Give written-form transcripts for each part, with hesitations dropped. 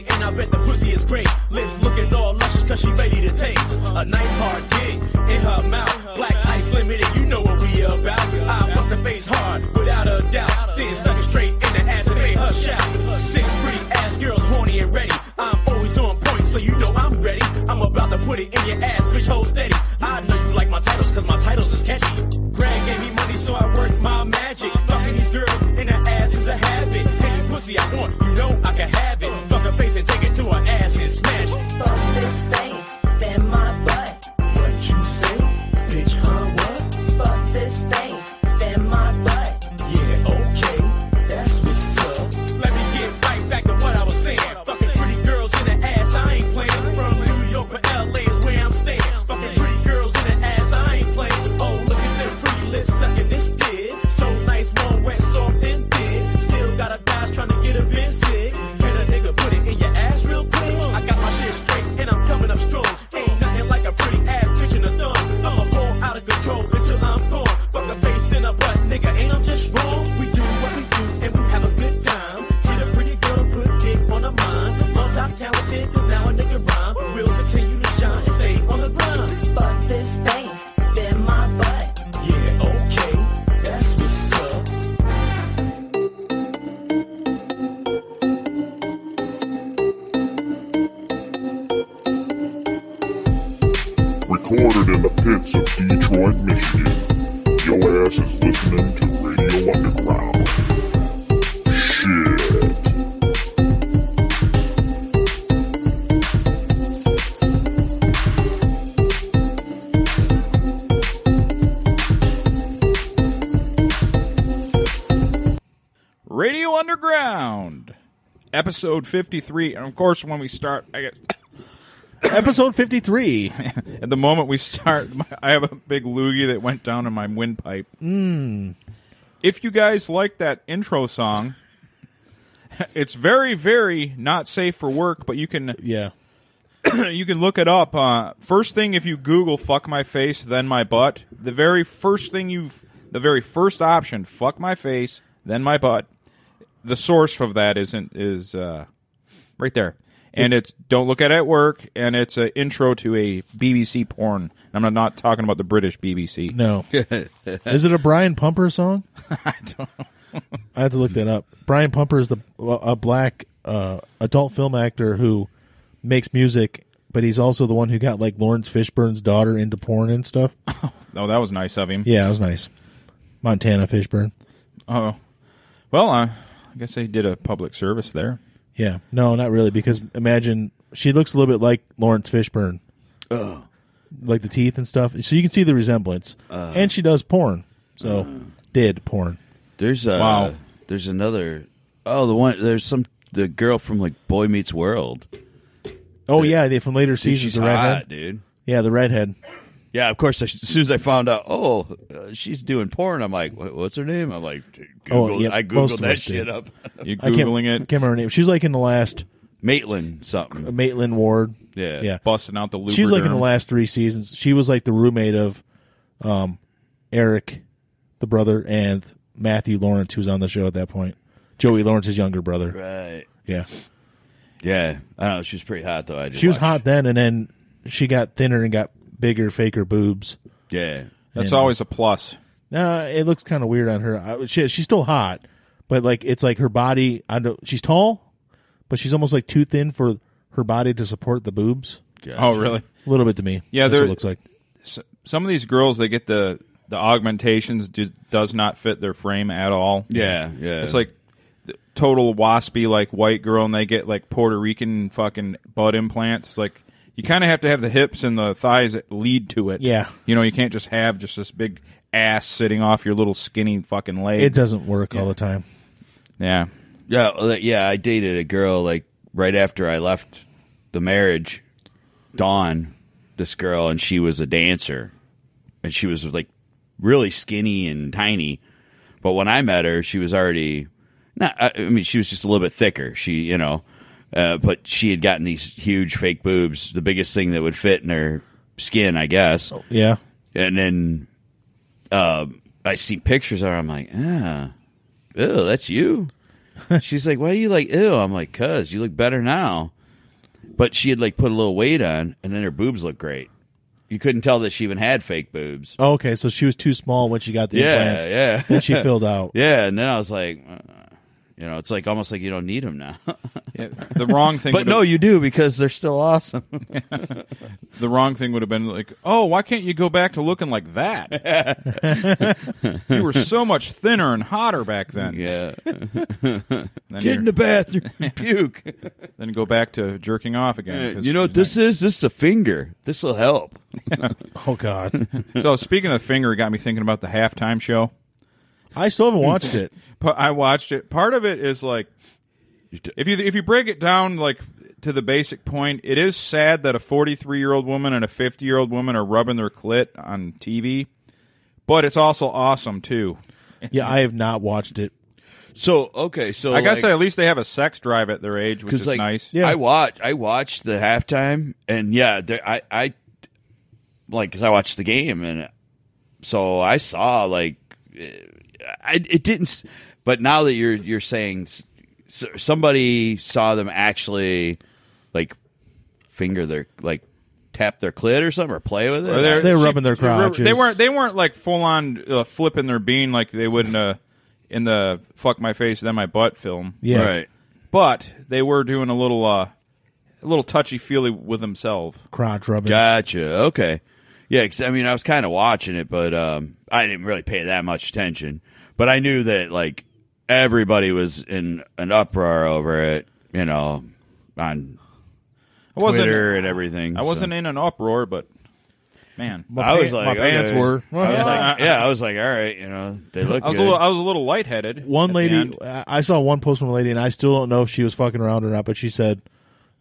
pussy, and I bet the pussy is great. Lips looking all luscious cause she ready to taste. A nice hard dick in her mouth. Black ice limited, you know what we about. I fuck the face hard, without a doubt. Then stuck it straight in the ass and made her shout. 6 pretty ass girls horny and ready. I'm always on point, so you know I'm ready. I'm about to put it in your ass, bitch, hold steady. I know you like my titles, cause my titles is catchy. Greg gave me money, so I work my magic. Fucking these girls in her ass is a habit. Any pussy I want, you know I can have it. Fuck her face and take it to her ass and smash it. Fuck this face, then my butt. What you say? Bitch, huh, what? Fuck this face, then my butt. Yeah, okay, that's what's up. Let me get right back to what I was saying. Fucking pretty girls in the ass, I ain't playing. From New York to LA is where I'm staying. Fucking pretty girls in the ass, I ain't playing. Oh, look at them pretty lips sucking this dick. So nice, warm, wet, soft, and thick. Still got a guys trying to get a bit sick. Can a nigga put it in your ass real quick? I got my shit straight and I'm coming up strong. Ain't nothing like a pretty ass bitch in a thumb. I'ma fall out of control until I'm gone. Fuck a face, then a butt, nigga, ain't I'm just wrong? We do what we do and we have a good time. See the pretty girl put dick on her mind. Multi-talented, cause now a nigga rhyme. We'll continue to shine and stay on the grind. Fuck this face, then my butt. Yeah, okay, that's what's up. Recorded in the pits of Detroit, Michigan. Your ass is listening to Radio Underground. Shit. Radio Underground, episode 53. And of course, when we start, I get Episode 53. at the moment we start, I have a big loogie that went down in my windpipe. If you guys like that intro song, it's very, very not safe for work, but you can Yeah. you can look it up. First thing, if you Google "fuck my face, then my butt," the very first option, "fuck my face, then my butt." The source of that is right there, and it's "don't look at it at work," and it's an intro to a BBC porn. I'm not talking about the British BBC. No. Is it a Brian Pumper song? I don't know. I have to look that up. Brian Pumper is a black adult film actor who makes music, but he's also the one who got like Lawrence Fishburne's daughter into porn and stuff. Oh, that was nice of him. Yeah, it was nice. Montana Fishburne. Oh, well, I guess they did a public service there. Yeah. No, not really, because imagine she looks a little bit like Lawrence Fishburne. Like the teeth and stuff. So you can see the resemblance. And she does porn. So, did porn. There's Wow. There's another. Oh, the girl from like Boy Meets World. Oh, yeah, they from later Dude, seasons. she's The redhead. hot, dude. Yeah, the redhead. Yeah, of course. As soon as I found out, she's doing porn, I'm like, what's her name? I'm like, Google. yeah, I most googled of that us shit did. up. You I can't Googling it, remember her name. She's like in the last Maitland something. Maitland Ward. Yeah. Yeah. busting out the lubriderm. She's like in the last 3 seasons. She was like the roommate of Eric, the brother, and Matthew Lawrence, who's on the show at that point. Joey Lawrence's younger brother. Right. Yeah. Yeah. I don't know. She was pretty hot though. I just She was watched. hot then, and then she got thinner and got bigger, faker boobs. Yeah. That's And- always a plus. Nah, it looks kind of weird on her. She's still hot, but like it's like her body. I don't. She's tall, but she's almost like too thin for her body to support the boobs. Gotcha. Oh, really? A little bit to me. Yeah, that's what they're- it looks like. Some of these girls, they get the augmentations does not fit their frame at all. Yeah. Yeah. It's like the total waspy, like white girl, and they get like Puerto Rican fucking butt implants. It's like you kind of have to have the hips and the thighs that lead to it. Yeah. You know, you can't just have just this big ass sitting off your little skinny fucking leg. It doesn't work all the time. Yeah. Yeah. I dated a girl like right after I left the marriage. Dawn, this girl, and she was a dancer, and she was like really skinny and tiny. But when I met her, she was already not. I mean, she was just a little bit thicker. She, but she had gotten these huge fake boobs, the biggest thing that would fit in her skin, I guess. Yeah. And then I see pictures of her. I'm like, ew, that's you. She's like, why are you like, ew? I'm like, cuz you look better now. But she had like put a little weight on, and then her boobs looked great. You couldn't tell that she even had fake boobs. Oh, okay, so she was too small when she got the implants. Yeah. Then she filled out. Yeah, and then I was like, it's like almost like you don't need them now. Yeah, the wrong thing. But no, you do because they're still awesome. The wrong thing would have been like, oh, why can't you go back to looking like that? You were so much thinner and hotter back then. Yeah. Then Get in the bathroom, puke. Then go back to jerking off again. 'cause You know what this is? This is a finger. This will help. Oh God, So speaking of finger, it got me thinking about the halftime show. I still haven't watched it. I watched it. Part of it is like, if you break it down like to the basic point, it is sad that a 43-year-old woman and a 50-year-old woman are rubbing their clit on TV, but it's also awesome too. Yeah, I have not watched it. So okay, so I guess at least they have a sex drive at their age, which is like, nice. Yeah. I watched the halftime, and yeah, I like because I watched the game, and so I saw like it didn't. But now that you're saying somebody saw them actually like finger their like tap their clit or something or play with it, Or They're rubbing their crotches. They weren't like full on flipping their bean like they would in the fuck my face then my butt film. Yeah, right? But they were doing a little touchy feely with themselves. crotch rubbing. Gotcha. Okay. Yeah, 'cause, I mean, I was kind of watching it, but I didn't really pay that much attention. But I knew that like everybody was in an uproar over it, on Twitter and everything. I wasn't in an uproar, but man, I was like, my pants okay. were. I was like, yeah, I was like, all right, they look I was good. I was a little lightheaded. One at the lady, end. I saw one post from a lady, and I still don't know if she was fucking around or not, but she said,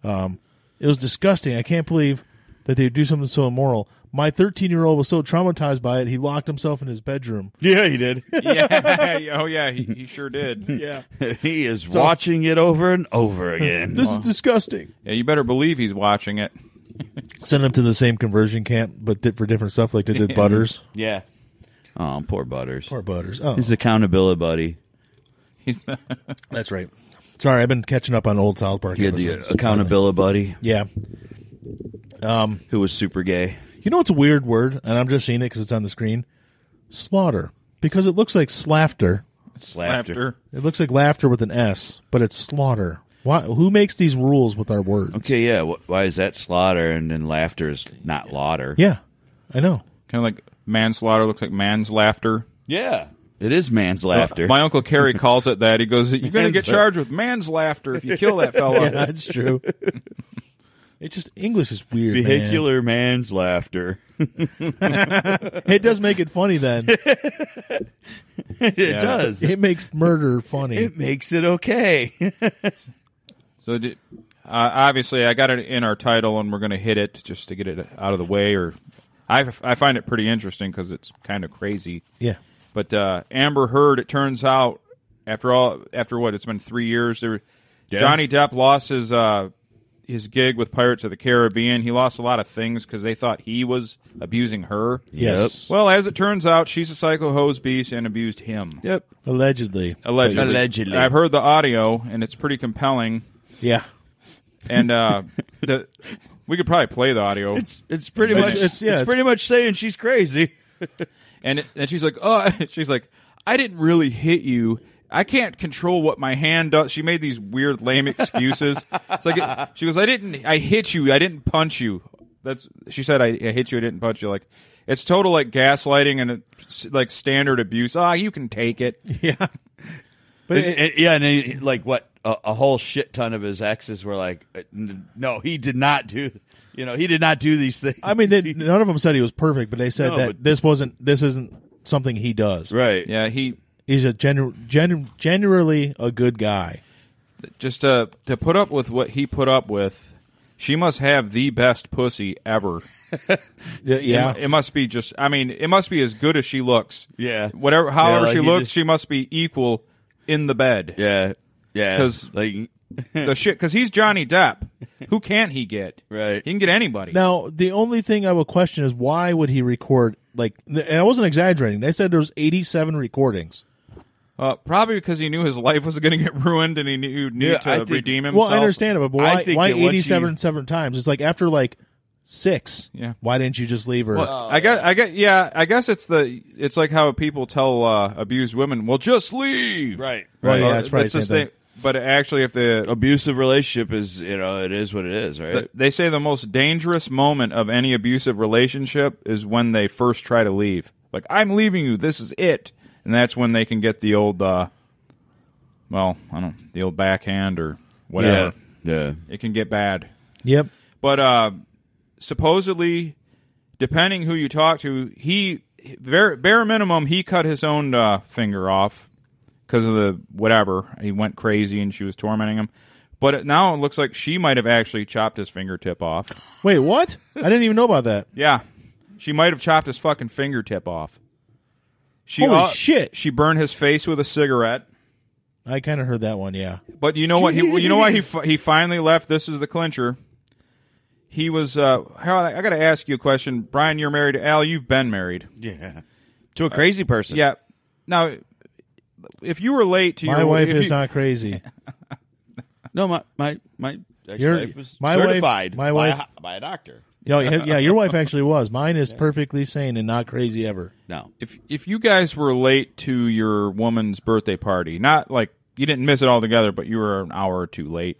it was disgusting. I can't believe that they would do something so immoral. My 13-year-old was so traumatized by it, he locked himself in his bedroom. Yeah, he did. Yeah, oh yeah, he sure did. Yeah. He is watching it over and over again. This is disgusting. Yeah, you better believe he's watching it. Send him to the same conversion camp, but for different stuff, like they did Butters. Yeah. Oh, poor Butters. Poor Butters. Oh, His accountability buddy. He's that's right. Sorry, I've been catching up on old South Park He had the episodes. accountability buddy Yeah. who was super gay. You know what's a weird word, and I'm just seeing it because it's on the screen? Slaughter. Because it looks like slafter. laughter. It looks like laughter with an S, but it's slaughter. Why? Who makes these rules with our words? Okay, yeah. Why is that slaughter and then laughter is not laughter? Yeah, I know. Kind of like manslaughter looks like man's laughter. Yeah. It is man's laughter. My Uncle Kerry calls it that. He goes, "You're going to get Man's charged with man's laughter if you kill that fella." Yeah, that's true. It's just English is weird. Vehicular man's laughter. It does make it funny. Then It does. it makes murder funny. It makes it okay. So obviously, I got it in our title, and we're going to hit it just to get it out of the way. Or I find it pretty interesting because it's kind of crazy. Yeah. But Amber Heard, it turns out, after what, it's been 3 years, Johnny Depp lost his gig with Pirates of the Caribbean. He lost a lot of things because they thought he was abusing her. Yes. Well, as it turns out, she's a psycho hose beast and abused him. Yep. Allegedly. Allegedly. I've heard the audio, and it's pretty compelling. Yeah. And we could probably play the audio. It's pretty much it's pretty much saying she's crazy. And she's like, I didn't really hit you. I can't control what my hand does. She made these weird, lame excuses. It's like she goes, I hit you. I didn't punch you. She said, I hit you. I didn't punch you. Like, it's total like gaslighting and it's like standard abuse. You can take it. Yeah. But and then, like what a whole shit ton of his exes were like, no, he did not do. He did not do these things. I mean, none of them said he was perfect, but they said that this isn't something he does. Right. Yeah, He's a generally a good guy. Just to put up with what he put up with, she must have the best pussy ever. Yeah. It must be just. I mean, it must be as good as she looks. Yeah. However like she looks, she must be equal in the bed. Yeah. Yeah. 'Cause like the shit, because he's Johnny Depp. Who can't he get? Right. He can get anybody. Now, the only thing I would question is why would he record, and I wasn't exaggerating. They said there was 87 recordings Probably because he knew his life was going to get ruined and he needed to redeem himself. Well, I understand it, but I why, think why that once 87 seven times? It's like after like 6. Yeah. Why didn't you just leave her? Well, I guess it's like how people tell abused women, well, just leave. Right. Well, yeah, it's probably It's the the same thing. But actually, if the Abusive relationship is, it is what it is, right? they say the most dangerous moment of any abusive relationship is when they first try to leave. Like, I'm leaving you. This is it. And that's when they can get the old, the old backhand or whatever. Yeah. It can get bad. Yep. But supposedly, depending who you talk to, bare minimum, he cut his own finger off because of the whatever. He went crazy and she was tormenting him. But now it looks like she might have actually chopped his fingertip off. Wait, what? I didn't even know about that. Yeah. She might have chopped his fucking fingertip off. Holy shit. She burned his face with a cigarette. I kind of heard that one, yeah. But you know what? You know why he finally left? This is the clincher. He was. Harold, I got to ask you a question. Brian, you're married. Al, you've been married. Yeah. To a crazy person. Yeah. Now, if you were late to My your wife if is you- not crazy. No, my Your- ex-wife was my wife- certified my wife- by a doctor. Yeah, your wife actually was. Mine is perfectly sane and not crazy ever. No. if you guys were late to your woman's birthday party, not like you didn't miss it altogether, but you were an hour or two late,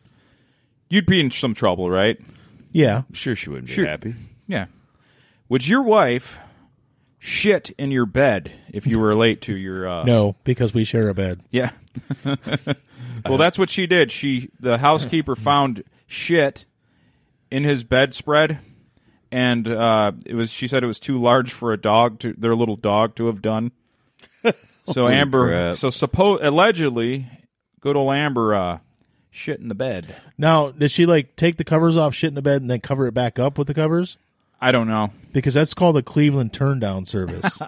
you'd be in some trouble, right? Yeah. I'm sure she wouldn't be Sure. happy. Yeah. Would your wife shit in your bed if you were late to your No, because we share a bed. Yeah. Well, that's what she did. The housekeeper found shit in his bedspread, and she said it was too large for their little dog to have done. So Holy Amber, crap. allegedly, good old Amber shit in the bed. Now, did she like take the covers off, shit in the bed, and then cover it back up with the covers? I don't know. Because that's called a Cleveland turn down service.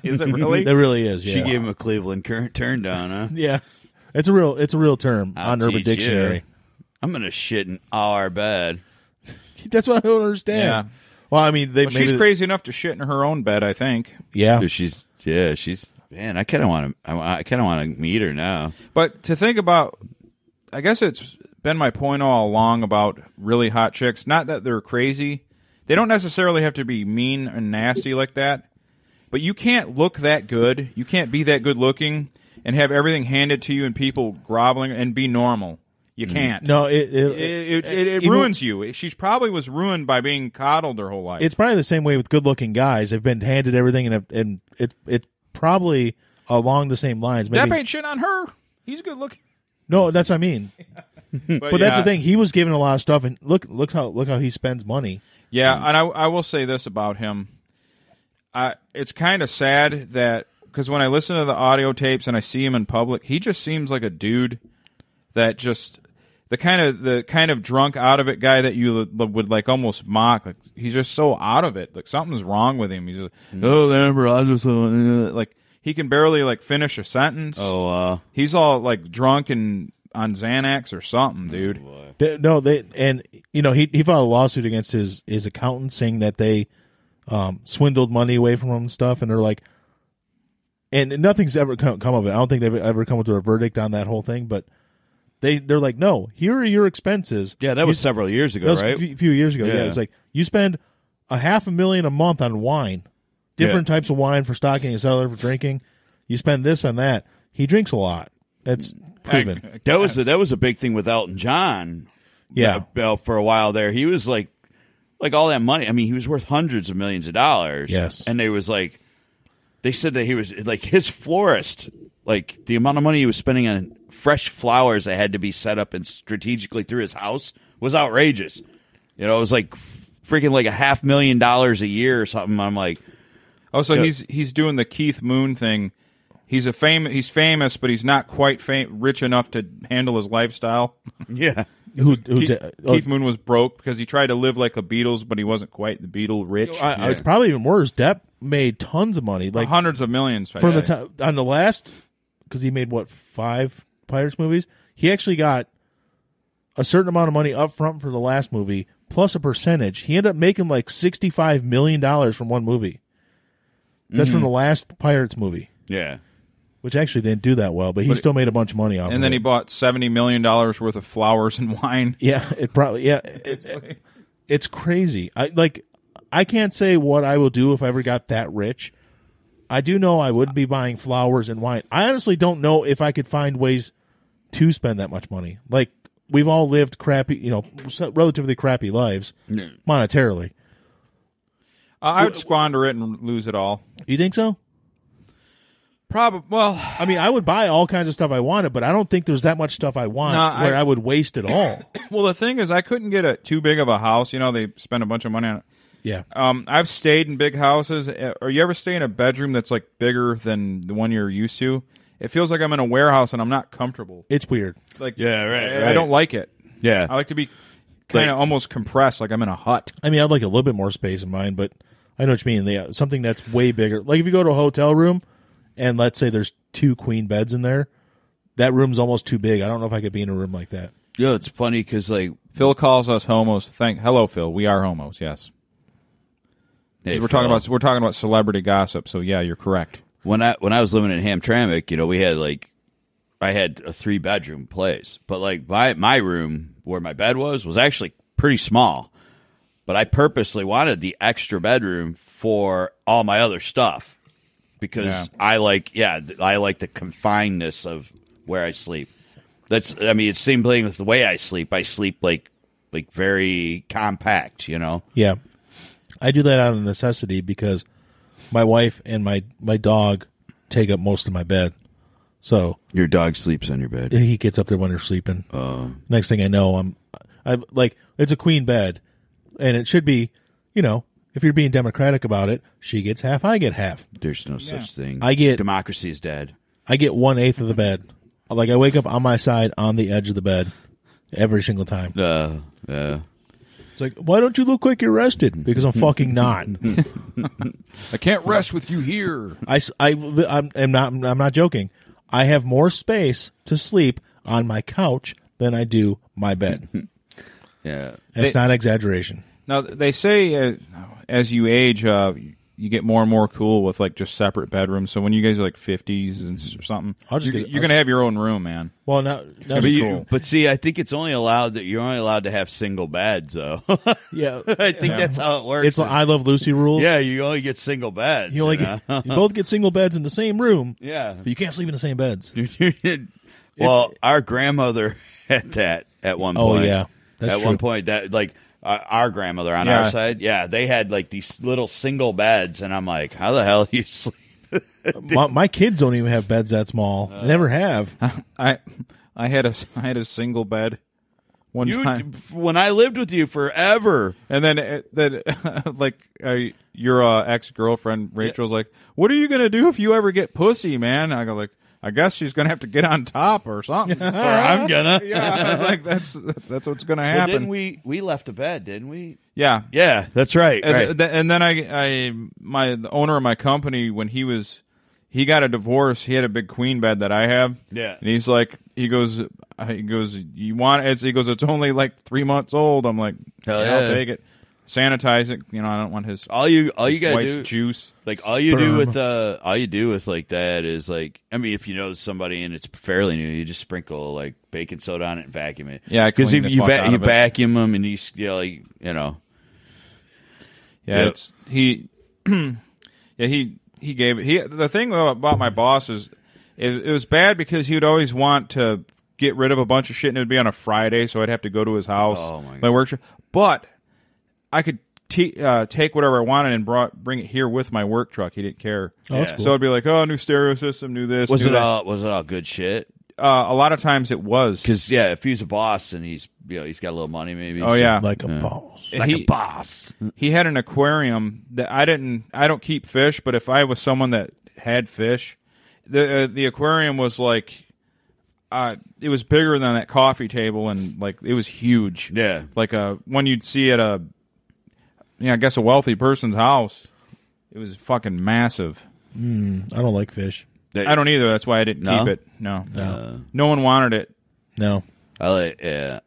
Is it really? It really is. Yeah. She gave him a Cleveland turn down, huh? Yeah. It's a real term I'll on Urban teach you. Dictionary. I'm going to shit in our bed. That's what I don't understand. Yeah. Well, I mean, She's crazy enough to shit in her own bed, I think. Yeah. Dude, she's man, I kind of want to meet her now. But to think about, I guess it's been my point all along about really hot chicks. Not that they're crazy. They don't necessarily have to be mean and nasty like that. But you can't look that good. You can't be that good looking and have everything handed to you and people groveling and be normal. You can't. No, It ruins you. She probably was ruined by being coddled her whole life. It's probably the same way with good looking guys. They've been handed everything, and it's probably along the same lines. Maybe, Depp ain't shit on her. He's good looking. no, that's what I mean. But that's the thing. He was given a lot of stuff, and look how he spends money. Yeah, and I will say this about him. It's kind of sad that, because when I listen to the audio tapes and I see him in public, he just seems like a dude that just the kind of drunk out of it guy that you would like almost mock. Like, he's just so out of it. Like, something's wrong with him. He's just, oh, Amber, I just like he can barely like finish a sentence. Oh, He's all like drunk and on Xanax or something, dude. He filed a lawsuit against his accountant saying that they swindled money away from him and stuff, and they're like, and nothing's ever come of it. I don't think they've ever come to a verdict on that whole thing, but they're like, no, here are your expenses. yeah, that was several years ago, That was right? a few years ago. Yeah, it's like you spend $500,000 a month on wine, different types of wine for stocking and cellar for drinking. You spend this on that. He drinks a lot. That's proven. That was a big thing with Elton John. Yeah. For a while there, he was like all that money. I mean, he was worth hundreds of millions of dollars. Yes. And they said that he was like his florist, like the amount of money he was spending on fresh flowers that had to be set up and strategically through his house was outrageous. It was like freaking like $500,000 a year or something. I'm like, oh, so he's doing the Keith Moon thing. He's famous, but he's not quite rich enough to handle his lifestyle. yeah. Keith Moon was broke because he tried to live like the Beatles, but he wasn't quite the Beatle rich. It's probably even worse. Depp made tons of money, like hundreds of millions. for the time on the last, because he made 5 Pirates movies. He actually got a certain amount of money up front for the last movie, plus a percentage. He ended up making like $65 million from one movie. That's from the last Pirates movie. Yeah. which actually didn't do that well, but he still made a bunch of money off of it. And then he bought $70 million worth of flowers and wine. Yeah, it probably it's crazy. I can't say what I will do if I ever got that rich. I do know I would be buying flowers and wine. I honestly don't know if I could find ways to spend that much money. Like, we've all lived crappy, relatively crappy lives monetarily. I would squander it and lose it all. You think so? Probably. Well, I mean, I would buy all kinds of stuff I wanted, but I don't think there's that much stuff I want where I would waste it all. well, the thing is, I couldn't get too big of a house. They spend a bunch of money on it. Yeah. I've stayed in big houses. Or you ever stay in a bedroom that's like bigger than the one you're used to? It feels like I'm in a warehouse and I'm not comfortable. It's weird. Like, yeah, right. I don't like it. Yeah. I like to be kind of almost compressed, like I'm in a hut. I mean, I'd like a little bit more space in mine, but I know what you mean. Something that's way bigger. Like if you go to a hotel room and let's say there's 2 queen beds in there, that room's almost too big. I don't know if I could be in a room like that. Yeah, it's funny because Phil calls us homos. Hello, Phil. We are homos. Yes. hey, We're talking about celebrity gossip. So yeah, you're correct. When I was living in Hamtramck, we had I had a 3-bedroom place, but my room where my bed was actually pretty small. But I purposely wanted the extra bedroom for all my other stuff because I like the confinedness of where I sleep. It's the same thing with the way I sleep. I sleep like very compact, Yeah. I do that out of necessity because my wife and my dog take up most of my bed. So your dog sleeps on your bed. he gets up there when they're sleeping. Next thing I know, it's a queen bed, and it should be, if you're being democratic about it, she gets half, I get half. There's no such thing. Democracy is dead. I get 1/8 of the bed. Like I wake up on my side on the edge of the bed every single time. It's like, why don't you look like you're rested? Because I'm fucking not. I can't rest with you here. I'm not joking. I have more space to sleep on my couch than I do my bed. Yeah, it's not an exaggeration. Now they say as you age, you get more and more cool with just separate bedrooms. So when you guys are 50s and something, you're gonna have your own room, man. Well, now cool. But see, I think you're only allowed to have single beds, though. Yeah, I think that's how it works. It's like I Love Lucy rules. Yeah, you only get single beds. You both get single beds in the same room. Yeah, but you can't sleep in the same beds. Well, our grandmother had that at one point. Oh yeah, that's true. One point that our grandmother on our side, they had these little single beds, and I'm like, how the hell do you sleep? my kids don't even have beds that small. They never have. I had a single bed one time when I lived with you forever, and then your ex-girlfriend Rachel's like, "What are you gonna do if you ever get pussy, man?" I go I guess she's gonna have to get on top or something, or I'm gonna. Yeah, that's what's gonna happen. Well, didn't we left a bed, didn't we? Yeah, that's right. And then the owner of my company, when he got a divorce, he had a big queen bed that I have. Yeah, and he goes, you want it? He goes, it's only 3 months old. I'm like, hell yeah, I'll take it. Sanitize it. I don't want his all you gotta wife's do juice. All you do with that is if you know somebody and it's fairly new, you just sprinkle baking soda on it and vacuum it. Yeah, because you vacuum them and Yeah, it's he gave it. The thing about my boss is it was bad because he would always want to get rid of a bunch of shit and it would be on a Friday, so I'd have to go to his house, my workshop. But I could take whatever I wanted and bring it here with my work truck. He didn't care. Oh, that's cool. So I'd be like, new stereo system, new this. Was new it that. Was it all good shit? A lot of times it was. Because if he's a boss and he's got a little money, maybe. Oh yeah, like a boss. A boss. He had an aquarium that I don't keep fish, but if I was someone that had fish, the aquarium was it was bigger than that coffee table and it was huge. Yeah, one you'd see at I guess a wealthy person's house. It was fucking massive. I don't like fish. I don't either. That's why I didn't keep it. No. No one wanted it. No. I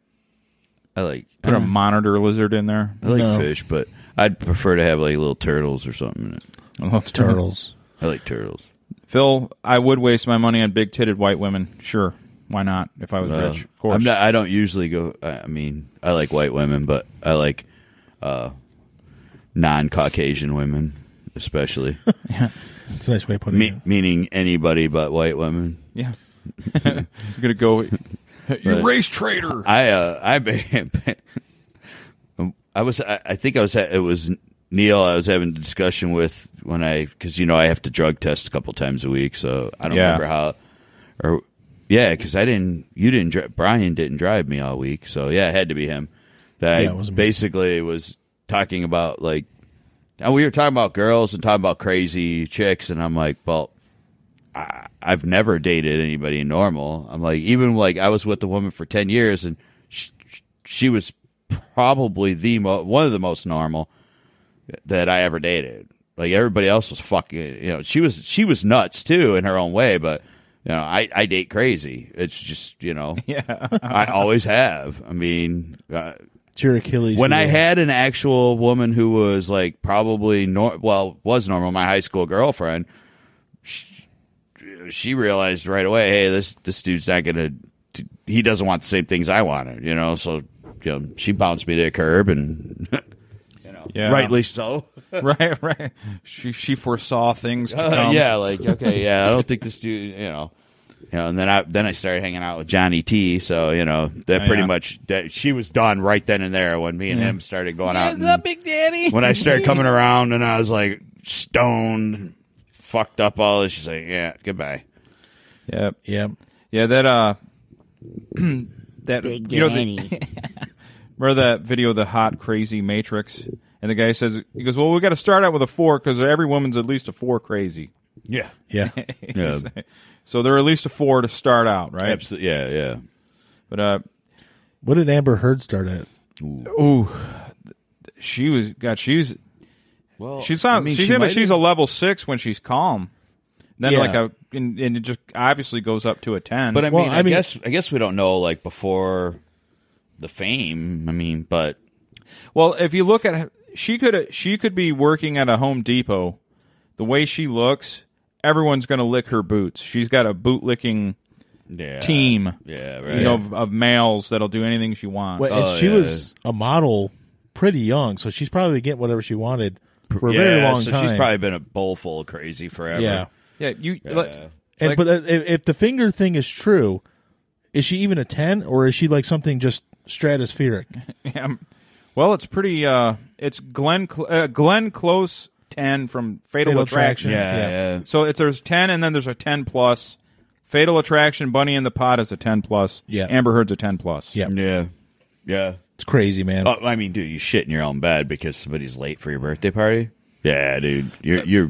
Put a monitor lizard in there. I like fish, but I'd prefer to have little turtles or something in it. Turtles. I like turtles. Phil, I would waste my money on big-titted white women. Sure. Why not? If I was rich, of course. I don't usually go. I mean, I like white women, but I like non-Caucasian women, especially. Yeah. That's a nice way of putting it. Meaning anybody but white women. Yeah. You're gonna go. You race traitor. I think it was Neil. I was having a discussion with because I have to drug test a couple times a week, so I don't remember how. Because Brian didn't drive me all week, so it had to be him. That I basically was talking about and we were talking about girls and talking about crazy chicks, and I'm like, well, I've never dated anybody normal. I'm like, even I was with a woman for 10 years, and she was probably one of the most normal that I ever dated. Like everybody else was fucking, she was nuts too in her own way, but I date crazy. It's just, I always have. I mean, it's your Achilles. When I had an actual woman who was probably was normal, my high school girlfriend, she realized right away, hey, this dude's not gonna. He doesn't want the same things I wanted, So she bounced me to a curb, and rightly so. Right. She foresaw things to come. Okay, I don't think this dude, and then I started hanging out with Johnny T. So that pretty much that she was done right then and there when me and him started going out. What's up, Big Daddy? When I started coming around and I was stoned, fucked up, all this, she's like, yeah, goodbye. Yep. Yeah. That that Big Daddy. remember that video, The Hot Crazy Matrix? And the guy says, he goes, well, we got to start out with a 4 because every woman's at least a 4 crazy. Yeah. Yeah. Yeah. So they're at least a 4 to start out, right? Absolutely. Yeah. But what did Amber Heard start at? she's Well, she's a level 6 when she's calm. Then Yeah. and it just obviously goes up to a 10. But I Well, mean, I mean- I guess we don't know before the fame. I mean, but well, if you look at she could be working at a Home Depot. The way she looks, everyone's going to lick her boots. She's got a boot licking team. Yeah, right. Of males that'll do anything she wants. Well, and she was a model pretty young, so she's probably getting whatever she wanted for a very long time. She's probably been a bowl full of crazy forever. Yeah. Yeah, But if the finger thing is true, is she even a 10, or is she something just stratospheric? Well, it's pretty. It's Glenn Close 10 from Fatal Attraction. Yeah. So there's 10, and then there's a 10 plus. Fatal Attraction, Bunny in the Pot is a 10 plus. Yeah. Amber Heard's a 10 plus. Yeah. Yeah. It's crazy, man. I mean, dude, you shit in your own bed because somebody's late for your birthday party? Yeah, dude. You're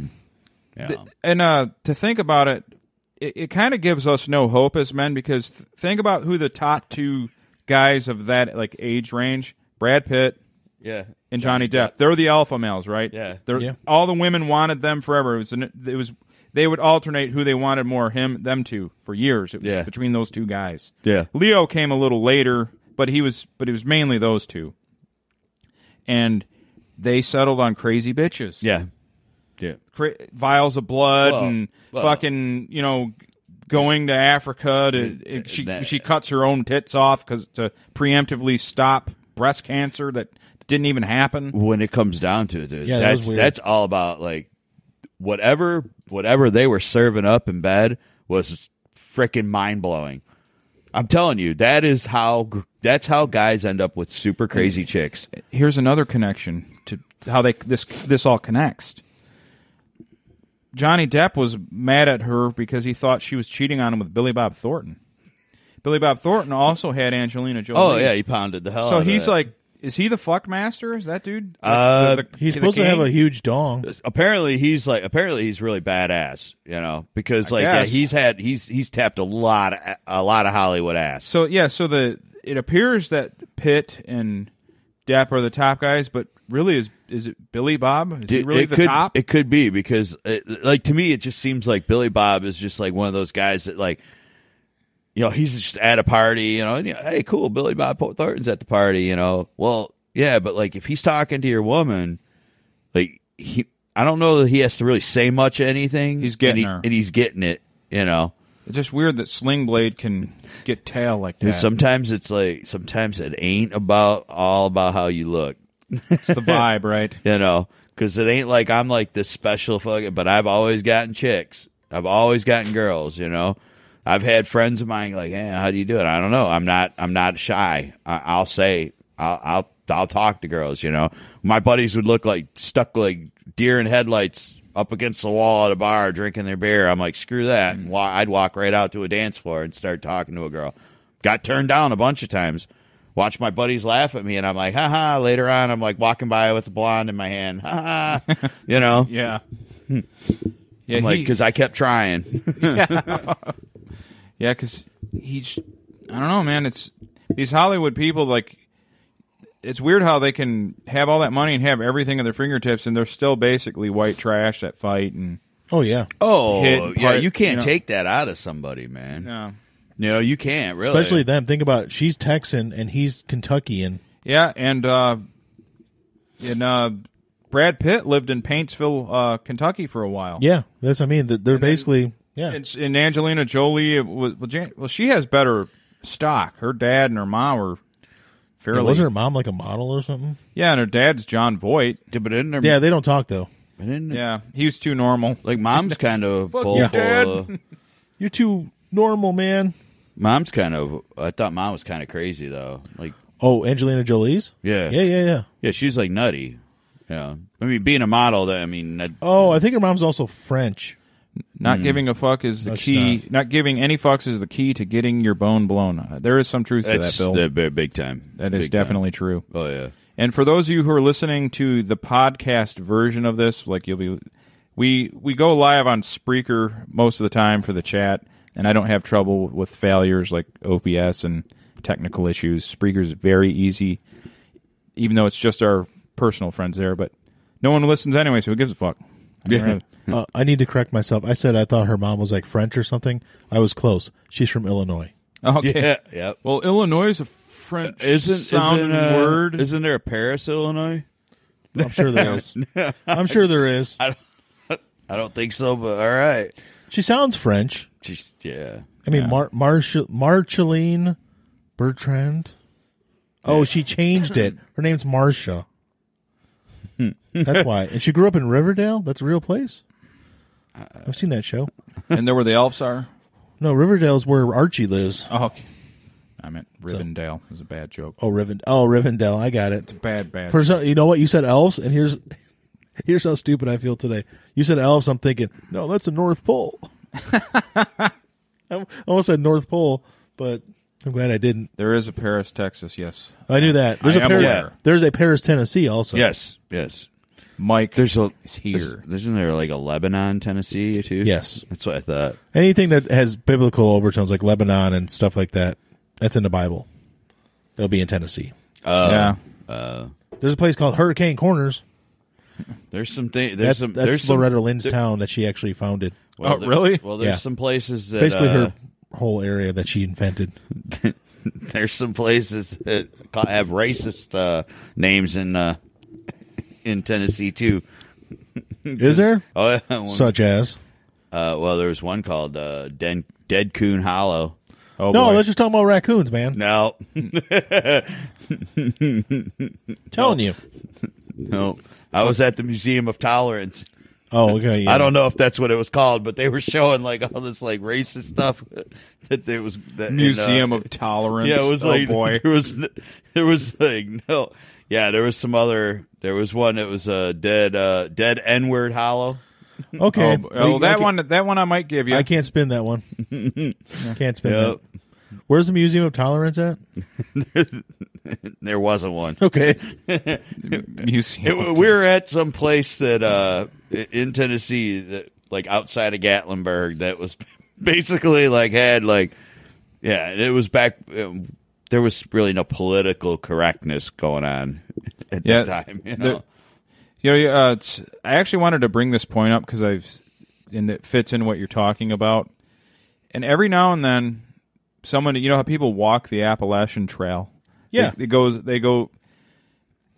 yeah. And to think about it, it kind of gives us no hope as men, because think about who the top 2 guys of that age range: Brad Pitt, and Johnny Depp. They're the alpha males, right? Yeah. All the women wanted them forever. It was they would alternate who they wanted more, them two, for years. It was between those 2 guys. Yeah. Leo came a little later, but it was mainly those 2. And they settled on crazy bitches. Yeah. Vials of blood and fucking, going to Africa she cuts her own tits off to preemptively stop breast cancer that didn't even happen. When it comes down to it, dude, that's all about whatever they were serving up in bed was freaking mind blowing. I'm telling you, that's how guys end up with super crazy chicks. Here's another connection to how this all connects. Johnny Depp was mad at her because he thought she was cheating on him with Billy Bob Thornton. Billy Bob Thornton also had Angelina Jolie. Oh yeah, he pounded the hell. So out of he's that. is he the fuck master? Is that dude? He's supposed to have a huge dong. Apparently he's really badass, because he's tapped a lot of Hollywood ass. So it appears that Pitt and Depp are the top guys, but really is it Billy Bob? Is he really the top? It could be, because to me it just seems like Billy Bob is just one of those guys that he's just at a party, and, hey, cool, Billy Bob Thornton's at the party, well, yeah, but if he's talking to your woman, I don't know that he has to really say much of anything. He's getting and her. and he's getting it. You know. It's just weird that Sling Blade can get tail like Dude, that. sometimes it ain't all about how you look. It's the vibe, right? You know, because it ain't like I'm like this special fucking. But I've always gotten chicks. I've always gotten girls. You know, I've had friends of mine like, "Hey, how do you do it?" I don't know. I'm not shy. I'll say I'll talk to girls. You know, my buddies would look like stuck like deer in headlights up against the wall at a bar drinking their beer. I'm like, screw that. And I'd walk right out to a dance floor and start talking to a girl. Got turned down a bunch of times. Watch my buddies laugh at me, and I'm like, ha. Later on, I'm like walking by with a blonde in my hand. Ha. You know? Yeah. Yeah, I'm like, because I kept trying. Yeah, because I don't know, man. It's these Hollywood people, like, it's weird how they can have all that money and have everything at their fingertips, and they're still basically white trash that fight. And Oh yeah, You can't take that out of somebody, man. no. You know, you can't, really. especially them. Think about it. She's Texan and he's Kentuckian. Yeah, and Brad Pitt lived in Paintsville, Kentucky for a while. Yeah, that's what I mean. They're basically And Angelina Jolie, she has better stock. Her dad and her mom were fairly. Wasn't her mom like a model or something? Yeah, and her dad's John Voight. Yeah, but isn't there, Yeah, they don't talk though. Yeah, he was too normal. like mom's kind of Fuck full you, of- Dad. You're too normal, man. Mom's kind of. I thought mom was kind of crazy though. Like, Oh, Angelina Jolie's? yeah, Yeah. she's like nutty. Yeah, I mean, being a model. I mean, Oh, I think her mom's also French. Not giving a fuck is the No, she's key. Not giving any fucks is the key to getting your bone blown. There is some truth to that, that's Bill. big time. That is Big time. definitely true. Oh yeah. And for those of you who are listening to the podcast version of this, like we go live on Spreaker most of the time for the chat, and I don't have trouble with failures like OBS and technical issues. Spreaker's very easy, even though it's just our personal friends there. But no one listens anyway, so who gives a fuck? Yeah. I need to correct myself. I said I thought her mom was like French or something. I was close. She's from Illinois. Okay. Yeah. Yep. Well, Illinois is a French sounding word. Isn't there a Paris, Illinois? I'm sure there is. I'm sure there is. I don't think so, but all right. She sounds French. Yeah. I mean, Marceline Bertrand. Oh, she changed it. Her name's Marcia. That's why. And she grew up in Riverdale. That's a real place. I've seen that show. And there where the elves are? No, Riverdale's where Archie lives. Oh, okay. I meant Rivendell. It was a bad joke. Oh, Rivendell. I got it. Bad. For some, you know what? You said elves, and here's how stupid I feel today. You said elves. I'm thinking, no, that's the North Pole. I almost said North Pole, but I'm glad I didn't. There is a Paris, Texas, yes. I knew that. I am aware. There's a Paris, Tennessee also. Yes. Mike Is here. Isn't there like a Lebanon, Tennessee too? Yes. That's what I thought. Anything that has biblical overtones like Lebanon and stuff like that, that's in the Bible. They'll be in Tennessee. Yeah. There's a place called Hurricane Corners. There's some things. That's Loretta Lynn's town that she actually founded. Oh, really? Well, there's Yeah. some places that It's basically her whole area that she invented. there's some places that have racist names in Tennessee too. Is there? Oh, yeah. Such as? Well, there was one called Dead Coon Hollow. Oh, No, boy. let's just talk about raccoons, man. No, Telling you. no. I was at the Museum of Tolerance. Oh, okay. Yeah. I don't know if that's what it was called, but they were showing like all this like racist stuff that there was Museum of Tolerance. Yeah, it was like boy. there was like no. Yeah, there was some other. There was one that was a dead N-word hollow. Okay. That one I might give you. I can't spin that one. Can't spin that. Where's the Museum of Tolerance at? There wasn't one. Okay. Museum. We were at some place that in Tennessee, that like outside of Gatlinburg, that was basically like had like, yeah, it was back. There was really no political correctness going on at that time. I actually wanted to bring this point up because it fits in what you're talking about. And every now and then, someone, you know how people walk the Appalachian Trail? Yeah. They go,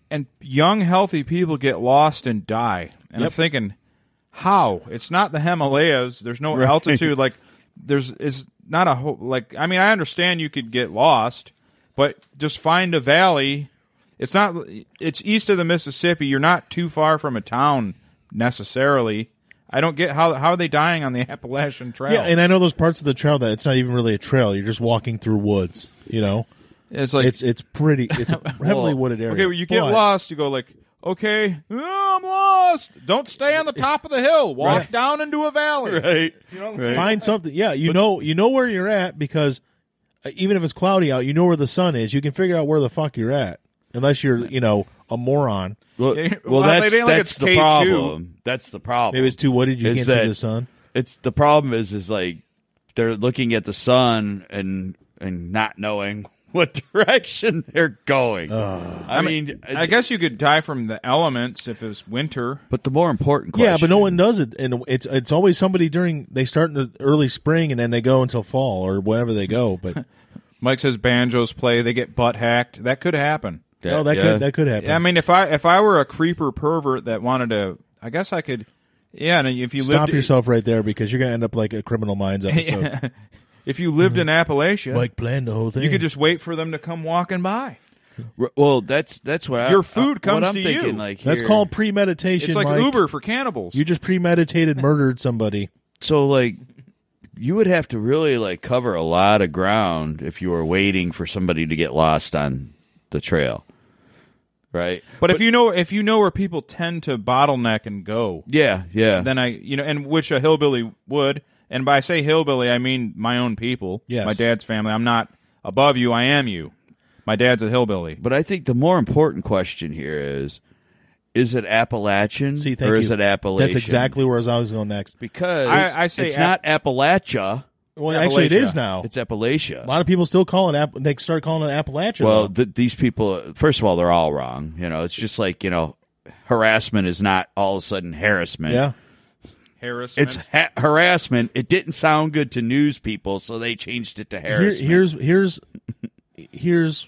and young, healthy people get lost and die. And I'm thinking, how? It's not the Himalayas. There's no altitude. Like, is not a like. I mean, I understand you could get lost, but just find a valley. It's not. It's east of the Mississippi. You're not too far from a town necessarily. I don't get how are they dying on the Appalachian Trail? Yeah, and I know those parts of the trail that it's not even really a trail. You're just walking through woods. You know, it's like it's a heavily wooded area. Okay, well, you get lost. You go like, okay, I'm lost. Don't stay on the top of the hill. Walk down into a valley. Right. You know? Right. Find something. Yeah, you know where you're at because even if it's cloudy out, you know where the sun is. You can figure out where the fuck you're at, unless you're a moron. Well, they didn't like that's it's the K2. problem. That's the problem. Maybe it's too wooded. You can't see the sun. It's the problem is like they're looking at the sun and not knowing what direction they're going. I mean, I guess you could die from the elements if it was winter. but the more important question, Yeah, but no one does it, and it's always somebody they start in the early spring and then they go until fall or whenever they go. But Mike says banjos play. They get butt hacked. That could happen. that could happen. I mean, if I were a creeper pervert that wanted to, I guess I could. Yeah, and if you Stop lived, yourself right there because you're gonna end up like a Criminal Minds episode. if you lived in Appalachia, Mike planned the whole thing. you could just wait for them to come walking by. well, that's what Your food comes what I'm to thinking, you. Like That's here- called premeditation. It's like Mike. Uber for cannibals. You just premeditated murdered somebody. So like you would have to really like cover a lot of ground if you were waiting for somebody to get lost on the trail. Right? but if you know where people tend to bottleneck and go, Yeah. then and which a hillbilly would. And by I say hillbilly, I mean my own people. Yes. My dad's family. I'm not above you. I am you. My dad's a hillbilly. But I think the more important question here is it Appalachian See, thank or you. is it Appalachian? That's exactly where I was going next. Because I say it's not Appalachia, Well, actually, it Appalachia. is now. it's Appalachia. A lot of people still call it. They start calling it Appalachia. Well, now. these people, first of all, they're all wrong. It's just like, harassment is not all of a sudden harassment. yeah. Harassment. It's harassment. It didn't sound good to news people, so they changed it to harassment. Here's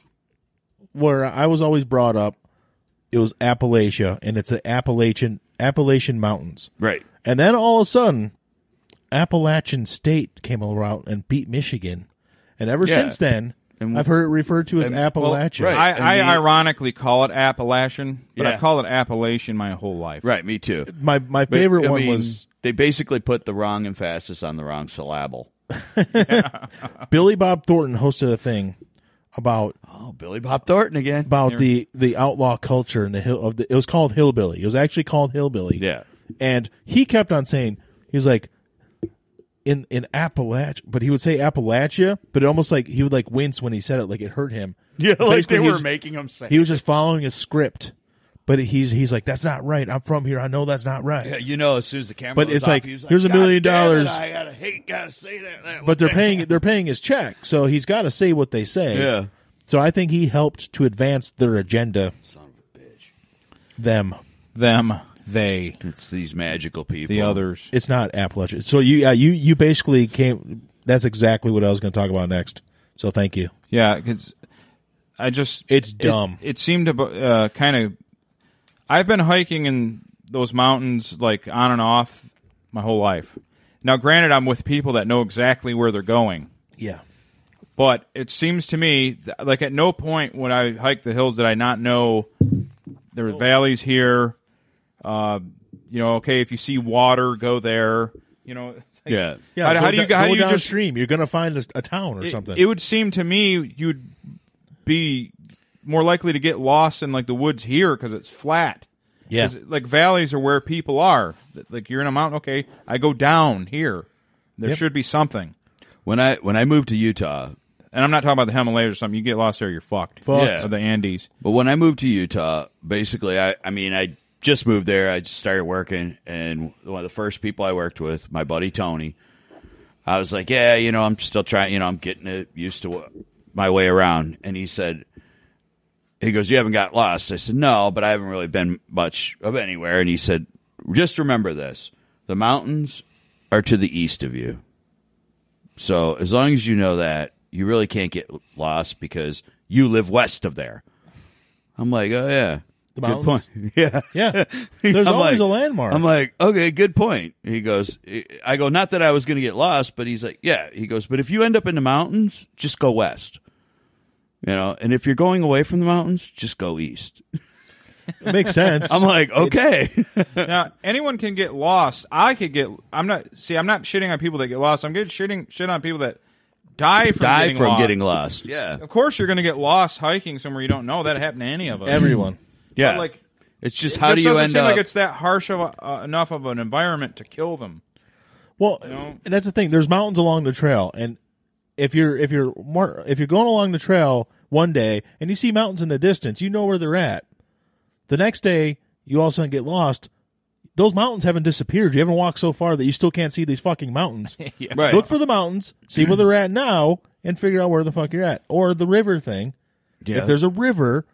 where I was always brought up. It was Appalachia, and it's the Appalachian Mountains. Right. And then all of a sudden, Appalachian State came around and beat Michigan. And ever Yeah. since then, And- I've heard it referred to as and- Appalachia. right. I And ironically call it Appalachian, but Yeah. I've called it Appalachian my whole life. Right, me too. My favorite But, I one mean, was they basically put the wrong emphasis on the wrong syllable. Billy Bob Thornton hosted a thing about Oh, Billy Bob Thornton again. the outlaw culture and the hill of it was called Hillbilly. It was actually called Hillbilly. Yeah. And he kept on saying, he was like, in Appalachia, but he would say Appalachia, but it almost like he would like wince when he said it, like it hurt him. Yeah, like Basically, they he were was- making him say. He was just following a script, but he's like, that's not right. I'm from here. I know that's not right. Yeah, as soon as the camera But was it's off, like, he was here's $1 million. "God damn it, I gotta say that. But they're paying his check, so he's got to say what they say. Yeah. So I think he helped to advance their agenda. Son of a bitch. Them. They, It's these magical people. the others. It's not Appalachia. So you basically came. That's exactly what I was going to talk about next. So thank you. Yeah, because I just It's dumb. It seemed to kind of. I've been hiking in those mountains like on and off my whole life. Now, granted, I'm with people that know exactly where they're going, Yeah. but it seems to me like at no point when I hiked the hills did I not know there were valleys here. Okay, if you see water, go there. It's like, Yeah. Yeah. How do you just downstream? You're going to find a town or something. It would seem to me you'd be more likely to get lost in like the woods here because it's flat. Yeah. 'Cause, like valleys are where people are. Like you're in a mountain. Okay, I go down here. There should be something. When I moved to Utah, And I'm not talking about the Himalayas or something. You get lost there, you're fucked. Fucked. Or the Andes. but when I moved to Utah, basically, I just moved there. I just started working, and one of the first people I worked with, my buddy Tony, I was like, yeah, I'm still trying, I'm getting it used to my way around. And he goes, you haven't got lost? I said, no, but I haven't really been much of anywhere. And he said, just remember this. The mountains are to the east of you. So as long as you know that, you really can't get lost because you live west of there. I'm like, oh, yeah. The Good mountains. point. Yeah. Yeah. There's I'm always like- a landmark. I'm like, okay, good point. He goes, I go, not that I was going to get lost, but he's like, yeah. He goes, but if you end up in the mountains, just go west. You know, and if you're going away from the mountains, just go east. It makes sense. I'm like, okay. Now, anyone can get lost. I'm not shitting on people that get lost. I'm getting shit on people that die from getting lost. Yeah. Of course, you're going to get lost hiking somewhere you don't know. That happened to any of us. Everyone. Yeah. But, like, It's just it how do you doesn't end seem up? like it's that harsh of enough of an environment to kill them. Well, know? and that's the thing. There's mountains along the trail, and if you're going along the trail one day and you see mountains in the distance, you know where they're at. The next day, you all of a sudden get lost. Those mountains haven't disappeared. You haven't walked so far that you still can't see these fucking mountains. Yeah. Right. Look for the mountains, see where they're at now, and figure out where the fuck you're at. Or the river thing. Yeah. If there's a river,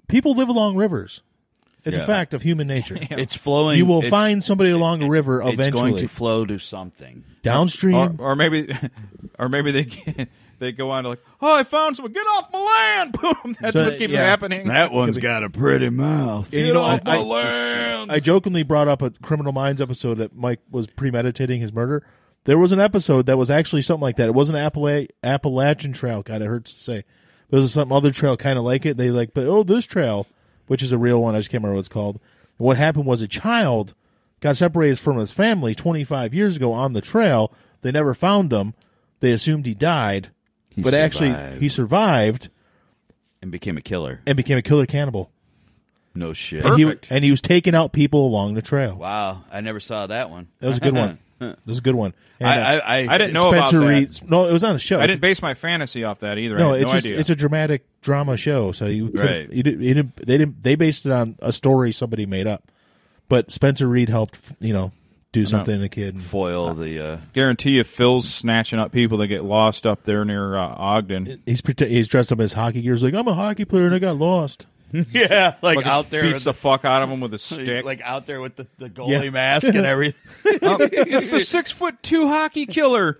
people live along rivers. It's Yeah. a fact of human nature. It's flowing. You will it's- find somebody along a river It's eventually. going to flow to something. Downstream. Or maybe they go on to like, oh, I found someone. Get off my land! Boom. That's So, what keeps yeah. happening. That one's got a pretty mouth. And you Get know, off my I land! I jokingly brought up a Criminal Minds episode that Mike was premeditating his murder. There was an episode that was actually something like that. It wasn't Appalachian Trail. God, it hurts to say. There was some other trail kind of like it. They like, but this trail, which is a real one. I just can't remember what it's called. And what happened was a child got separated from his family 25 years ago on the trail. They never found him. They assumed he died. But actually, he survived and became a killer. and became a killer cannibal. No shit. Perfect. And he was taking out people along the trail. Wow, I never saw that one. That was a good one. That was a good one. And, I didn't know Spencer about that. Reed. No, it was on a show. I didn't base my fantasy off that either. No, I had it's no just idea. it's a dramatic drama show. So you could, Right. they based it on a story somebody made up. But Spencer Reed helped do something to a kid. foil the. Guarantee you, Phil's snatching up people that get lost up there near Ogden. He's dressed up as hockey gear. He's like, I'm a hockey player and I got lost. Yeah, like Fucking out there, beats the fuck out of him with a stick. like out there with the goalie Yeah. mask and everything. Oh, it's the 6'2" hockey killer.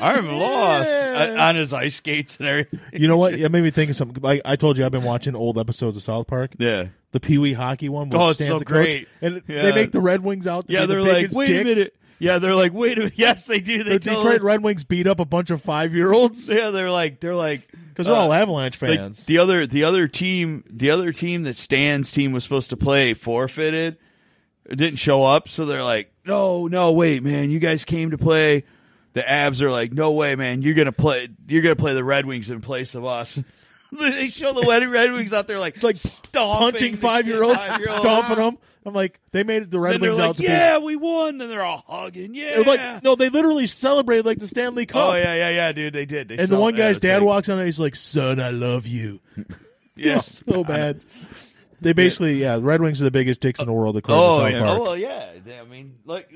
I'm lost on his ice skates and everything. You know what? It made me think of something. Like I told you, I've been watching old episodes of South Park. Yeah. The Pee Wee hockey one. Where Oh, it's Stan's so the coach, great. and Yeah. they make the Red Wings out. To Yeah, be the they're like, biggest wait a dicks. minute. Yeah, they're like, wait a minute. Yes, they do. They The totally. Detroit Red Wings beat up a bunch of 5-year-olds Yeah, they're like, because they're all Avalanche like, fans. the other team that Stan's team was supposed to play forfeited. It didn't show up, so they're like, no, wait, man, you guys came to play. The Avs are like, no way, man, you're gonna play the Red Wings in place of us. They show the Red Wings out there like stomping Punching the 5-year-olds, 5-year-olds. stomping them. I'm like, they made the Red And they're Wings like, out to yeah, we won, and they're all hugging. Yeah, be. Like, no, they literally celebrated like the Stanley Cup. oh yeah, dude, they did. They And the one guy's dad walked. walks on and he's like, "Son, I love you." Yes. So bad. They basically, the Red Wings are the biggest dicks in the world according to South yeah. Park. Oh, well, yeah. I mean, look.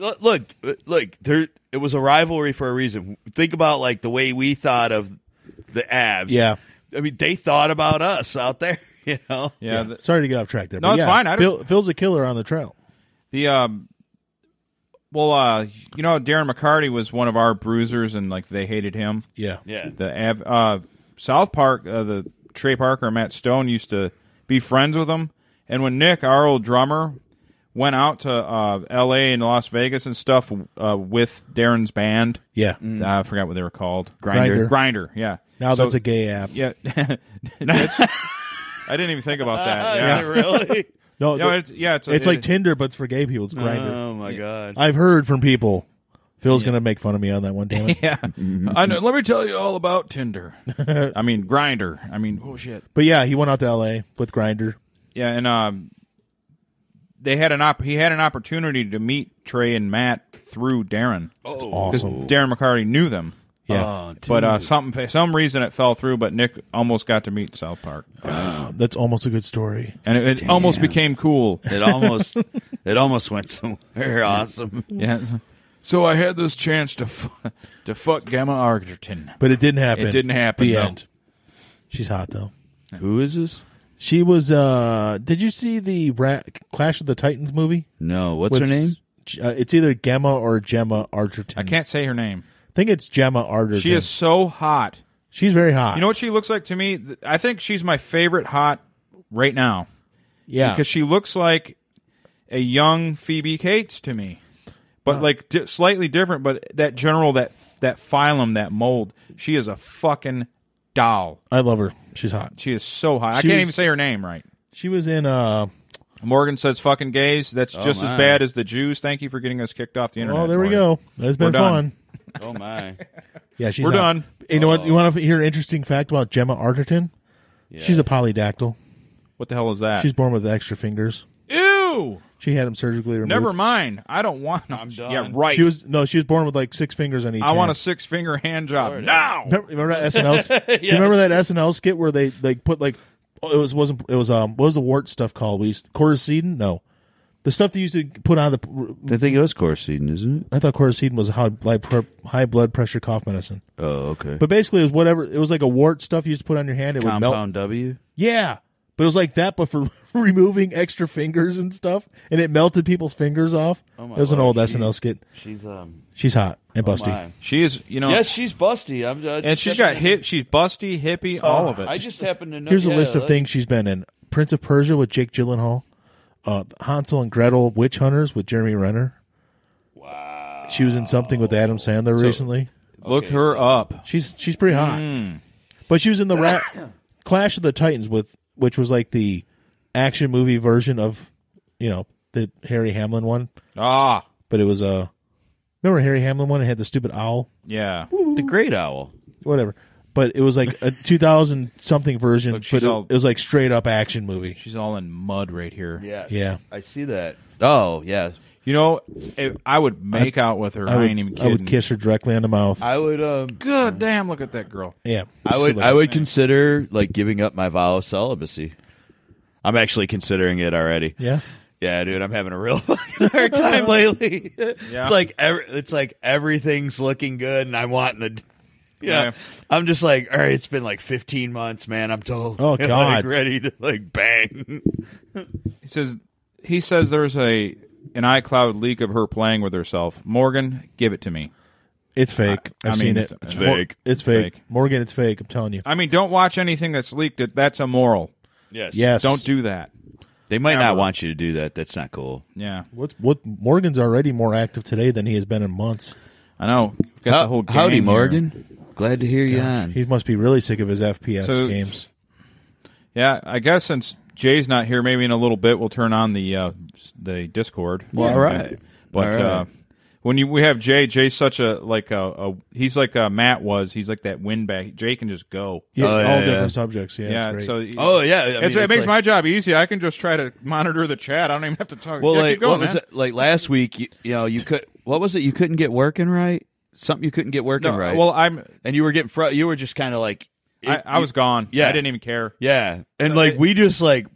There, it was a rivalry for a reason. Think about like the way we thought of the Avs. Yeah. I mean, they thought about us out there. You know. Yeah. Sorry to get off track there. No, but it's yeah, fine. I don't- Phil's a killer on the trail. Darren McCarty was one of our bruisers, and like they hated him. Yeah. Yeah. The South Park, the Trey Parker and Matt Stone used to be friends with him. And when Nick, our old drummer, went out to L.A. and Las Vegas and stuff with Darren's band, Yeah. I forgot what they were called. Grindr. Yeah. Now So- that's a gay app. Yeah. I didn't even think about that. Yeah. Really? No, No, it's like Tinder, but it's for gay people. It's Grindr. Oh my god. I've heard from people. Phil's going to make fun of me on that one, damn it. Yeah. I know, let me tell you all about Tinder. I mean, Grindr. I mean, oh shit. But yeah, he went out to L.A. with Grindr. Yeah, and he had an opportunity to meet Trey and Matt through Darren. Oh, Awesome. Darren McCarty knew them. Yeah. Oh, dude. But some reason it fell through, but Nick almost got to meet South Park. That's almost a good story. And it almost became cool. it almost went somewhere awesome. Yeah. So I had this chance to fuck Gemma Arterton. But it didn't happen. It didn't happen, The no. end. She's hot, though. Who is this? She was, did you see the Clash of the Titans movie? No, what's her name? It's either Gemma or Gemma Arterton. I can't say her name. I think it's Gemma Arterton. She is so hot. She's very hot. You know what she looks like to me? I think she's my favorite hot right now. Yeah. because she looks like a young Phoebe Cates to me, but like slightly different. But that general, that phylum, that mold, she is a fucking doll. I love her. She's hot. She is so hot. I She can't was- even say her name right. She was in Morgan says fucking gays. That's just my. as bad as the Jews. Thank you for getting us kicked off the internet. Oh, there we Morgan. go. That's been We're done. fun. Oh my. Yeah, she's We're hot. done. You know what? You want to hear an interesting fact about Gemma Arterton? She's a polydactyl. What the hell is that? She's born with extra fingers. Ew. She had them surgically removed. Never mind. I don't want. I'm done. Yeah, right. She was born with like 6 fingers on each I hand. want a 6-finger hand job now. Remember that SNL? Do you remember that SNL skit where they put like what was the wart stuff called? Quercetin? No, the stuff they used to put on the. I think it was Quercetin, isn't it? I thought quercetin was high blood pressure cough medicine, Oh, okay. but basically it was whatever. It was like a wart stuff you used to put on your hand. It would melt. Compound W. Yeah, but it was like that, but for removing extra fingers and stuff, and it melted people's fingers off. Oh my it was an Lord, old SNL skit. She's She's hot and busty. my. She is, Yes, she's busty. and she's got hip. She's busty, hippie, all of it. I just happen to know. Here's a list of things she's been in: Prince of Persia with Jake Gyllenhaal, Hansel and Gretel Witch Hunters with Jeremy Renner. Wow. She was in something with Adam Sandler recently. Look her up. She's pretty hot. But she was in the Clash of the Titans which was like the action movie version of, the Harry Hamlin one. Ah, But it was remember Harry Hamlin one? It had the stupid owl. yeah. The Great Owl. Whatever. But it was like a 2000 something version. Look, she's but all- it was like straight up action movie. She's all in mud right here. Yeah. Yeah. I see that. Oh, yeah. You know, I would make out with her. I ain't even kidding. I would kiss her directly on the mouth. I would. Good damn! Look at that girl. Yeah. I would consider like giving up my vow of celibacy. I'm actually considering it already. Yeah. Yeah, dude, I'm having a real fucking hard time lately. Yeah. It's like everything's looking good, and I'm wanting to. Yeah. I'm just like, all right, it's been like 15 months, man. I'm totally Oh, God. ready to like bang. He says there's an iCloud leak of her playing with herself. Morgan, give it to me. It's fake. I've seen it. it's fake. It's fake. Fake. Morgan, it's fake. I'm telling you. I mean, don't watch anything that's leaked. That's immoral. Yes. Don't do that. They might Never. not want you to do that. That's not cool. Yeah, What Morgan's already more active today than he has been in months. I know. We've got the whole gang Howdy, here. Morgan. Glad to hear you on. He must be really sick of his FPS So- games. Yeah, I guess since Jay's not here, maybe in a little bit we'll turn on the Discord. Well, all right. But All right. when we have Jay's such he's like Matt was. He's like that windbag. Jay can just go. Yeah, Oh, yeah, all yeah. different subjects. Yeah, Yeah, it's great. so Oh yeah, I mean, it it's makes like- my job easy. I can just try to monitor the chat. I don't even have to talk. Well, Yeah, like keep going, what was man. it? Like last week, you could. What was it? You couldn't get working right. Something you couldn't get working No, right. Well, and you were getting you were just kind of like. I was gone. Yeah. I didn't even care. Yeah, and like we just like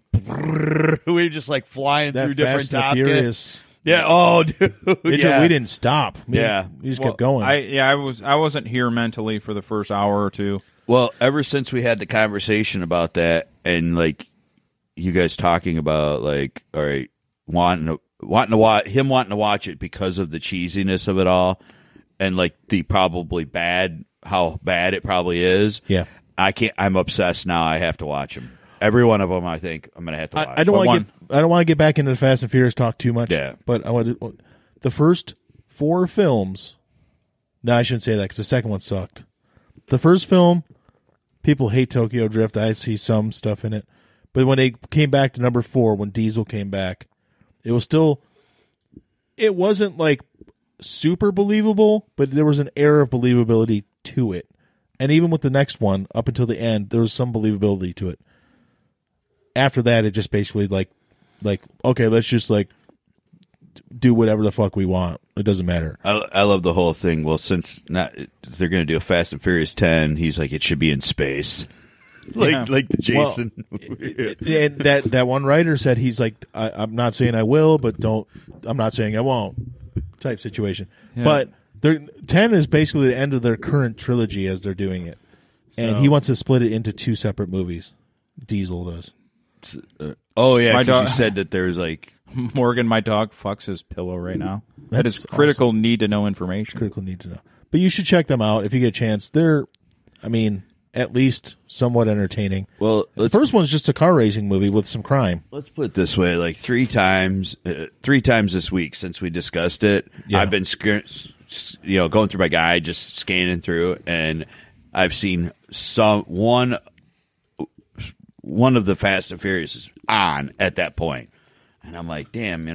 we just like flying that through different Fast and the topics. Furious. Yeah. Oh, dude. We didn't stop. Yeah. We just Well, kept going. I wasn't here mentally for the first hour or two. Well, ever since we had the conversation about that, and like you guys talking about like, all right, wanting to watch it because of the cheesiness of it all, and like the probably how bad it probably is. Yeah. I'm obsessed now. I have to watch them. Every one of them. I think I'm gonna have to watch. I don't What want to get. I don't want to get back into the Fast and Furious talk too much. Yeah. But I want to. The first 4 films. No, I shouldn't say that because the second one sucked. The first film, people hate Tokyo Drift. I see some stuff in it, but when they came back to number 4, when Diesel came back, it was still. It wasn't like super believable, but there was an air of believability to it. And even with the next one, up until the end, there was some believability to it. After that, it just basically like okay, let's just like do whatever the fuck we want. It doesn't matter. I love the whole thing. Well, since they're going to do a Fast and Furious 10, he's like, it should be in space. Yeah. Like the Jason. And that one writer said he's like, I'm not saying I will, but I'm not saying I won't type situation. Yeah. But 10 is basically the end of their current trilogy as they're doing it. And So- he wants to split it into 2 separate movies. Diesel does. Oh yeah, My 'cause dog- you said that there's like Morgan, my dog, fucks his pillow right now. That That's is critical need to know information. Critical need to know. But you should check them out if you get a chance. They're, I mean, at least somewhat entertaining. Well, The first one's just a car racing movie with some crime. let's put it this way: like three times this week since we discussed it, Yeah. I've been going through my guide, just scanning through, and I've seen one of the Fast and Furious is on at that point, and I'm like, damn,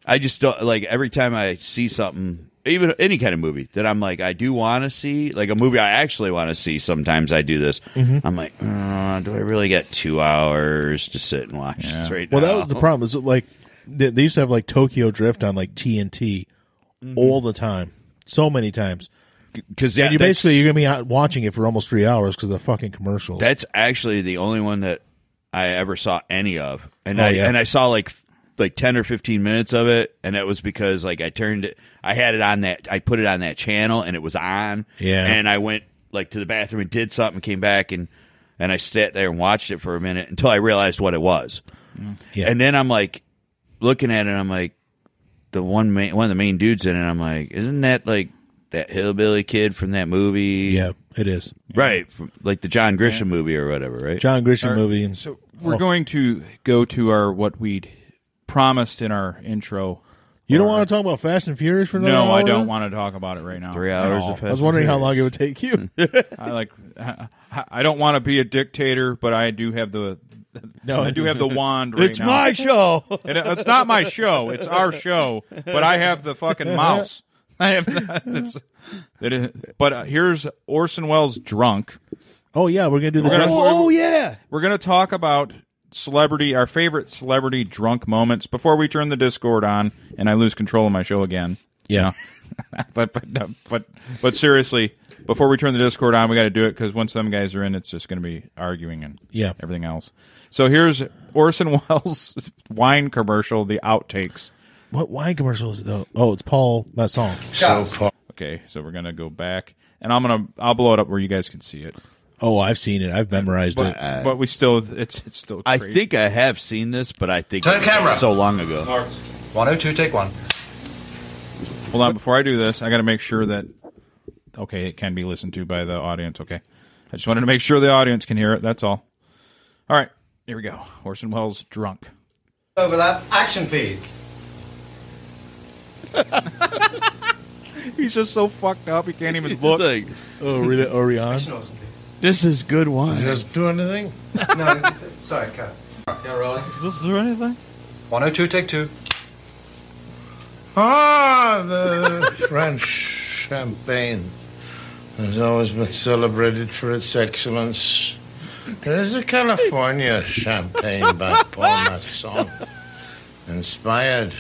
I just don't like every time I see something, even any kind of movie that I'm like, I do want to see, like a movie I actually want to see. Sometimes I do this. I'm like, do I really get 2 hours to sit and watch this right now? Well, that was the problem. Is like they used to have like Tokyo Drift on like TNT all the time, so many times. Because And you're gonna be out watching it for almost 3 hours because of the fucking commercials. that's actually the only one that I ever saw any of, and yeah. I saw like 10 or 15 minutes of it, and that was because like I had it on that, I put it on that channel, and it was on, and I went like to the bathroom and did something, came back, and I sat there and watched it for a minute until I realized what it was, and then I'm like looking at it, and I'm like one of the main dudes in it, I'm like, isn't that like that hillbilly kid from that movie? Yeah, it is. Right, from, like the John Grisham movie or whatever, right? John Grisham movie. And So we're going to go to our what we'd promised in our intro. you don't want to talk about Fast and Furious for another No, hour? I don't want to talk about it right now. 3 at hours all. of I was wondering how long it would take you. I don't want to be a dictator, but I do have the wand right It's now. my show. And it's not my show. It's our show. But I have the fucking mouse. I have but here's Orson Welles drunk. Oh yeah, we're gonna do the. We're gonna talk about our favorite celebrity drunk moments before we turn the Discord on and I lose control of my show again. Yeah. but seriously, before we turn the Discord on, we got to do it because once them guys are in, it's just going to be arguing and everything else. So here's Orson Welles' wine commercial, the outtakes. What wine commercial is it though? Oh, it's Paul Masson. Okay, so we're gonna go back, and I'll blow it up where you guys can see it. Oh, I've seen it. I've memorized it. But we still, it's still I crazy. think I have seen this, but I think Turn it was camera. so long ago. 102, take one. Hold on, before I do this, I got to make sure that it can be listened to by the audience. Okay, I just wanted to make sure the audience can hear it. That's all. All right, here we go. Orson Welles drunk. Overlap, action please. He's just so fucked up he can't even look. Like, Oh, really? Orion? Action Orson, please. this is good wine. Does it do anything? No, sorry, cut. Yeah, rolling. Does this do anything? 102, take two. The French champagne has always been celebrated for its excellence. There is a California champagne by Paul Masson, inspired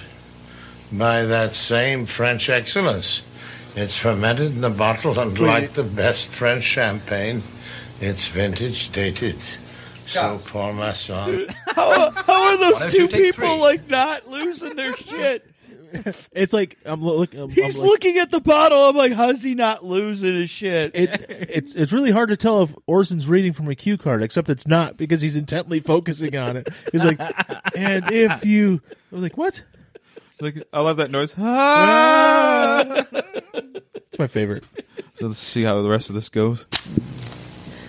by that same French excellence. It's fermented in the bottle, and like the best French champagne, it's vintage dated. So Paul Masson. How are those 102, two take people three. like not losing their shit? It's like I'm looking. He's looking at the bottle. I'm like, how's he not losing his shit? It's really hard to tell if Orson's reading from a cue card, except it's not because he's intently focusing on it. He's like, and if you, I was like, what? Like, I love that noise. Ah! It's my favorite. So let's see how the rest of this goes.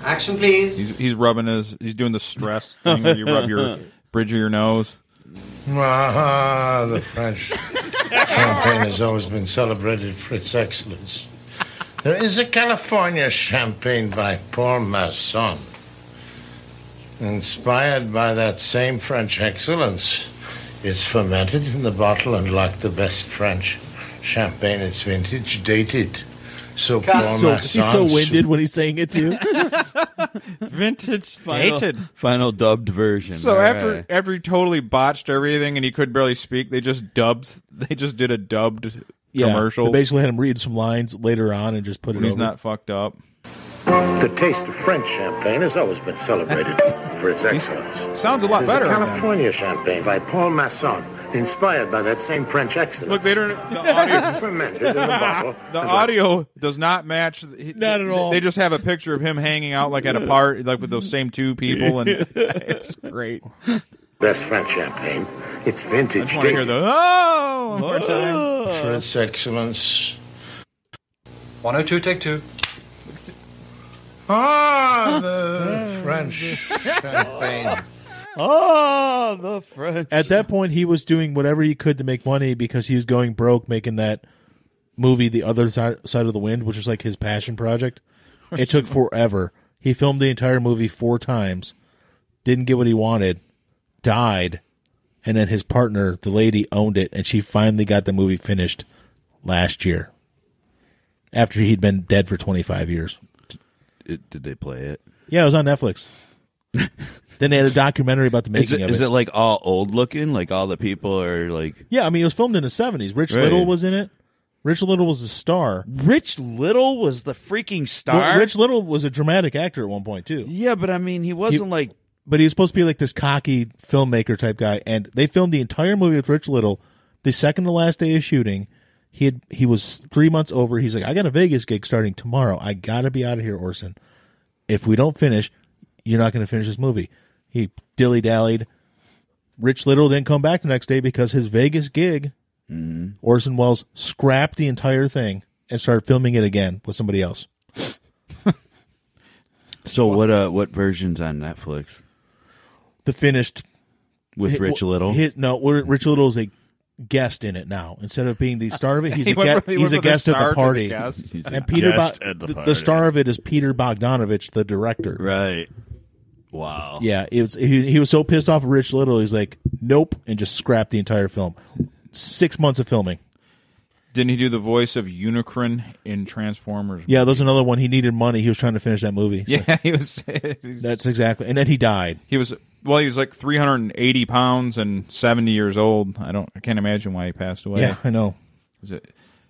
Action please. He's rubbing he's doing the stress thing where you rub your bridge of your nose. The French champagne has always been celebrated for its excellence. There is a California champagne by Paul Masson, inspired by that same French excellence. It's fermented in the bottle, and like the best French champagne, it's vintage dated. So Paul He's so Masson. winded when he's saying it too. Vintage Final- dated. Final dubbed version. So All after he totally botched everything and he could barely speak, they just did a dubbed commercial. They basically had him read some lines later on and just put it He's over. not fucked up. The taste of French champagne has always been celebrated for its excellence. Sounds a lot There's better. a California champagne by Paul Masson, inspired by that same French excellence. Look, the audio. Fermented in the bottle. The audio does not match. Not at all. They just have a picture of him hanging out like at a party, like with those same two people, and it's great. Best French champagne. It's I vintage just want to hear dated the one more time. for its excellence. 102, take two. Ah, the French champagne. Oh, the French. At that point, he was doing whatever he could to make money because he was going broke making that movie, The Other Side of the Wind, which was like his passion project. It took forever. He filmed the entire movie 4 times, didn't get what he wanted, died, and then his partner, the lady, owned it, and she finally got the movie finished last year after he'd been dead for 25 years. Did they play it? Yeah, it was on Netflix. Then they had a documentary about the making of it. Is it like all old looking? Like all the people are like... Yeah, I mean, it was filmed in the 70s. Rich Little was in it. Rich Little was the star. Rich Little was the freaking star? Well, Rich Little was a dramatic actor at one point, too. Yeah, but I mean, he wasn't like... But he was supposed to be like this cocky filmmaker type guy, and they filmed the entire movie with Rich Little. The second to last day of shooting, he was 3 months over. He's like, I got a Vegas gig starting tomorrow. I got to be out of here, Orson. If we don't finish, you're not going to finish this movie. He dilly-dallied. Rich Little didn't come back the next day because his Vegas gig, Orson Welles scrapped the entire thing and started filming it again with somebody else. So what version's on Netflix? The finished with Rich Little? Rich Little is a guest in it now. Instead of being the star of it, he's a guest at the party. And the star of it is Peter Bogdanovich, the director. Right. Wow. Yeah, he was so pissed off at Rich Little, he's like, nope, and just scrapped the entire film. 6 months of filming. Didn't he do the voice of Unicron in Transformers? Yeah, there's another one. He needed money. He was trying to finish that movie. So. Yeah, he was. That's exactly. And then he died. He was like 380 pounds and 70 years old. I can't imagine why he passed away. Yeah, I know.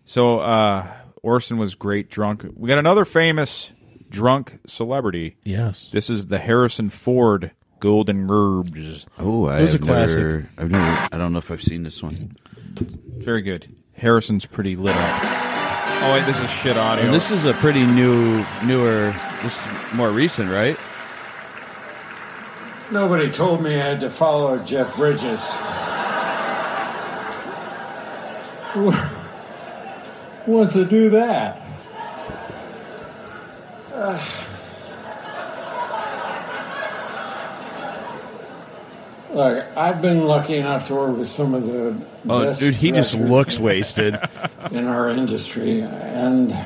So Orson was great drunk. We got another famous drunk celebrity. Yes. This is the Harrison Ford Golden Globes. Oh, it was a classic. I don't know if I've seen this one. Very good. Harrison's pretty lit up. Oh wait, this is shit audio. And this is a pretty newer. This is more recent, right? Nobody told me I had to follow Jeff Bridges. Who wants to do that? Look, I've been lucky enough to work with some of the best dude, he just looks wasted in our industry, and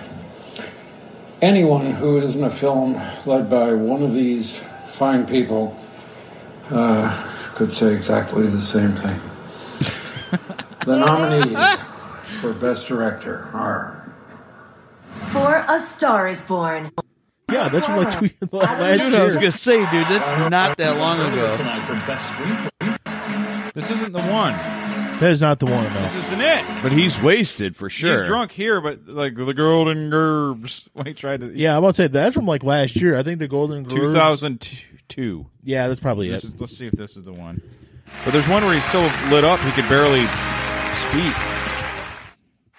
anyone who is in a film led by one of these fine people could say exactly the same thing. The nominees for Best Director are... For A Star Is Born. Yeah, that's from like last year. I was going to say, dude, that's not that long ago. This isn't the one. That is not the one, though. This isn't it. But he's wasted for sure. He's drunk here, but like the Golden Globes when he tried to. Yeah, I'm about to say that's from like last year. I think the Golden Globes 2002. Yeah, that's probably it. Let's see if this is the one. But there's one where he's so lit up he could barely speak.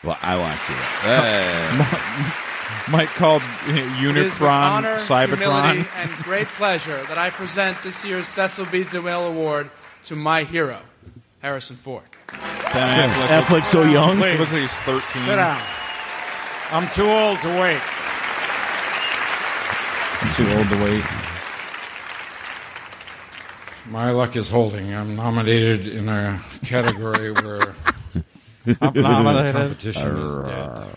Well, I want to see that. Mike called Unicron Cybertron. Humility, and great pleasure that I present this year's Cecil B. DeMille Award to my hero, Harrison Ford. Affleck's so young. He looks like he's 13. Sit down. I'm too old to wait. I'm too old to wait. My luck is holding. I'm nominated in a category where competition is dead.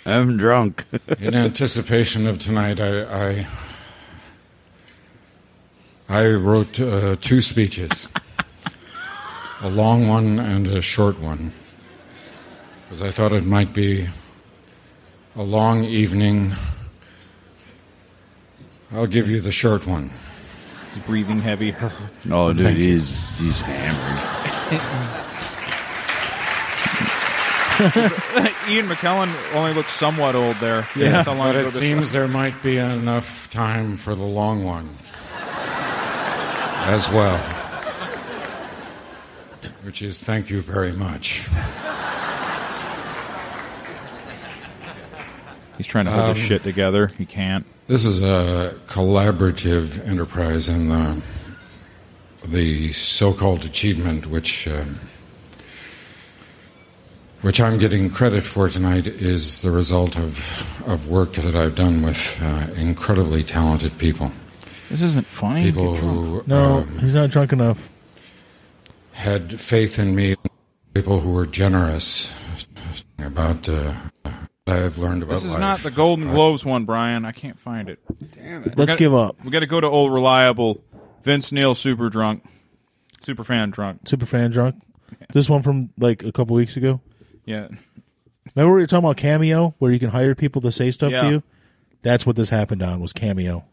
I'm drunk. In anticipation of tonight, I wrote 2 speeches, a long one and a short one, because I thought it might be a long evening. I'll give you the short one. He's breathing heavy. Oh, dude, he's hammered. Ian McKellen only looks somewhat old there. Yeah, but it seems there might be enough time for the long one as well, which is thank you very much. He's trying to hold his shit together. He can't. This is a collaborative enterprise, and the so-called achievement which I'm getting credit for tonight is the result of work that I've done with incredibly talented people. This isn't funny. People who No, he's not drunk enough. had faith in me, people who were generous about I've learned about This is life. not the Golden Globes one, Brian. I can't find it. Damn it. Let's give up. We got to go to old reliable Vince Neil, super drunk, super fan drunk. Super fan drunk. This one from like a couple weeks ago. Yeah. Remember we were talking about Cameo, where you can hire people to say stuff Yeah. to you? That's what this happened on, was Cameo.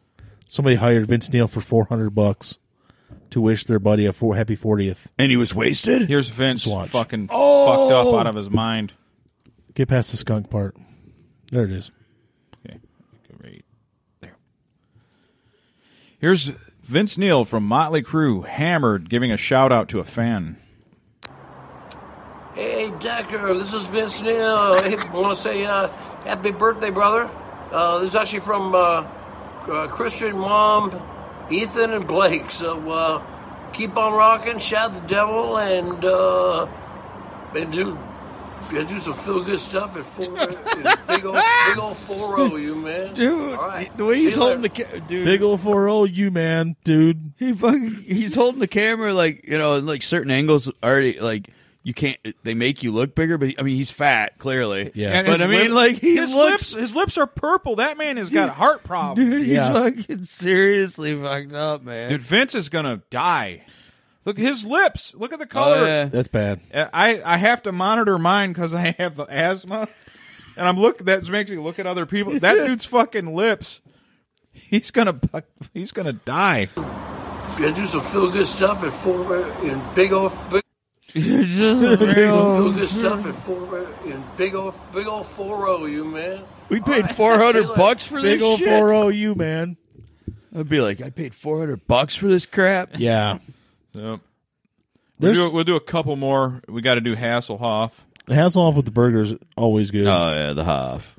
Somebody hired Vince Neil for $400 to wish their buddy a happy 40th. And he was wasted? Here's Vince Watch. fucking fucked up out of his mind. Get past the skunk part. There it is. Okay. Right there. Here's Vince Neil from Motley Crue, hammered, giving a shout out to a fan. Hey, Decker, this is Vince Neil. Hey, I want to say happy birthday, brother. This is actually from Christian, Mom, Ethan, and Blake. So keep on rocking, shout the devil, and do some feel good stuff at big old 4-0, you man. Dude, all right. the way See he's you holding later. dude. Big old 4-0, you man, dude. He's holding the camera like, you know, in like certain angles already, like, you can't, they make you look bigger, but I mean, he's fat, clearly. Yeah. And But I mean, like, his lips are purple. That man has got a heart problem. Dude, he's Yeah. fucking seriously fucked up, man. Dude, Vince is going to die. Look, his lips. Look at the color. Oh, yeah. That's bad. I have to monitor mine because I have the asthma, and I'm that makes me look at other people. That dude's fucking lips. He's gonna die. Gotta do some feel good stuff at big old big old 4-0, you man. We paid $400 for Big this old shit? 4-0, you man. I'd be like, I paid $400 for this crap? Yeah. Yep. There's- We'll do a couple more. We got to do Hasselhoff. Hasselhoff with the burgers, always good. Oh, yeah, the Hoff.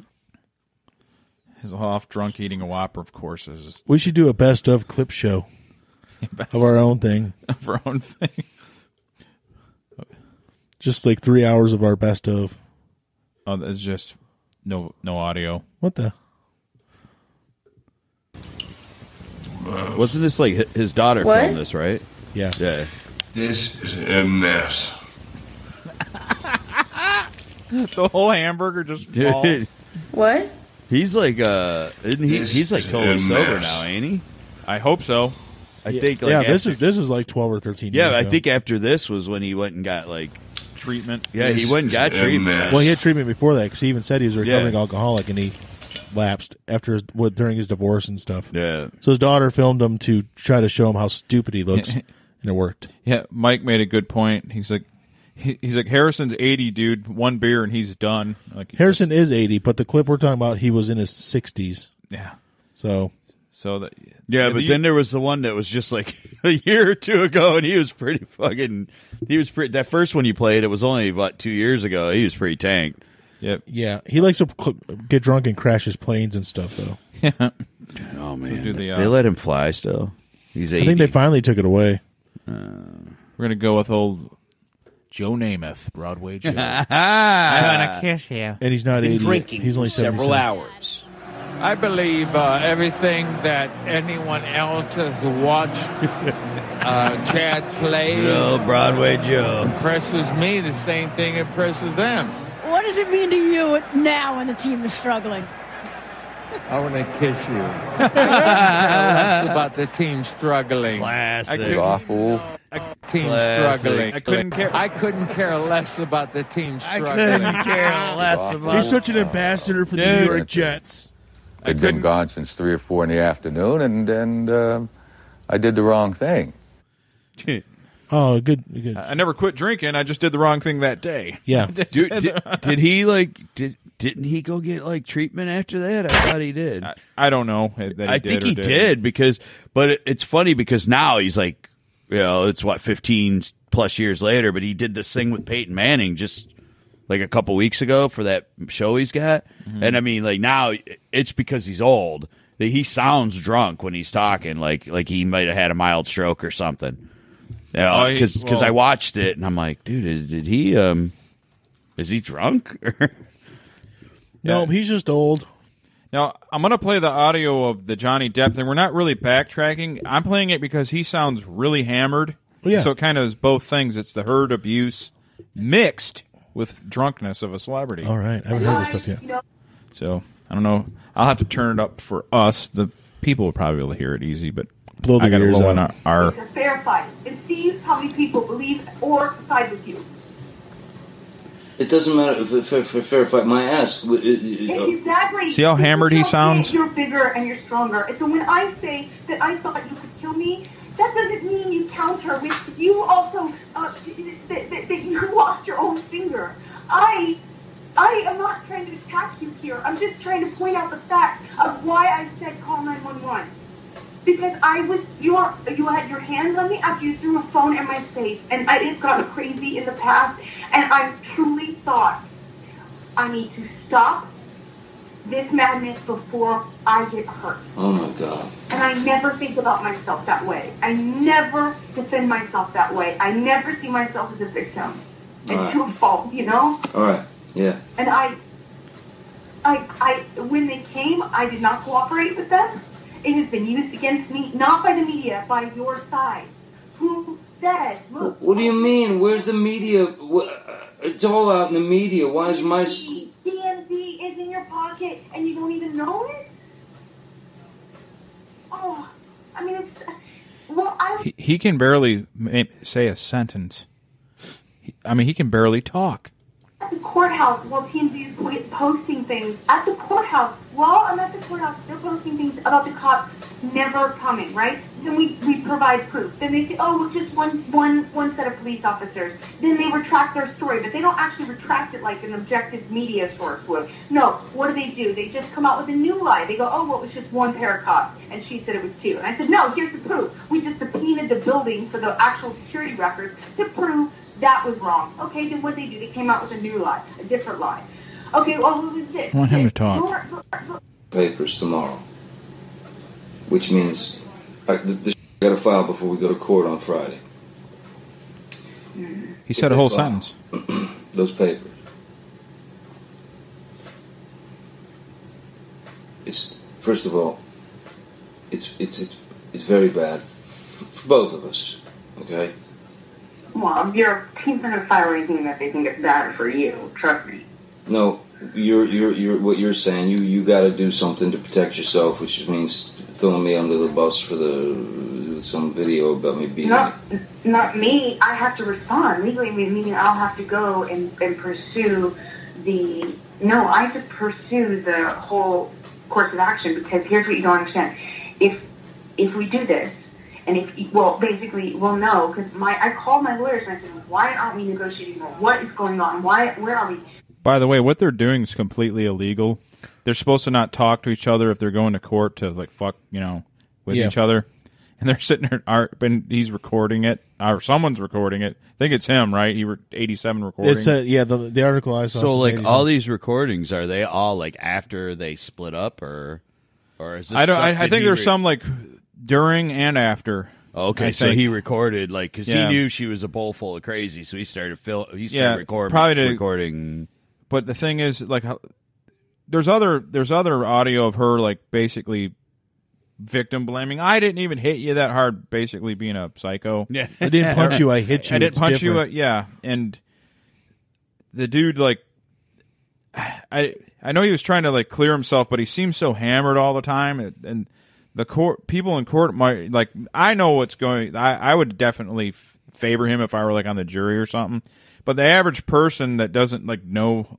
Hasselhoff drunk eating a Whopper, of course, is We should do a best of clip show of our own thing. of our own thing. Just like 3 hours of our best of. Oh, it's just no audio. What the? Wasn't this like his daughter What? filmed this, right? Yeah. Yeah. This is a mess. The whole hamburger just falls. What? He's like, isn't he? He's like totally sober now, ain't he? I hope so. I think. Like, Yeah, after, this is like 12 or 13 Yeah, years I ago. think after this was when he went and got like treatment. Yeah, he went and got treatment. Well, he had treatment before that because he even said he was a recovering Yeah. alcoholic, and he lapsed during his divorce and stuff. Yeah. So his daughter filmed him to try to show him how stupid he looks, and it worked. Yeah, Mike made a good point. He's like, Harrison's 80, dude. One beer and he's done. Like Harrison is 80, but the clip we're talking about, he was in his 60s. Yeah. So that. Yeah, but then there was the one that was just like a year or two ago, and he was pretty fucking. That first one you played, it was only about 2 years ago. He was pretty tanked. Yep. Yeah, he likes to get drunk and crash his planes and stuff, though. Yeah. Oh man, do they let him fly still. He's 80. I think they finally took it away. We're gonna go with old Joe Namath, Broadway Joe. I wanna kiss you. And he's not Been 80. drinking He's only for several 77. hours. I believe everything that anyone else has watched Chad play Broadway Joe impresses me. The same thing impresses them. What does it mean to you now when the team is struggling? I want to kiss you. I couldn't care less about the team struggling. Classic. Awful. Team Classic. struggling. I couldn't care less about the team struggling. couldn't care less about. He's such an ambassador for the New York Jets. They'd been gone since 3 or 4 in the afternoon, and I did the wrong thing. Oh, good. I never quit drinking. I just did the wrong thing that day. Yeah. Dude, did he didn't he go get like treatment after that? I thought he did. I don't know. That I think he did but it's funny because now he's like, you know, it's 15 plus years later, but he did this thing with Peyton Manning just like a couple weeks ago for that show he's got. Mm-hmm. And I mean, like now it's because he's old that he sounds drunk when he's talking, like he might have had a mild stroke or something. Yeah, because I watched it and I'm like, dude, did he? Is he drunk? No, he's just old. Now, I'm going to play the audio of the Johnny Depp thing. We're not really backtracking. I'm playing it because he sounds really hammered. Oh, yeah. So it kind of is both things. It's the hurt abuse mixed with drunkenness of a celebrity. All right. I haven't heard this stuff yet. So, I don't know. I'll have to turn it up for us. The people will probably be able to hear it easy, but blow the I got to ears lower out. our... It's a fair fight. And see how many people believe or side with you. It doesn't matter if it's a fair fight. My ass. Exactly. See how hammered he sounds? You're bigger and you're stronger. And so when I say that I thought you could kill me, that doesn't mean you counter with you also that you lost your own finger. I am not trying to attack you here. I'm just trying to point out the fact of why I said call 911. Because you had your hands on me after you threw a phone in my face, and I had gotten crazy in the past, and I truly thought I need to stop this madness before I get hurt. Oh my God. And I never think about myself that way. I never defend myself that way. I never see myself as a victim and to a fault, you know? All right. Yeah. And I when they came, I did not cooperate with them. It has been used against me, not by the media, by your side. Who said, look... What do you mean? Where's the media? It's all out in the media. Why is my... DMV is in your pocket and you don't even know it? Oh, I mean, it's... Well, He can barely say a sentence. He can barely talk. At the courthouse, while TMZ is posting things at the courthouse, while I'm at the courthouse, they're posting things about the cops never coming, right? Then we provide proof. Then they say, oh, it's just one set of police officers. Then they retract their story, but they don't actually retract it like an objective media source would. No, what do? They just come out with a new lie. They go, oh, well, it was just one pair of cops, and she said it was two. And I said, no, here's the proof. We just subpoenaed the building for the actual security records to prove that was wrong. Okay, then what did they do? They came out with a new lie, a different lie. Okay, well, who was this? I want him to talk. Papers tomorrow. Which means this I got to file before we go to court on Friday. He said a whole sentence. Those papers. It's first of all, it's very bad for both of us. Okay. Well, your team's going to file anything that they think is bad for you. Trust me. No, you're what you're saying. You got to do something to protect yourself, which means throwing me under the bus for some video about me being. Not me. I have to respond legally. Meaning I'll have to go and pursue the. No, I have to pursue the whole course of action because here's what you don't understand. If we do this. And basically, we'll know, because I called my lawyers and I said, why aren't we negotiating more? What is going on? Where are we? By the way, what they're doing is completely illegal. They're supposed to not talk to each other if they're going to court to, fuck, with each other. And they're sitting there, and he's recording it, or someone's recording it. I think it's him, right? 87 recording. It's the article I saw. So, all these recordings, are they all, after they split up, or is this I think there's some, during and after. Okay, so he recorded because he knew she was a bowl full of crazy, so he started recording. But the thing is, there's other audio of her basically victim blaming. I didn't even hit you that hard, basically being a psycho. Yeah, I didn't punch you. I hit you. I didn't punch you. Yeah, and the dude I know he was trying to clear himself, but he seems so hammered all the time, and the court people in court might I know what's going. I would definitely favor him if I were on the jury or something. But the average person that doesn't know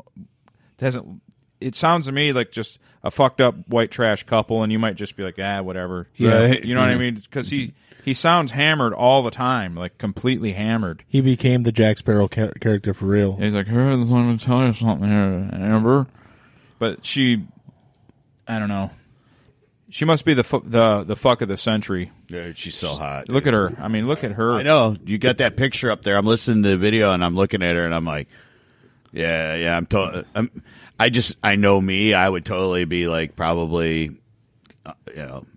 doesn't. It sounds to me like just a fucked up white trash couple, and you might just be whatever. Yeah, right? You know what I mean? Because he sounds hammered all the time, completely hammered. He became the Jack Sparrow character for real. He's like, "Hey, let me tell you something here, Amber." But I don't know. She must be the fuck of the century. Yeah, she's so hot. Look at her. I mean, look at her. I know. You got that picture up there. I'm listening to the video, and I'm looking at her, and I'm like, yeah. I know me. I would totally be probably,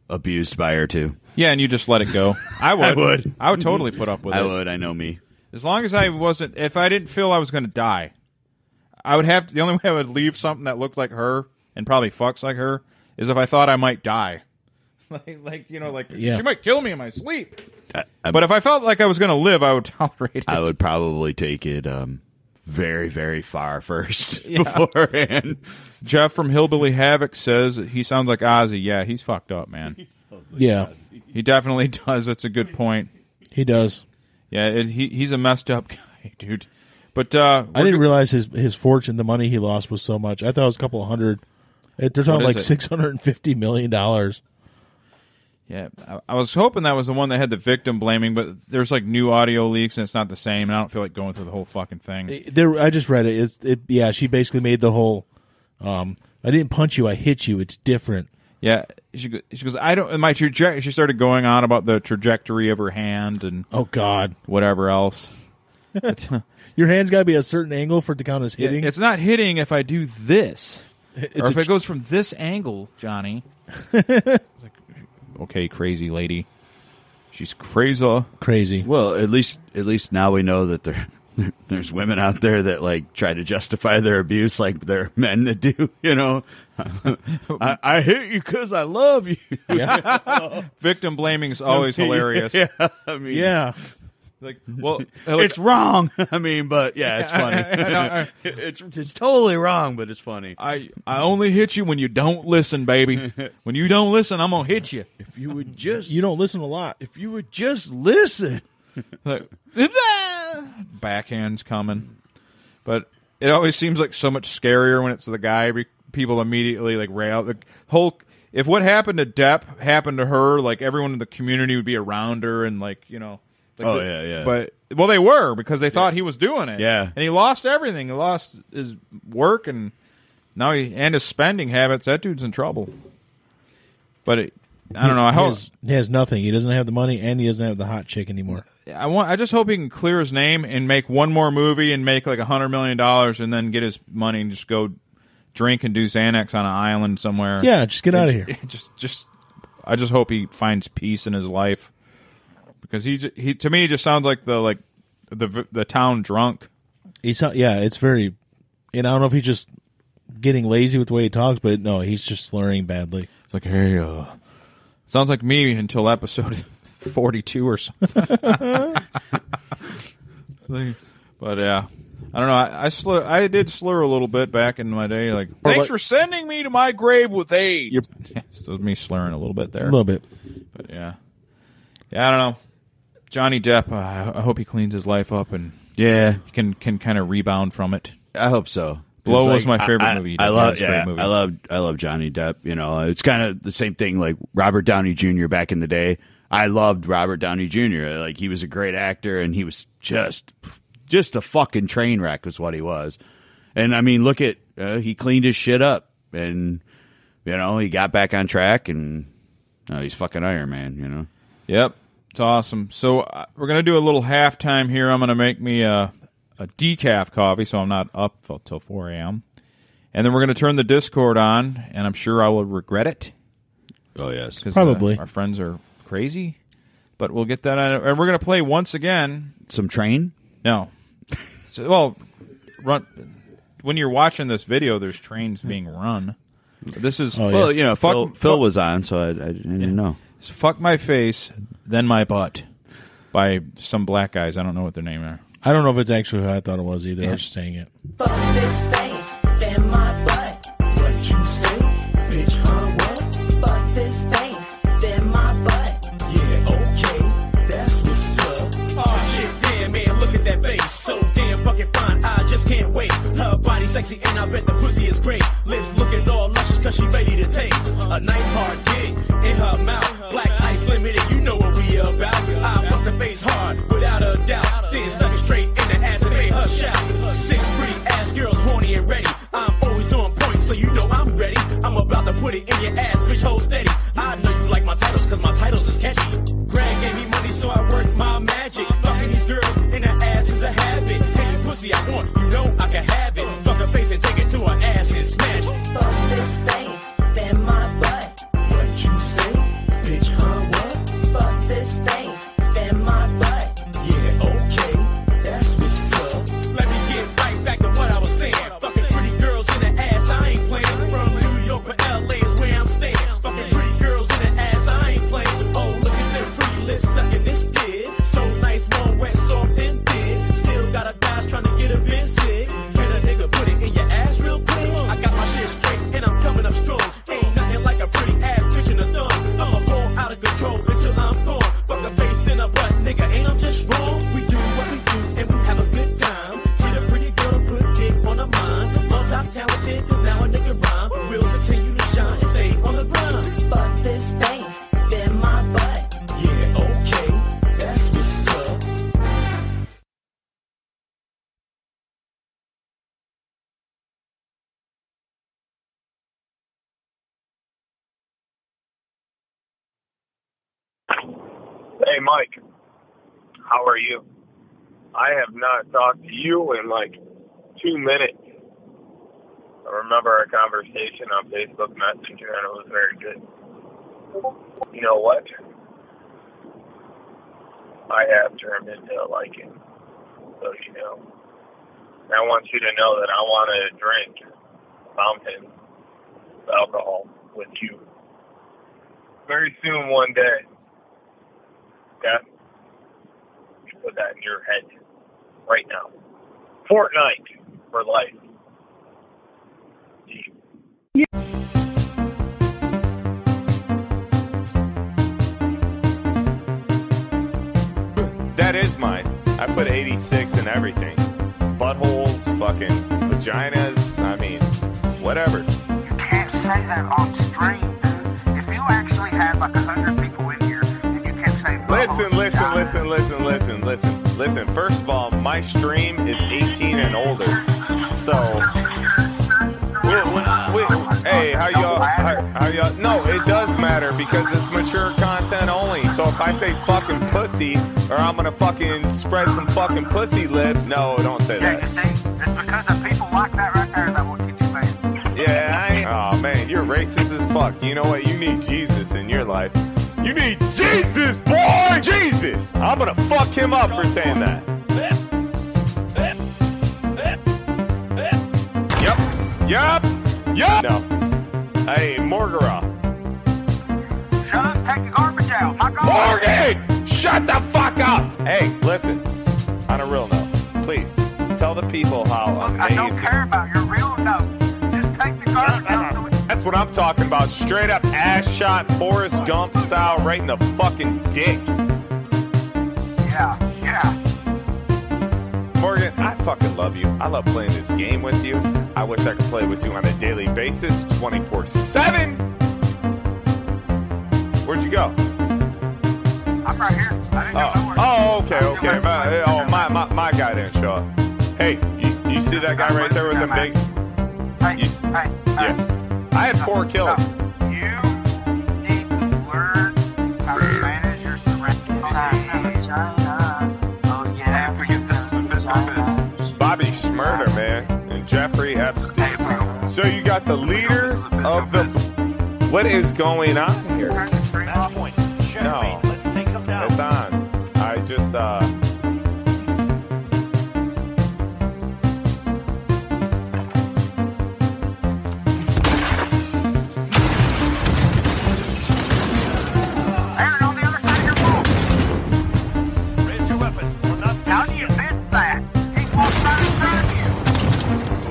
abused by her too. Yeah, and you just let it go. I would. I would totally put up with it. I would. I know me. As long as I wasn't, if I didn't feel I was going to die, I would have. The only way I would leave something that looked like her and probably fucks like her is if I thought I might die. Yeah. She might kill me in my sleep. But if I felt like I was going to live, I would tolerate it. I would probably take it very, very far first beforehand. Jeff from Hillbilly Havoc says that he sounds like Ozzy. Yeah, he's fucked up, man. Yeah. He definitely does. That's a good point. He does. Yeah, he's a messed up guy, dude. But I didn't realize his fortune, the money he lost, was so much. I thought it was a couple of hundred. They're talking like $650 million. Yeah, I was hoping that was the one that had the victim blaming, but there's like new audio leaks and it's not the same, and I don't feel like going through the whole fucking thing. I just read it. Yeah, she basically made the whole, I didn't punch you, I hit you. It's different. Yeah, she goes, I don't, my trajectory, she started going on about the trajectory of her hand and oh God, whatever else. Your hand's got to be a certain angle for it to count as hitting. It's not hitting if I do this. Or if it goes from this angle, Johnny. It's like, okay, crazy lady. She's crazy. Well, at least now we know that there's women out there that like try to justify their abuse like there are men that do, you know. I hit you because I love you. Yeah. Victim blaming is always hilarious. Yeah, I mean, yeah. Like, well, it's wrong. I mean, but yeah, it's funny. It's totally wrong, but it's funny. I only hit you when you don't listen, baby. When you don't listen, I'm gonna hit you. If you would just, you don't listen a lot. If you would just listen. Like, backhands coming, but it always seems like so much scarier when it's the guy. People immediately like rail the whole. If what happened to Depp happened to her, like everyone in the community would be around her and like, you know. Like yeah. But well, they were because they thought he was doing it. Yeah, and he lost everything. He lost his work and now and his spending habits. That dude's in trouble. But I don't know. He has nothing. He doesn't have the money, and he doesn't have the hot chick anymore. I just hope he can clear his name and make one more movie and make like $100 million, and then get his money and just go drink and do Xanax on an island somewhere. Yeah, just get out of here. I just hope he finds peace in his life. Because he to me just sounds like the town drunk. It's very, and I don't know if he's just getting lazy with the way he talks, but no, he's just slurring badly. It's like, hey, sounds like me until episode 42 or something. But yeah, I don't know. I did slur a little bit back in my day. Like, thanks for sending me to my grave with AIDS. So me slurring a little bit there, a little bit. But yeah, I don't know. Johnny Depp, I hope he cleans his life up and he can kind of rebound from it. I hope so. Blow was my favorite movie. I love Johnny Depp. You know, it's kind of the same thing like Robert Downey Jr. back in the day. I loved Robert Downey Jr. Like he was a great actor and he was just a fucking train wreck is what he was. And I mean, look at he cleaned his shit up and you know he got back on track and he's fucking Iron Man. You know. Yep. It's awesome. So we're going to do a little halftime here. I'm going to make me a decaf coffee so I'm not up till 4 a.m. And then we're going to turn the Discord on, and I'm sure I will regret it. Oh, yes. Probably. Our friends are crazy. But we'll get that on. And we're going to play once again. Some Train? No. When you're watching this video, there's trains being run. This is... Well, you know, Phil was on, so I didn't know. It's Fuck My Face, Then My Butt by some black guys. I don't know what their name are. I don't know if it's actually who I thought it was either. I was just saying it. Fuck this face, then my butt. What you say, bitch, huh, what? Fuck this face, then my butt. Yeah, okay, that's what's up. Oh shit, damn man, look at that face. So damn fucking fine, I just can't wait. Her body sexy and I bet the pussy is great. Lips looking all luscious cause she ready to taste. A nice hard dick in her mouth. Black ice limited, you know what we about. I fuck the face hard, without a doubt. Then stuck it straight in the ass and made her shout. 6 pretty ass girls, horny and ready. I'm always on point, so you know I'm ready. I'm about to put it in your ass, bitch, hold steady. I know you like my titles, cause my titles is catchy. Greg gave me money, so I worked my magic. Fucking these girls in her ass is a habit. Any pussy I want, you know I can have it. Fuck her face and take it to her ass and smash it. Fuck this face, then my butt. What you say, bitch, huh, what? Hey, Mike. How are you? I have not talked to you in like 2 minutes. I remember our conversation on Facebook Messenger, and it was very good. You know what? I have turned into a liking, so you know. And I want you to know that I want to drink fountain alcohol with you very soon one day. Okay? You put that in your head right now. Fortnite for life. That is mine. I put 86 in everything. Buttholes, fucking vaginas, I mean, whatever. You can't say that on stream, dude. If you actually had like 100 people in here and you kept saying Listen. First of all, my stream is 18 and older. So, hey, how y'all? No, it does matter because it's mature content only. So if I say fucking pussy, or I'm gonna fucking spread some fucking pussy lips, no, don't say that. Yeah, you see, it's because of people like that right there that will get you banned. Yeah, oh man, you're racist as fuck. You know what? You need Jesus in your life. You need Jesus, boy! Jesus! I'm gonna fuck him up for saying that. Yup! No. Hey, Morgara. Shut up, take the garbage out. Morgan! Shut the fuck up! Hey, listen. On a real note, please, tell the people how amazing... I don't care about your real note. Just take the garbage out. That's what I'm talking about. Straight up ass shot, Forrest Gump style, right in the fucking dick. Yeah. Morgan, I fucking love you. I love playing this game with you. I wish I could play with you on a daily basis, 24/7. Where'd you go? I'm right here. I didn't go nowhere. Oh, okay. My guy didn't show up. Hey, you see that guy right there with the big... Hey. Yeah. I had 4 kills. You need to learn how to manage your surroundings. Oh, yeah. Forget this is a business. Bobby Schmurder, man. And Jeffrey Epstein. So you got the leader of the... What is going on here? Match point. No. Let's take some down. It's on. I just, Aaron, on the other side of your wall. Raise your weapon. How do you miss that? He's walking right in front of you.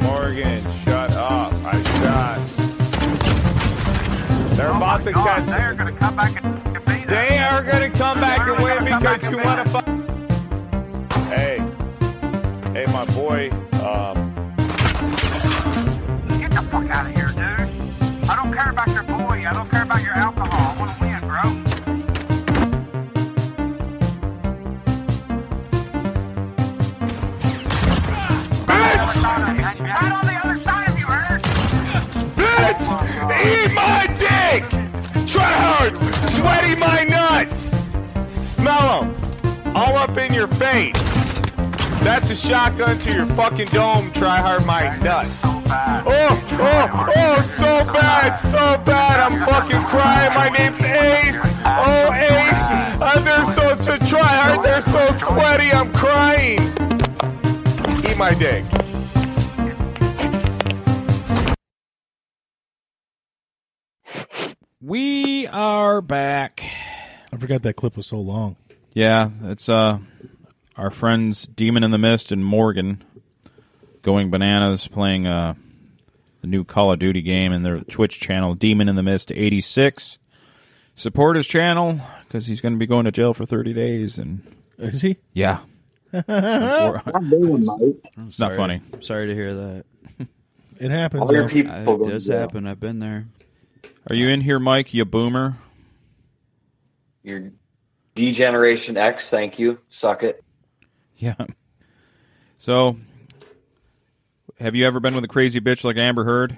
Morgan, shut up. I shot. They're about to catch... They're going to come back and beat us. They are going to come back and win because you want to fuck... Hey, my boy, Get the fuck out of here, dude. I don't care about your boy. I don't care about your alcohol. I want to win, bro. Right on the other side of you, Aaron. bitch, eat my dick! Tryhards, sweaty my nuts! Smell them, all up in your face. That's a shotgun to your fucking dome, tryhard my nuts. Oh, so bad, I'm fucking crying, my name's Ace. Oh, Ace, they're so tryhard, they're so sweaty, I'm crying. Eat my dick. We are back. I forgot that clip was so long. Yeah, it's our friends Demon in the Mist and Morgan going bananas playing the new Call of Duty game in their Twitch channel, Demon in the Mist 86. Support his channel because he's going to be going to jail for 30 days. And is he? Yeah. It's not funny. I'm sorry to hear that. It happens. All your people It does happen. I've been there. Are you in here, Mike, you boomer? You're D-Generation X, thank you. Suck it. Yeah. So, have you ever been with a crazy bitch like Amber Heard?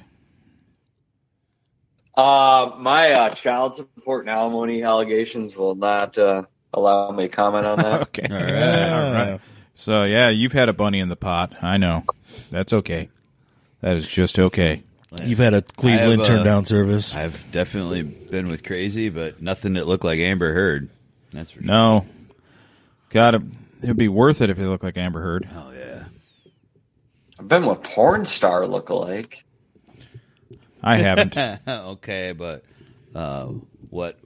My child support and alimony allegations will not allow me to comment on that? Okay. All right. So, yeah, you've had a bunny in the pot. I know. That's okay. That is just okay. You've had a Cleveland turn down service. I've definitely been with crazy, but nothing that looked like Amber Heard. That's for sure. No. God, it'd be worth it if it looked like Amber Heard. Oh, yeah. I've been with porn star lookalike. I haven't. Okay, but what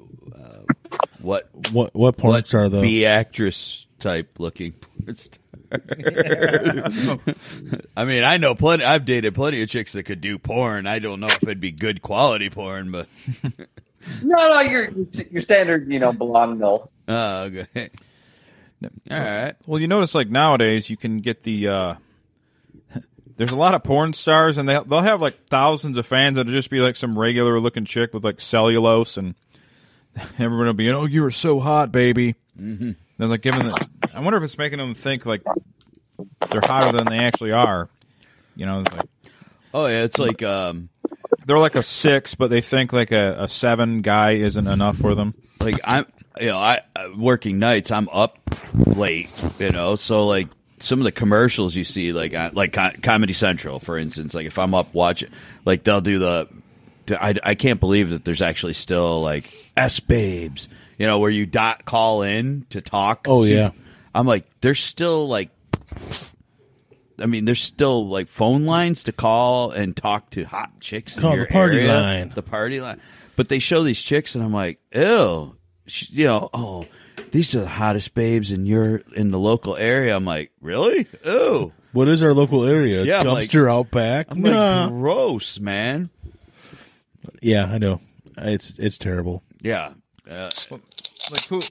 porn star though? B actress type looking porn star. I mean, I know plenty. I've dated plenty of chicks that could do porn. I don't know if it'd be good quality porn, but No, your standard, blonde milf. oh, okay. All right. Well, you notice like nowadays you can get the. There's a lot of porn stars, and they'll have like thousands of fans that'll just be like some regular looking chick with like cellulose, and everyone will be, "Oh, you were so hot, baby." Mm-hmm. They're like giving. I wonder if it's making them think like they're hotter than they actually are. It's like, oh yeah, it's like they're like a 6, but they think like a 7 guy isn't enough for them. Like I working nights, I'm up late, so like some of the commercials you see, like Comedy Central, for instance, like if I'm up watching, like they'll do I can't believe that there's actually still like S-Babes, where you call in to talk. Oh, yeah. I'm like, there's still like, there's still like phone lines to call and talk to hot chicks. Call in your the party area. line. The party line. But they show these chicks and I'm like, ew, these are the hottest babes in the local area. I'm like, really? Ew. What is our local area? Yeah, Dumpster out back? I'm like, gross, man. Yeah, I know. It's terrible. Yeah. Like who?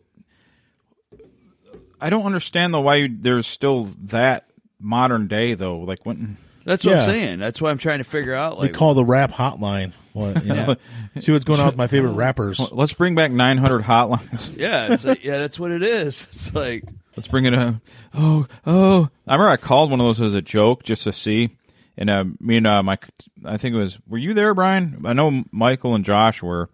I don't understand though why there's still that modern day though. Like when. That's what I'm saying. That's why I'm trying to figure out. Like, we call the rap hotline. See what's going on with my favorite rappers. Let's bring back 900 hotlines. Yeah, that's what it is. It's like, let's bring it up. Oh! I remember I called one of those as a joke just to see, and me and I think it was. Were you there, Brian? I know Michael and Josh were,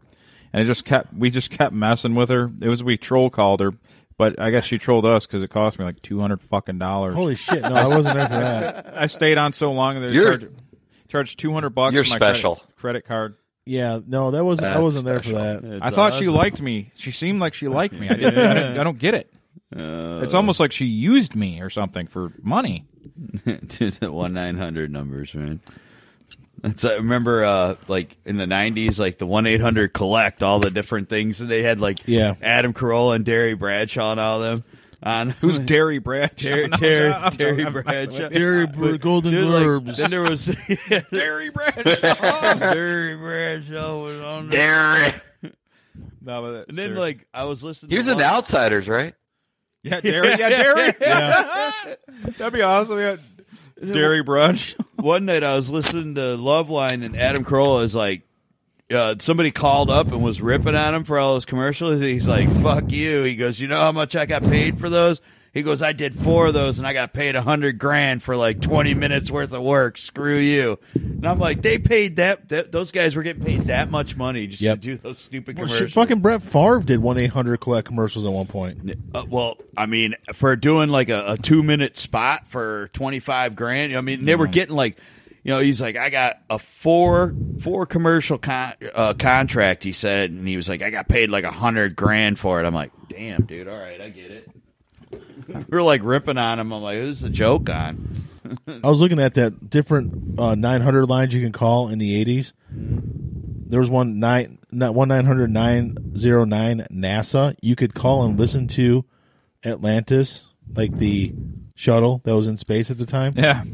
and we just kept messing with her. We troll called her. But I guess she trolled us because it cost me like $200 fucking. Holy shit! No, I wasn't there for that. I stayed on so long and they charged $200. You're for my special. credit card. Yeah, no, that wasn't. I wasn't there for that. I thought she liked me. She seemed like she liked me. I don't get it. It's almost like she used me or something for money. The 1-900 numbers, man. I remember, like in the '90s, like the 1-800 collect all the different things, and they had like Adam Carolla and Terry Bradshaw and all of them. Who's Terry Bradshaw? Terry Bradshaw. Golden Globes. Like, then there was Terry Bradshaw. Terry Bradshaw was on there. No, but and then like I was listening. He was in The Outsiders, right? Yeah, Terry. Yeah, Terry. Yeah. That'd be awesome. Yeah. Terry Bradshaw. One night I was listening to Loveline, and Adam Carolla is like, somebody called up and was ripping on him for all those commercials. He's like, fuck you. He goes, you know how much I got paid for those? He goes, I did 4 of those and I got paid $100,000 for like 20 minutes worth of work. Screw you. And I'm like, they paid those guys were getting paid that much money just to do those stupid commercials. Fucking Brett Favre did 1-800 collect commercials at one point. Well, I mean, for doing like a 2-minute spot for $25,000, I mean, they were getting like, he's like, I got a 4 commercial contract, he said, and he was like, I got paid like $100,000 for it. I'm like, damn, dude, all right, I get it. We were like ripping on him. I'm like, who's the joke on? I was looking at that different 900 lines you can call in the 80s. There was one 1-900-909 NASA. You could call and listen to Atlantis, like the shuttle that was in space at the time. Yeah.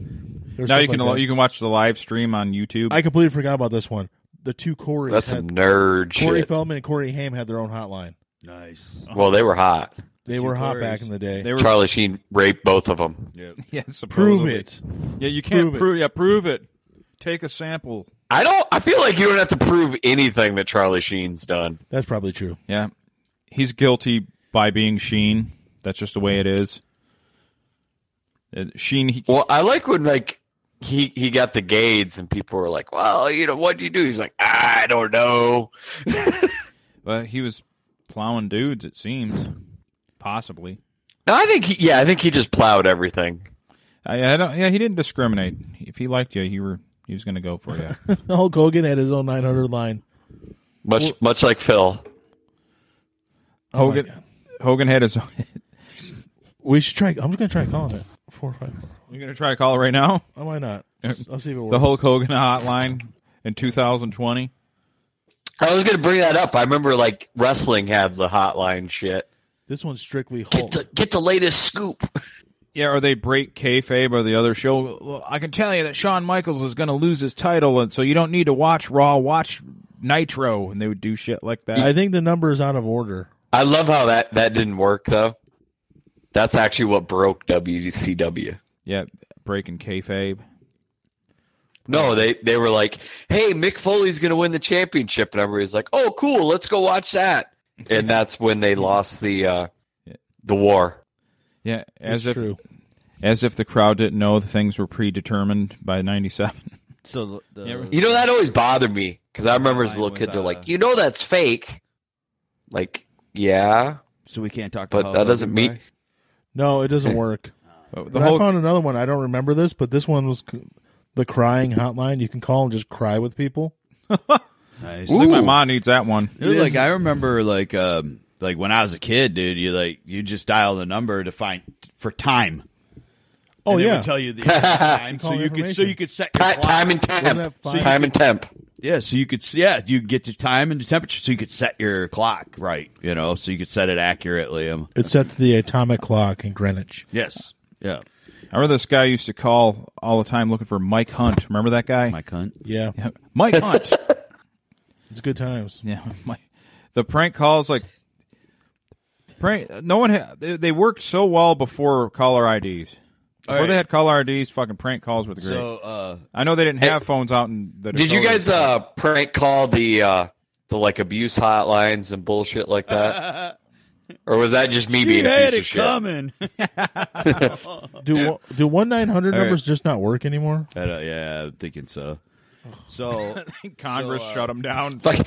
Now you can watch the live stream on YouTube. I completely forgot about this one. The two Corys. That's some nerd Corey shit. Feldman and Corey Haim had their own hotline. Nice. Well, they were hot. They were hot back in the day. Charlie Sheen raped both of them. Yep. Yeah, prove it. Yeah, you can't prove. Yeah, prove it. Take a sample. I feel like you don't have to prove anything that Charlie Sheen's done. That's probably true. Yeah, he's guilty by being Sheen. That's just the way it is. Sheen. Well, I like when like he got the Gades and people were like, "Well, what do you do?" He's like, "I don't know." Well, he was plowing dudes. It seems. Possibly. No, I think he just plowed everything. He didn't discriminate. If he liked you, he was going to go for you. Hulk Hogan had his own 900 line. Much like Phil. Hogan had his own. We should try. I'm just going to try calling it 454. You're going to try to call it right now? Oh, why not? I'll see if it works. The Hulk Hogan hotline in 2020. I was going to bring that up. I remember like wrestling had the hotline shit. This one's strictly Hulk. Get the latest scoop. Yeah, or they break kayfabe or the other show. Well, I can tell you that Shawn Michaels is going to lose his title, and so you don't need to watch Raw, watch Nitro, and they would do shit like that. I think the number is out of order. I love how that didn't work, though. That's actually what broke WCW. Yeah, breaking kayfabe. No, they were like, hey, Mick Foley's going to win the championship, and everybody's like, oh, cool, let's go watch that. And that's when they lost the war. Yeah, as if the crowd didn't know the things were predetermined by 97. So that always bothered me because I remember as a little kid, they're like, that's fake. Like, yeah. So we can't talk. But that doesn't mean. No, it doesn't work. I found another one. I don't remember this, but this one was the crying hotline. You can call and just cry with people. Nice. I think my mom needs that one. Like I remember, like when I was a kid, dude, you just dial the number to find for time. Oh, and yeah. It would tell you the time, so you could set your clock. Time and temp. Time and temp. Yeah, so you could you get your time and the temperature, so you could set your clock right. So you could set it accurately. It's set to the atomic clock in Greenwich. Yes. Yeah. I remember this guy used to call all the time looking for Mike Hunt. Remember that guy? Mike Hunt? Yeah. Mike Hunt. It's good times. Yeah. The prank calls, no one they worked so well before caller IDs. Before they had caller IDs, fucking prank calls were the great. So, I know they didn't have phones out in the Did you guys prank call the like abuse hotlines and bullshit like that? Or was that just me being a piece of shit? Coming. Do 1-900 numbers just not work anymore? Yeah, I'm thinking so. So I think Congress shut them down. Like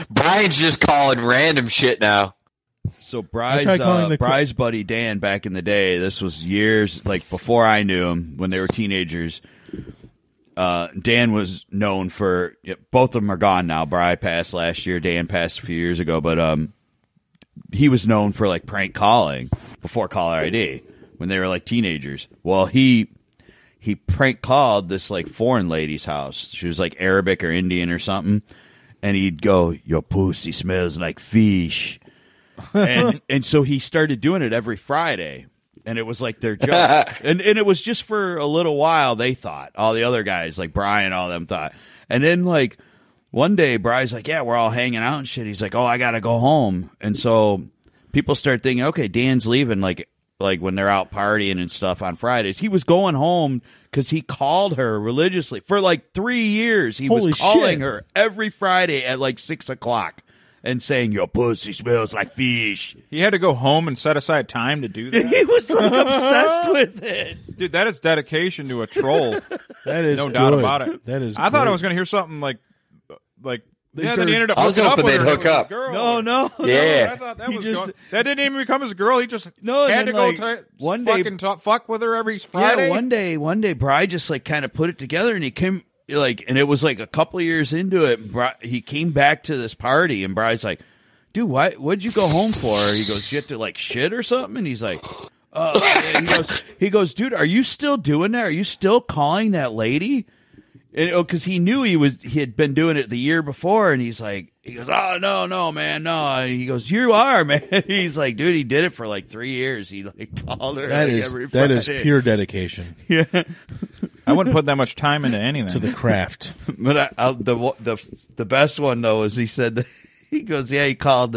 Brian's just calling random shit now. So Bry's buddy Dan back in the day, this was years before I knew him, when they were teenagers. Dan was known for both of them are gone now. Bry passed last year, Dan passed a few years ago, but he was known for prank calling before caller ID when they were teenagers. Well, he prank called this foreign lady's house. She was Arabic or Indian or something, and he'd go, "Your pussy smells like fish." and so he started doing it every Friday, and it was their joke. and it was just for a little while, they thought. All the other guys, Brian, all them thought. And then, one day, Brian's yeah, we're all hanging out and shit. He's oh, I got to go home. And so people start thinking, okay, Dan's leaving, when they're out partying and stuff on Fridays. He was going home because he called her religiously. For 3 years, he was calling her every Friday at 6 o'clock. And saying, your pussy smells like fish. He had to go home and set aside time to do that. He was obsessed with it. Dude, that is dedication to a troll. That is no doubt about it. That is I thought I was going to hear something then he ended up hooking up with her. Hook up. No. Yeah. I thought that was that didn't even become his girl. He just had to go one day fuck with her every Friday. Yeah, one day, Bri just kind of put it together, and he came and it was a couple of years into it. He came back to this party, and Bri's dude, what'd you go home for? He goes, you have to shit or something? And he's he goes, dude, are you still doing that? Are you still calling that lady? Because he knew he had been doing it the year before, and he goes, oh, no, man, no. And he goes, you are, man. He's dude, he did it for 3 years. He called her every Friday. That is pure dedication. Yeah. I wouldn't put that much time into anything. To the craft. But the best one though is he said that he goes, yeah, he called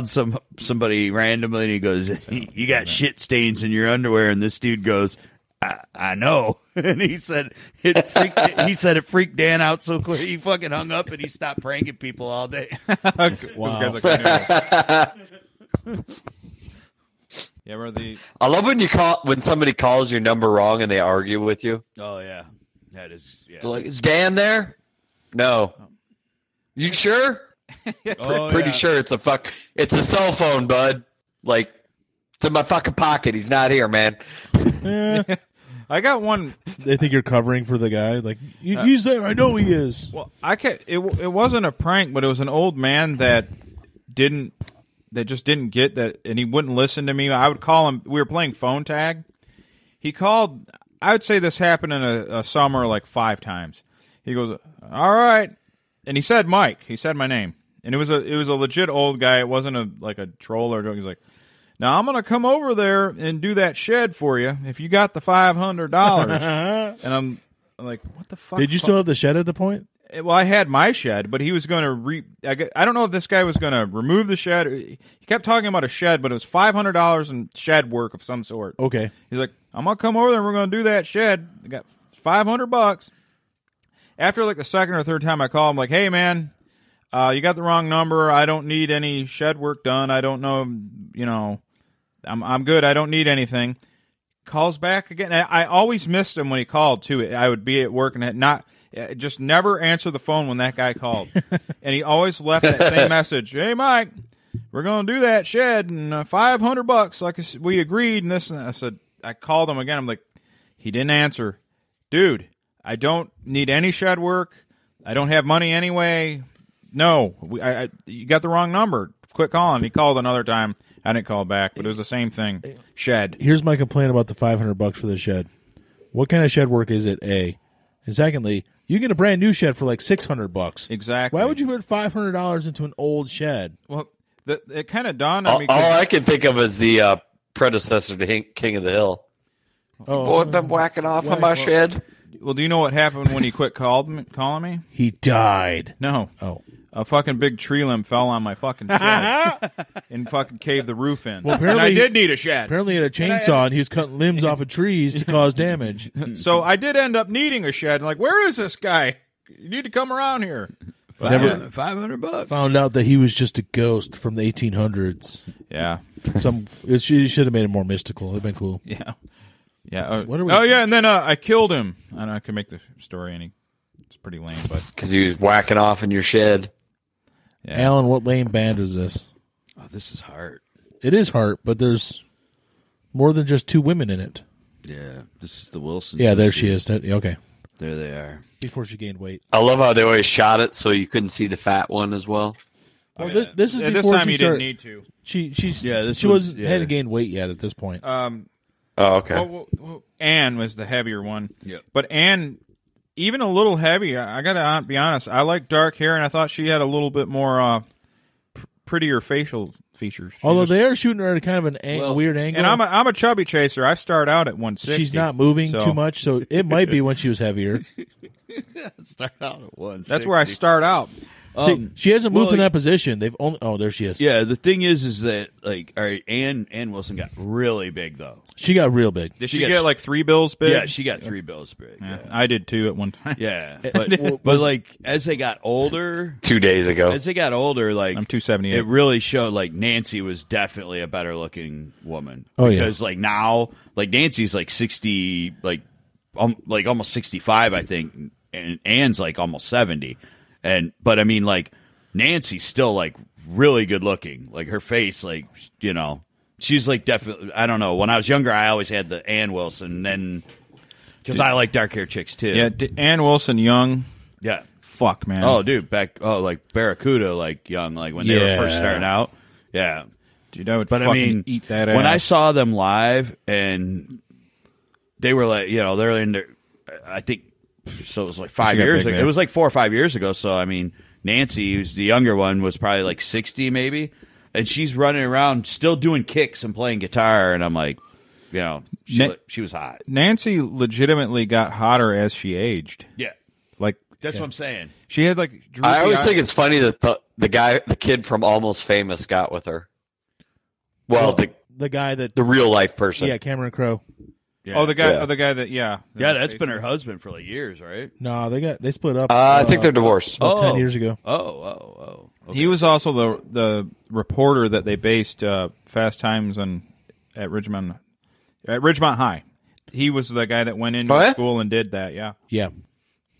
somebody randomly, and he goes, you got shit stains in your underwear, and this dude goes, I know. And he said it freaked Dan out so quick he fucking hung up, and he stopped pranking people all day. Wow. Yeah, I love when somebody calls your number wrong and they argue with you. Oh yeah, that is. Yeah. They're is Dan there? No. You sure? Pretty sure it's a cell phone, bud. in my fucking pocket. He's not here, man. I got one. They think you're covering for the guy. Like, he's there. I know he is. Well, it wasn't a prank, but it was an old man that just didn't get that, and he wouldn't listen to me. I would call him. We were playing phone tag. He called. I would say this happened in a summer like 5 times. He goes, "All right," and he said Mike. He said my name, and it was a legit old guy. It wasn't a troll or a joke. He's like, "Now I'm gonna come over there and do that shed for you if you got the $500." And I'm like, "What the fuck?" Did you still have the shed at the point? Well, I had my shed, but he was going to I don't know if this guy was going to remove the shed. He kept talking about a shed, but it was $500 in shed work of some sort. Okay. He's like, "I'm gonna come over there and we're gonna do that shed. I got $500." After like the second or third time I call him, like, "Hey man, you got the wrong number. I don't need any shed work done. I don't know, I'm good. I don't need anything." Calls back again. And I always missed him when he called too. I would be at work and had just never answer the phone when that guy called. And he always left that same message. "Hey Mike, we're gonna do that shed and $500 like we agreed." And this and that. I said, I called him again. I'm like, he didn't answer. "Dude, I don't need any shed work. I don't have money anyway. No, you got the wrong number. Quit calling." He called another time. I didn't call back, but it was the same thing. Shed. Here's my complaint about the $500 for the shed. What kind of shed work is it? A, and secondly, you get a brand new shed for like $600. Exactly. Why would you put $500 into an old shed? Well, it kind of dawned on me. All I can think of is the predecessor to King of the Hill. Boy, I've been whacking off on my shed. Well, do you know what happened when he quit calling me? He died. No. Oh. A fucking big tree limb fell on my fucking shed and fucking caved the roof in. Well, apparently and I did need a shed. Apparently he had a chainsaw and he was cutting limbs off of trees to cause damage. So I did end up needing a shed. Like, where is this guy? You need to come around here. Never $500. Found out that he was just a ghost from the 1800s. Yeah. You should have made it more mystical. It'd been cool. Yeah. Yeah. What are we? Oh, yeah, and then I killed him. I don't know, I can make the story any. It's pretty lame, but because he was whacking off in your shed. Yeah. Alan, what lame band is this? Oh, this is Heart. It is Heart, but there's more than just 2 women in it. Yeah, this is the Wilson. Yeah, there she is. Okay. There they are. Before she gained weight. I love how they always shot it so you couldn't see the fat one as well. Well, this is before this time she you started, didn't need to. She hadn't gained weight yet at this point. Oh, okay. Well, Anne was the heavier one. Yep. But Anne, even a little heavy, I got to be honest, I like dark hair, and I thought she had a little bit more prettier facial features. Although they are shooting her at kind of an weird angle. And I'm a chubby chaser. I start out at 160. She's not moving too much, so it might be when she was heavier. Start out at 160. That's where I start out. See, she hasn't moved in that position. They've only. Oh, there she is. Yeah, the thing is that like, all right, Ann Wilson got really big though. She got real big. Did she get like 3 bills big? Yeah, she got 3 bills big. Yeah. I did too at one time. Yeah, but like as they got older, 2 days ago, as they got older, like I'm 278. It really showed like Nancy was definitely a better looking woman. Oh because like now, like Nancy's like 60, like almost 65, I think, and Ann's like almost 70. But I mean, like Nancy's still like really good looking. Like her face, like she's like definitely. I don't know. When I was younger, I always had the Ann Wilson, then because I like dark hair chicks too. Yeah, Ann Wilson, young. Yeah. Fuck, man. Oh, dude, like Barracuda, like young, like when they were first starting out. Yeah, dude, I would. But I mean, eat that when ass. I saw them live, and they were like, they're in their. I think. So it was like 5 years ago. It was like 4 or 5 years ago. So I mean, Nancy, who's the younger one, was probably like 60 maybe, and she's running around still doing kicks and playing guitar. And I'm like, she was hot. Nancy legitimately got hotter as she aged. Yeah, like that's what I'm saying. She had like. I always think it's funny that the kid from Almost Famous got with her. Well, the guy that the real life person. Yeah, Cameron Crowe. Yeah. Oh, the guy that that's been her husband for like years, right? No, they split up. I think they're divorced. 10 years ago. Oh. Okay. He was also the reporter that they based Fast Times at Ridgemont High. He was the guy that went into school and did that. Yeah. Yeah.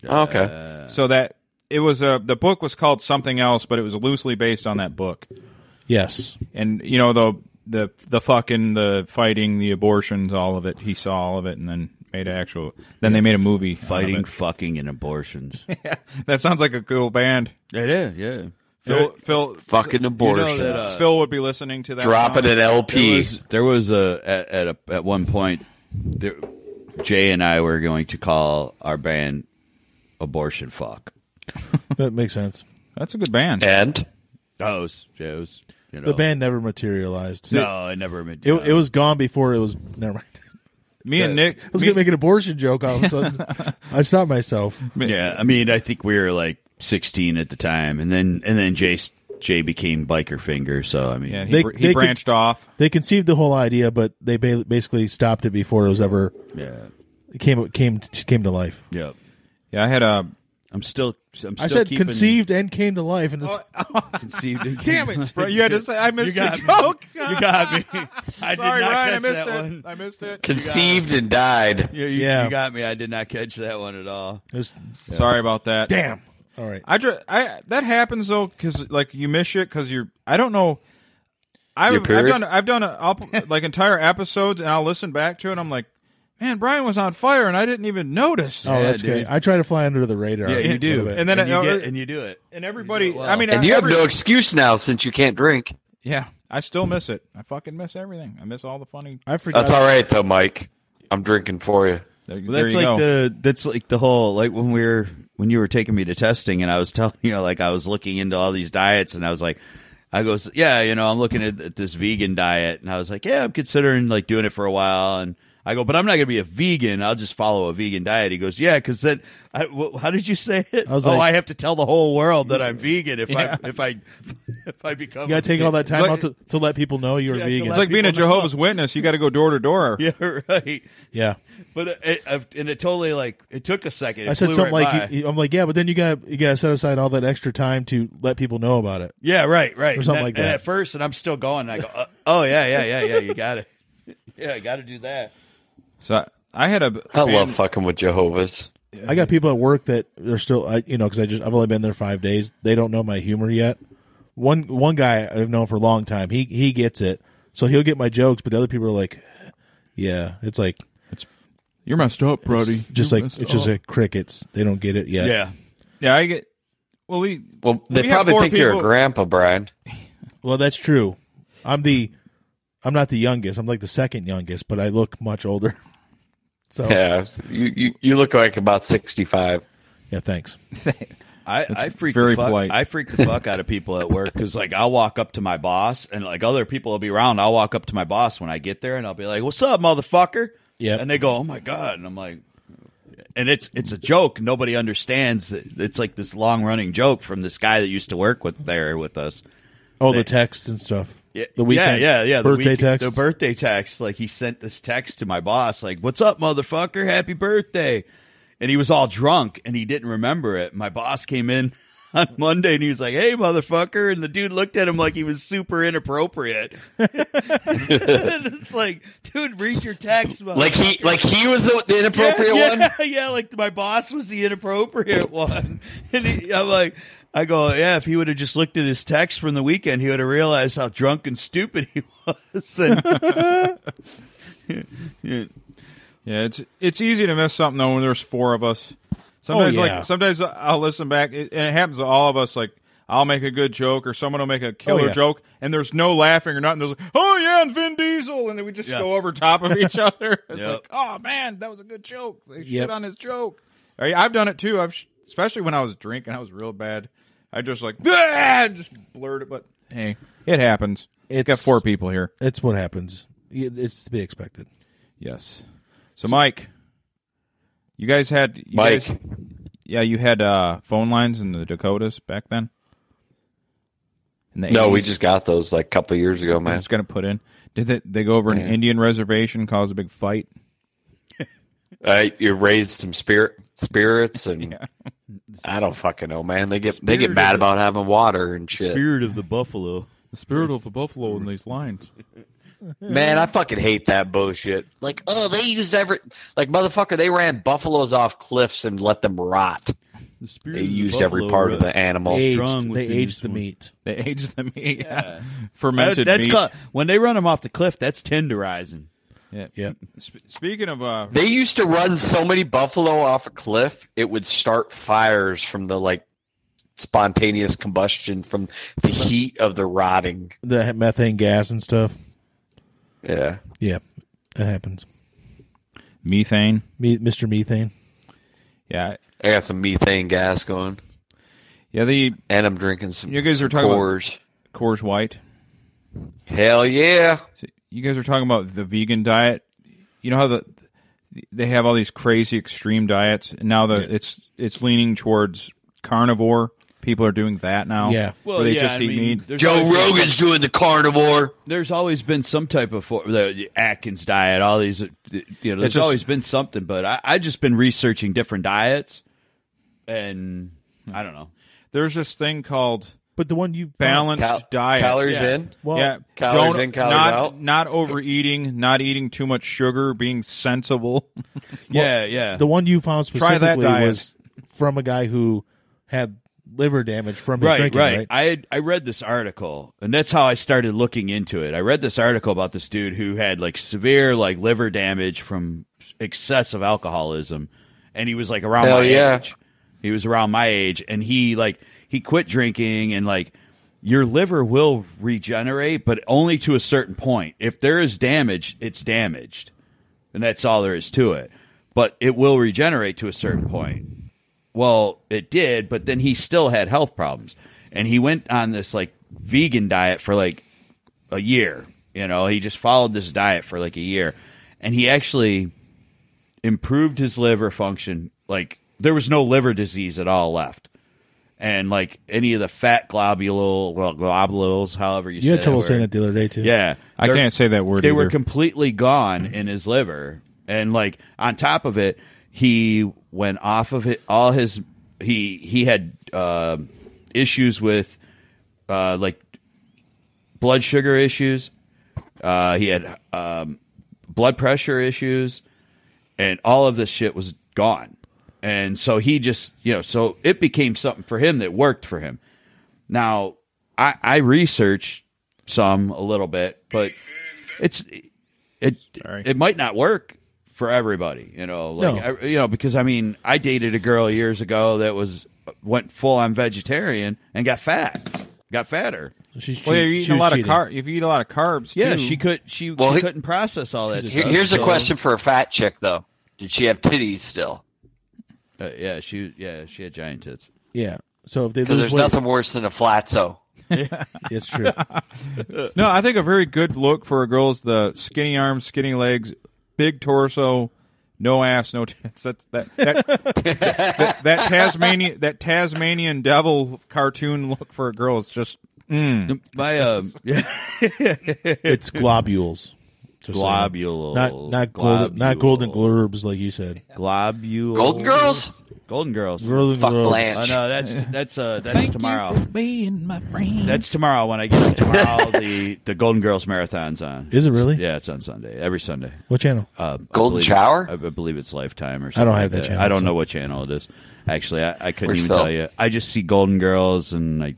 Okay. So that it was the book was called something else, but it was loosely based on that book. Yes. And the fucking, the fighting, the abortions, all of it. He saw all of it, and then made actual. Then they made a movie. Fighting, fucking, and abortions. Yeah, that sounds like a cool band. It is, yeah. Phil, fucking abortions. You know that, Phil would be listening to that. Dropping song. an LP. There was at one point, Jay and I were going to call our band Abortion Fuck. That makes sense. That's a good band. And it was, you know, The band never materialized. No, it never. It was gone before it was. Never mind. Me and Nick. I was going to make an abortion joke all of a sudden. I stopped myself. Yeah, I mean, I think we were like 16 at the time, and then Jay became Biker Finger. So I mean, Yeah, he branched off. They conceived the whole idea, but they basically stopped it before it was ever. Yeah, it came to life. Yeah, yeah. I had a. I'm still I said conceived and came to life, and it's conceived. And Damn it! Bro, you had to say I missed the got joke. You got me. I Sorry, did not Ryan. catch I missed that it. one. I missed it. Conceived and died. You got me. I did not catch that one at all. Sorry about that. Damn. All right. That happens though, because like you miss it because you're. I don't know. I've done like entire episodes, and I'll listen back to it. And I'm like, man, Brian was on fire, and I didn't even notice. Oh, that's good. I try to fly under the radar. Yeah, you do, and then you do it, and everybody. Well. I mean, And you have no excuse now since you can't drink. Yeah, I still miss it. I fucking miss everything. I miss all the funny. I forgot. That's all right though, Mike. I'm drinking for you. That's like the whole, like when you were taking me to testing, and I was telling you, like I was looking into all these diets, and I was like, yeah, I'm looking at this vegan diet, and I was like, yeah, I'm considering like doing it for a while, and I go, but I'm not going to be a vegan. I'll just follow a vegan diet. He goes, yeah, because then, how did you say it? I was like, I have to tell the whole world that I'm vegan if I become. You got to take all that time out to let people know you're vegan. It's like being a Jehovah's Witness. You got to go door to door. Yeah, right. Yeah. But it totally, like, it took a second. I said something like, I'm like, yeah, but then you got to set aside all that extra time to let people know about it. Yeah, right. Or something like that. And at first, and I'm still going, and I go, oh yeah, you got it. Yeah, I got to do that. So I love fucking with Jehovah's. I got people at work that are still, because I've only been there 5 days. They don't know my humor yet. One guy I've known for a long time. He gets it, so he'll get my jokes. But other people are like, yeah, it's like you're messed up, buddy. Just like crickets. They don't get it yet. Yeah. I get. Well, they probably think you're a grandpa, Brian. Well, that's true. I'm not the youngest. I'm like the second youngest, but I look much older. So yeah, you look like about 65. Yeah, thanks. I freak very the fuck, polite. I freak the fuck out of people at work because like I'll walk up to my boss and like other people will be around. I'll walk up to my boss when I get there and I'll be like, "What's up, motherfucker?" Yeah, and they go, "Oh my god," and I'm like, and it's a joke. Nobody understands. It's like this long running joke from this guy that used to work with us. Oh, the texts and stuff. Yeah, the weekend, yeah. Birthday text. The birthday text. Like he sent this text to my boss, like, "What's up, motherfucker? Happy birthday!" And he was all drunk and he didn't remember it. My boss came in on Monday and he was like, "Hey, motherfucker!" And the dude looked at him like he was super inappropriate. And it's like, dude, read your text. Like he was the inappropriate one. Yeah, like my boss was the inappropriate one. And I'm like. I go, yeah, if he would have just looked at his text from the weekend, he would have realized how drunk and stupid he was. Yeah, it's easy to miss something, though, when there's four of us. Sometimes I'll listen back, and it happens to all of us, like, I'll make a good joke, or someone will make a killer joke, and there's no laughing or nothing. There's like, oh, yeah, and Vin Diesel, and then we just go over top of each other. It's like, oh, man, that was a good joke. They shit on his joke. I've done it, too. Especially when I was drinking, I was real bad. I just just blurred it, but hey, it happens. It's got four people here. It's what happens. It's to be expected. Yes. So, Mike, you had phone lines in the Dakotas back then? No, we just got those like a couple of years ago, man. I was going to put in. Did they go over an Indian reservation, cause a big fight? You raised some spirits, and I don't fucking know, man. They get mad about having water and shit. Spirit of the buffalo. The spirit of the buffalo in these lines. Man, I fucking hate that bullshit. Like, oh, they used motherfucker, they ran buffaloes off cliffs and let them rot. The spirit They of the used every buffalo part of really the animal. They strong within aged this the one. meat. They aged the meat. Yeah. Fermented That's meat. called, when they run them off the cliff, that's tenderizing. Yeah. Yep. Speaking of, They used to run so many buffalo off a cliff, it would start fires from the spontaneous combustion from the heat of the rotting. The methane gas and stuff. Yeah. Yeah, it happens. methane. Mr. Methane. Yeah. I got some methane gas going. Yeah, and I'm drinking some. You guys are talking Coors. about Coors White. Hell yeah! So you guys are talking about the vegan diet. You know how they have all these crazy extreme diets, and now it's leaning towards carnivore. People are doing that now. Yeah, where they just eat meat. Joe Rogan's doing the carnivore. There's always been some type of the Atkins diet. All these, there's always been something. But I just been researching different diets, and I don't know. There's this thing called, but the one you balanced diet. Calories in. Well, yeah, calories in, calories out. Not overeating, not eating too much sugar, being sensible. Yeah. The one you found Try that specifically diet. was from a guy who had liver damage from his drinking, right? I read this article, and that's how I started looking into it. I read this article about this dude who had severe liver damage from excessive alcoholism, and he was around my age. He was around my age, and he quit drinking, and your liver will regenerate, but only to a certain point. If there is damage, it's damaged, and that's all there is to it. But it will regenerate to a certain point. Well, it did, but then he still had health problems, and he went on this vegan diet for a year. He just followed this diet for a year, and he actually improved his liver function. There was no liver disease at all left, and any of the fat globules, however you say it. You had trouble saying it the other day too. Yeah, I can't say that word. They either. were completely gone in his liver, and on top of it, he went off of it. All his he had issues with blood sugar issues. He had blood pressure issues, and all of this shit was gone. And so he just, so it became something for him that worked for him. Now, I researched a little bit, but it might not work for everybody, because I dated a girl years ago that went full on vegetarian and got fatter. She's you're eating a lot of carbs. If you eat a lot of carbs, yeah, too. she couldn't process all that stuff. Here's a question for a fat chick though: did she have titties still? Yeah, she had giant tits. Yeah. So if they Because lose there's weight, nothing worse than a flatzo. it's true. No, I think a very good look for a girl is the skinny arms, skinny legs, big torso, no ass, no tits. That Tasmanian devil cartoon look for a girl is just It's globules. Just Globules. not golden glorbs like you said. Globules. Golden Girls. Golden Girls. Golden Fuck globes. Blanche. Oh, no, that's tomorrow. You for being my friend. That's tomorrow when I get up tomorrow. the Golden Girls marathon's on. Is it really? Yeah, it's on Sunday. Every Sunday. What channel? Golden Shower? I believe it's Lifetime or something. I don't have like that channel, I don't so- know what channel it is. Actually, I couldn't Where's even Phil? tell you. I just see Golden Girls, and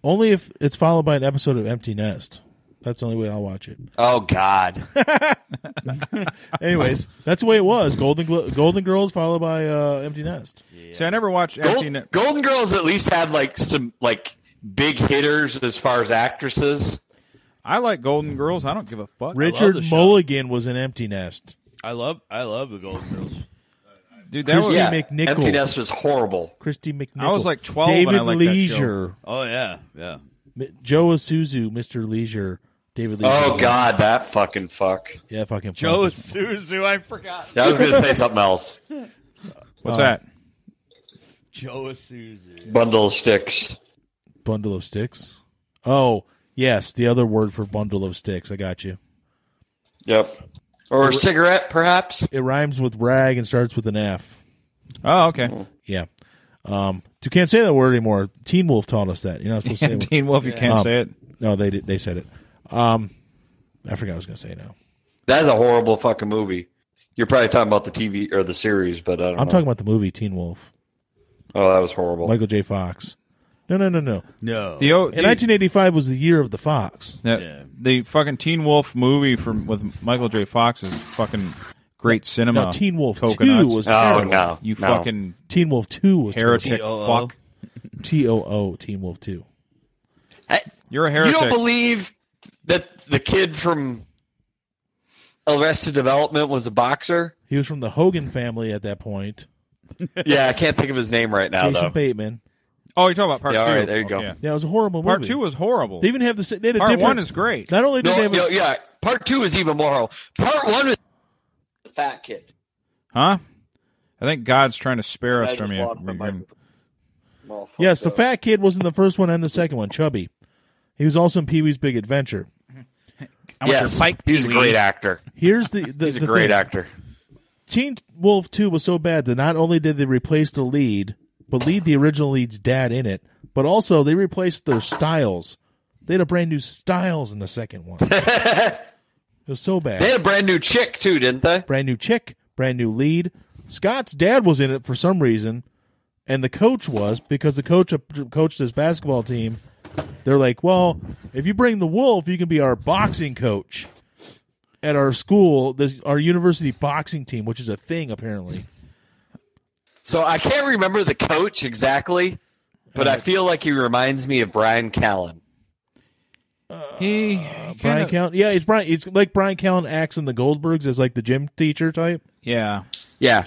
Only if it's followed by an episode of Empty Nest. That's the only way I'll watch it. Oh God. Anyways, that's the way it was. Golden Girls followed by Empty Nest. See, I never watched Empty Nest. Golden Girls at least had some big hitters as far as actresses. I like Golden Girls. I don't give a fuck. Richard Mulligan was in Empty Nest. I love the Golden Girls. Dude, that was Christy McNichol. Empty Nest was horrible. Christy McNichol. I was like 12 David when I liked that show. Leisure. Oh yeah. Joe Isuzu, Mr. Leisure. David Leisure. Oh God, that fucking fuck. Yeah, fucking Joe fuck. Suzu, I forgot. I was gonna say something else. What's that? Joe Suzu. Bundle of sticks. Bundle of sticks. Oh, yes, the other word for bundle of sticks. I got you. Yep. Or a cigarette, perhaps. It rhymes with rag and starts with an F. Oh, okay. Yeah. You can't say that word anymore. Teen Wolf taught us that. You're not supposed to say it. Teen Wolf, you can't say it. No, they said it. I forgot what I was going to say now. That is a horrible fucking movie. You're probably talking about the TV or the series, but I don't know. I'm talking about the movie Teen Wolf. Oh, that was horrible. Michael J. Fox. No. No. In 1985 was the year of the Fox. The fucking Teen Wolf movie with Michael J. Fox is fucking great cinema. No, Teen Wolf 2 Coconuts. was terrible. no. You No. fucking Teen Wolf 2 was heretic terrible. fuck. TOO, Teen Wolf 2. You're a heretic. You don't believe that the kid from Arrested Development was a boxer? He was from the Hogan family at that point. Yeah, I can't think of his name right now, Jason though. Bateman. Oh, you're talking about part 2. All right, there you go. Yeah. Yeah, it was a horrible movie. Part 2 was horrible. They even have the. They had a Part different, 1 is great. Not only did they have yeah, part 2 is even more horrible. Part 1 was the fat kid. Huh? I think God's trying to spare us I from just you. lost my microphone. Well, yes, the fat kid was in the first one and the second one, Chubby. He was also in Pee-wee's Big Adventure. Yes, he's a great actor. Here's the He's a great actor. Teen Wolf 2 was so bad that not only did they replace the lead, but the original lead's dad in it, but also they replaced their styles. They had a brand new styles in the second one. It was so bad. They had a brand new chick, too, didn't they? Brand new chick, brand new lead. Scott's dad was in it for some reason, and the coach was, because the coach coached his basketball team. They're like, well, if you bring the Wolf, you can be our boxing coach at our school, our university boxing team, which is a thing, apparently. So I can't remember the coach exactly, but I feel like he reminds me of Brian Callen. He Brian Callen, yeah, it's Brian. It's like Brian Callen acts in the Goldbergs as like the gym teacher type. Yeah, yeah,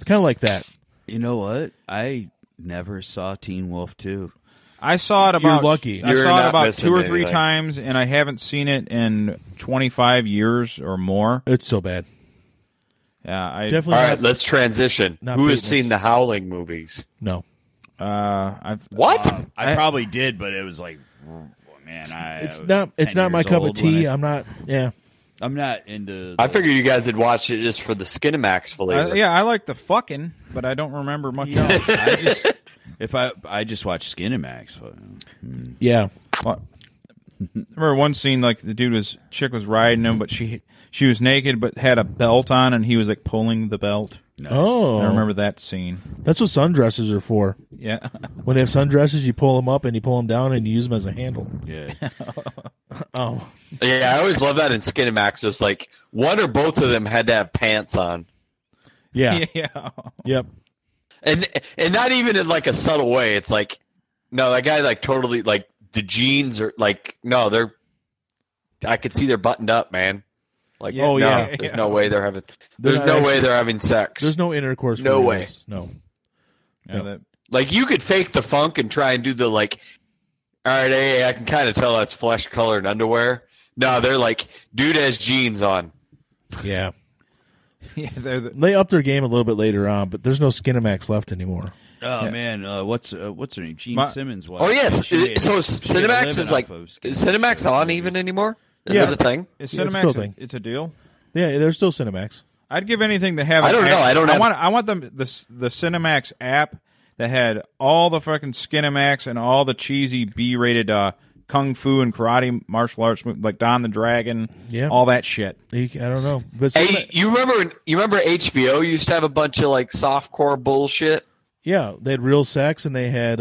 kind of like that. You know what? I never saw Teen Wolf 2. I saw it about. You're lucky. I saw it about missing 2 or 3 anything. times, and I haven't seen it in 25 years or more. It's so bad. Yeah, I Definitely. All right, let's transition. not Who has Bateman's. seen the Howling movies? No. What? I probably did, but it was like, man, It's not my cup of tea. I'm not. Yeah. I'm not into. I figured you guys had watched it just for the Skinamax flavor. yeah, I like the fucking, but I don't remember much else. I just watched Skinamax. Yeah. I remember one scene, like the chick was riding him, but she was naked but had a belt on, and he was like pulling the belt. Nice. Oh, I remember that scene. That's what sundresses are for. Yeah. When they have sundresses, you pull them up and you pull them down and you use them as a handle. Yeah. Oh. Yeah, I always love that in Skinamax. It's like one or both of them had to have pants on. Yeah. Yeah. Yep. And not even in like a subtle way. It's like, no, that guy like totally like the jeans are like, no, I could see they're buttoned up, man. Like, Oh, no, yeah. there's no way they're having. They're There's not no actually- way they're having sex. There's no intercourse. No for way. this. No. Yeah, No. that- Like you could fake the funk and try and do the like. All right, hey, I can kind of tell that's flesh-colored underwear. No, they're like, dude has jeans on. Yeah. yeah, They upped their game a little bit later on, but there's no Skinamax left anymore. Oh man, what's her name? Gene Simmons. Oh yes, She made- so she made a Cinemax living is like, off of is Cinemax on even anymore? Is Yeah. that a thing? Is Yeah, it's Cinemax still a thing. it's a deal? Yeah, there's still Cinemax. I'd give anything to have. I don't an know. app. I don't have- I want the Cinemax app that had all the fucking Skinamax and all the cheesy B-rated kung fu and karate martial arts, like Don the Dragon. Yeah. all that shit. I don't know, but Hey, you remember HBO used to have a bunch of like softcore bullshit? yeah, they had Real Sex and they had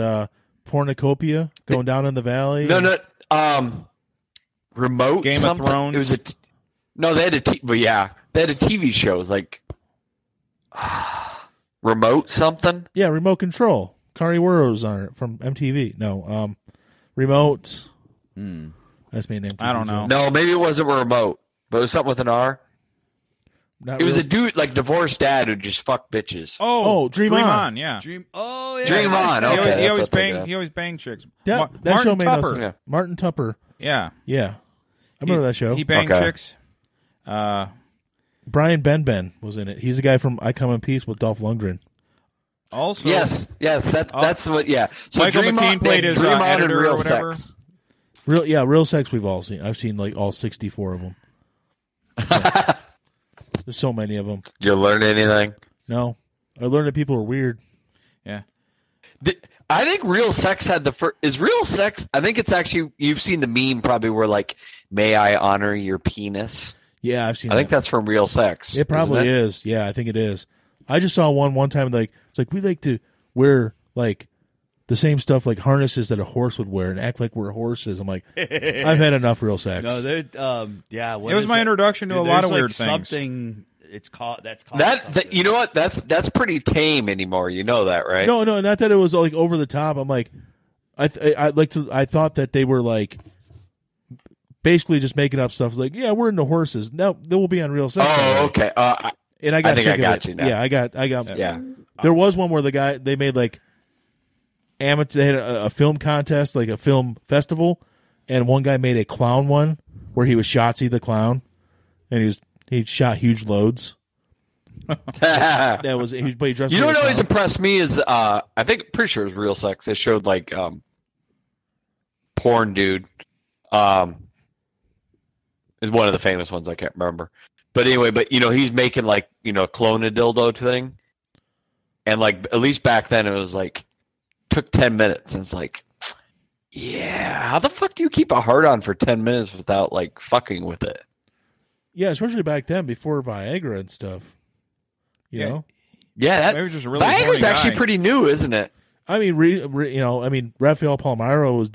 Pornocopia going down in the valley. No, remote Game of something? Thrones? It was no, they had but yeah, they had a TV show. It was like remote something. Yeah, Remote Control. Kari Wuro's on it from MTV. No, Remote. That's my name. I don't know. No, maybe it wasn't remote, but it was something with an R. It was a dude, like divorced dad, who just fucked bitches. Oh, Dream On. Yeah. Dream. Oh yeah. Dream On. Okay, he that's always what I'm thinking of. he always banged chicks. That Martin show made Tupper. us. Yeah. Martin Tupper. Yeah, Yeah, I remember that show. He banged Okay. chicks. Brian Ben was in it. He's the guy from I Come in Peace with Dolph Lundgren. Also, Yes, that's what. Yeah. So Michael Dream McKean On, played his, Dream On and editor or Real whatever. Sex. Real Sex we've all seen. I've seen like all 64 of them. Yeah. There's so many of them. Did you learn anything? No, I learned that people are weird. Yeah. I think Real Sex had the first. Is Real Sex? I think it's actually. You've seen the meme probably where like, "May I honor your penis?" Yeah, I've seen. I think that's from Real Sex. It probably isn't it? is. Yeah, I think it is. I just saw one time. Like it's like we like to wear like the same stuff like harnesses that a horse would wear and act like we're horses. I'm like, I've had enough real sex. No, yeah. It was my introduction to a lot of weird things. Something it's called that you know what? That's pretty tame anymore. You know that, right? No, not that it was like over the top. I'm like, I thought that they were like basically just making up stuff. Like, yeah, we're into horses. Now they will be on Real Sex. Oh, okay. And I got think sick I got of it. you now. Yeah, I got. Yeah. There was one where they made like amateur. They had a film contest, like a film festival, and one guy made a clown one where he was Shotzi the clown, and he shot huge loads. That was he dressed. You know like what a always clown. impressed me is pretty sure it was Real Sex. They showed like porn dude. Is one of the famous ones. I can't remember. But anyway, he's making like, clone a dildo thing. And like, at least back then it was like, took 10 minutes. And it's like, yeah, how the fuck do you keep a hard on for 10 minutes without like fucking with it? Yeah, especially back then before Viagra and stuff. You know? Yeah, Maybe just a really Viagra's horny actually guy. pretty new, isn't it? I mean, Rafael Palmeiro was,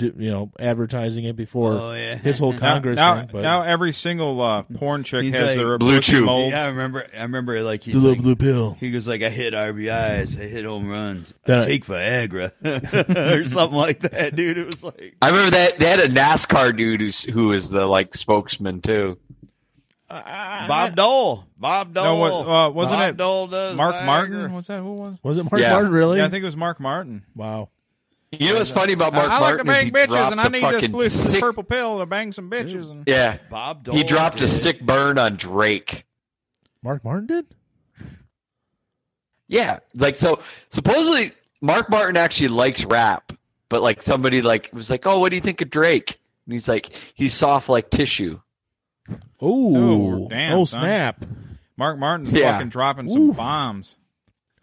advertising it before his whole Congress thing. But now every single porn chick He's has like, their Blue pussy Chew. mold. Yeah, I remember like he's the little like, blue pill. he goes like, I hit RBIs, I hit home runs, Then I I- take Viagra or something like that, dude. It was like I remember that they had a NASCAR dude who was the like spokesman too. Bob Dole. No, wasn't Bob it Dole does Mark Viagra. Martin? Was that who it was? Was it Mark Yeah. Martin, really? Yeah, I think it was Mark Martin. Wow. You know what's funny about Mark I like to Martin is bang he bitches, dropped and I a need fucking this sick. purple pill to bang some bitches. And Yeah, Bob Dole he dropped a did. stick burn on Drake. Mark Martin did? Yeah, like so. Supposedly, Mark Martin actually likes rap, but like somebody like was like, "Oh, what do you think of Drake?" And he's like, "He's soft like tissue." Oh, damn, oh son. snap. Mark Martin's Yeah. fucking dropping some Oof. bombs.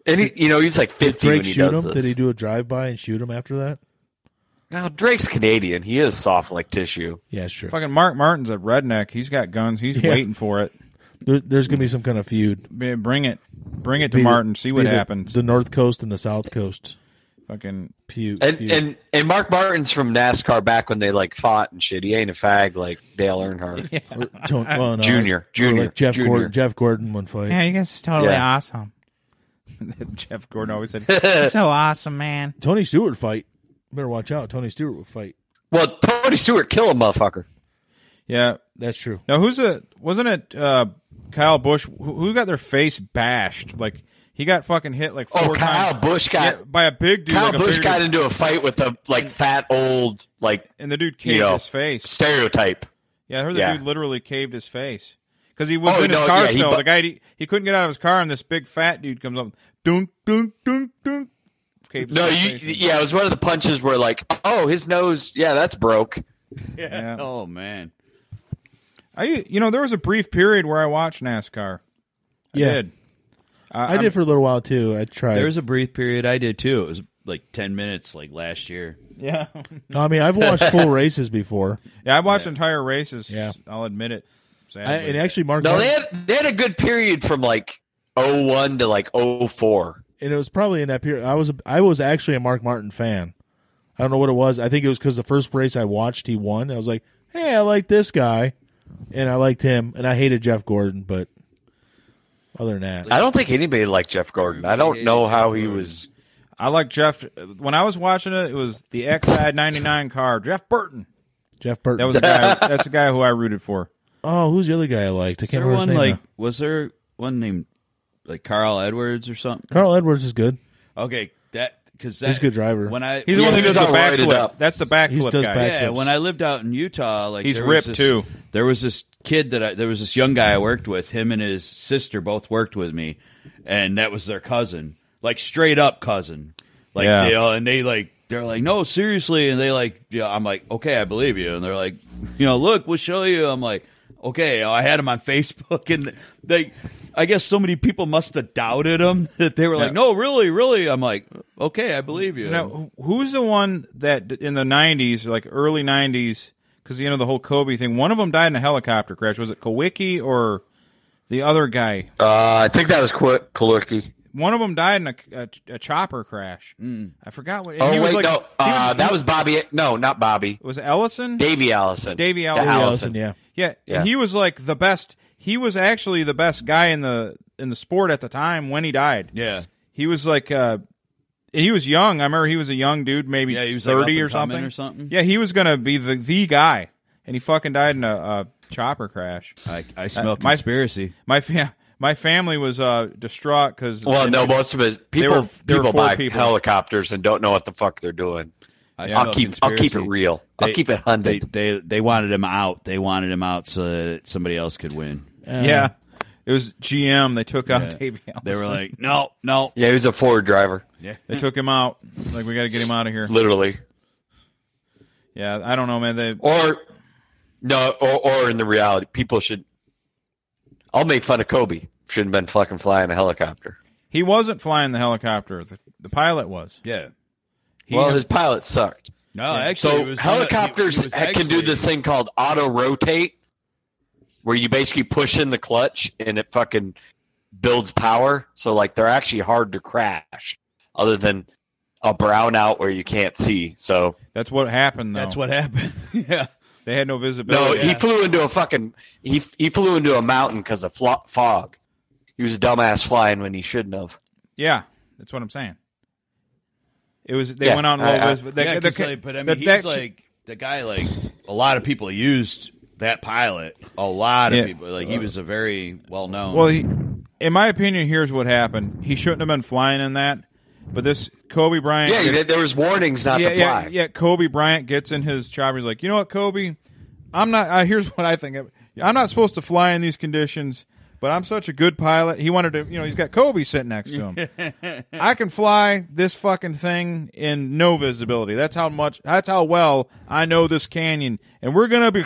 And he's like Did 50 Drake when he shoot does him? this. Did he do a drive-by and shoot him after that? Now Drake's Canadian. He is soft like tissue. Yeah, sure. Fucking Mark Martin's a redneck. He's got guns. He's Yeah. waiting for it. There's going to be some kind of feud. Bring it to Be Martin. See what be the- happens. The North Coast and the South Coast. Fucking Feud. And Mark Martin's from NASCAR back when they like fought and shit. He ain't a fag like Dale Earnhardt. Junior. Or like Jeff Junior. Gordon. Jeff Gordon one fight. yeah, you guys is totally Yeah. awesome. Jeff Gordon always said, "You're so awesome, man." Tony Stewart fight. Better watch out. Tony Stewart would fight. Well, Tony Stewart killed a motherfucker. Yeah, That's true. now wasn't it Kyle Busch who got their face bashed? Like he got fucking hit like 4 Kyle times. Busch got Yeah, by a big dude. Kyle like a Busch bigger got dude. into a fight with a like fat old like and the dude caved his face. stereotype. Yeah, I heard the Yeah. dude literally caved his face because he was Oh, in his no, car yeah, he still. bu- The guy he couldn't get out of his car, and this big fat dude comes up, dunk, dunk, dunk, dunk. Caved his No, face. it was one of the punches where like, oh, his nose, yeah, that's broke. Yeah. Oh man. There was a brief period where I watched NASCAR. I Yeah. did. I did for a little while too. I tried. There was a brief period I did too. It was like 10 minutes like last year. Yeah. No, I mean, I've watched full races before. Yeah, I've watched entire races. Yeah. I'll admit it. Sadly. And actually, Mark. No, Martin, they had a good period from like 01 to like 04. and it was probably in that period. I was actually a Mark Martin fan. I don't know what it was. I think it was because the first race I watched, he won. I was like, hey, I like this guy, and I liked him, and I hated Jeff Gordon, but other than that, I don't think anybody liked Jeff Gordon. I don't know how he was. I like Jeff. When I was watching it, it was the XI 99 car. Jeff Burton. Jeff Burton. That was the guy. That's the guy who I rooted for. Oh, who's the other guy I liked? I can't remember his name. Was there one named like Carl Edwards or something? Carl Edwards is good. Okay, because He's a good driver. When I He's the one who does the all right it backflip. up. That's the backflip does guy. backflips. Yeah, when I lived out in Utah, like He's there was ripped, this- too. There was this kid there was this young guy I worked with. Him and his sister both worked with me, and that was their cousin, like straight up cousin. Like Yeah. they're like, no, seriously, and they like, I'm like, okay, I believe you, and they're like, look, we'll show you. I'm like, okay, I had him on Facebook, and I guess so many people must have doubted him that they were like, no, really, really. I'm like, okay, I believe you. Now, who's the one that in the 90s, like early 90s, because, the whole Kobe thing, one of them died in a helicopter crash. Was it Kowicki or the other guy? I think that was Kulurki. one of them died in a chopper crash. I forgot what. Oh, he was wait, like, no. That was Bobby. No, not Bobby. Was it Ellison? Davey Allison. Davey Allison. Yeah. Yeah. Yeah. And he was like the best. He was actually the best guy in the sport at the time when he died. Yeah. He was like, he was young. I remember he was a young dude, maybe he was like 30 up or and coming something. or something. Yeah, he was gonna be the guy, and he fucking died in a chopper crash. I smell conspiracy. My family was distraught because most of it people buy people. helicopters and don't know what the fuck they're doing. I'll keep it real. I'll keep it 100. They wanted him out. They wanted him out so that somebody else could win. Yeah. It was GM. They took out Davey Allison. They were like, no. Yeah, he was a Ford driver. Yeah. They took him out. Like, we got to get him out of here. Literally. Yeah, I don't know, man. Or in the reality, people should. I'll make fun of Kobe. Shouldn't have been fucking flying a helicopter. He wasn't flying the helicopter. The pilot was. Yeah. His pilot sucked. No, actually, helicopters can do this thing called auto rotate, where you basically push in the clutch and it fucking builds power. So like they're actually hard to crash, other than a brownout where you can't see. So that's what happened. Though. That's what happened. Yeah, they had no visibility. No, he flew into a fucking he flew into a mountain because of fog. He was a dumbass flying when he shouldn't have. Yeah, that's what I'm saying. It was they went on low vis. But I mean, he's like the guy. Like a lot of people used that pilot. A lot of people. Like he was a very well known. Well, in my opinion, here's what happened. He shouldn't have been flying in that. But this Kobe Bryant. Yeah, there was warnings not to fly. Yeah, Kobe Bryant gets in his chopper. He's like, you know what, Kobe? I'm not. Here's what I think. I'm not supposed to fly in these conditions. But I'm such a good pilot. He wanted to, he's got Kobe sitting next to him. I can fly this fucking thing in no visibility. That's how well I know this canyon. And we're going to be,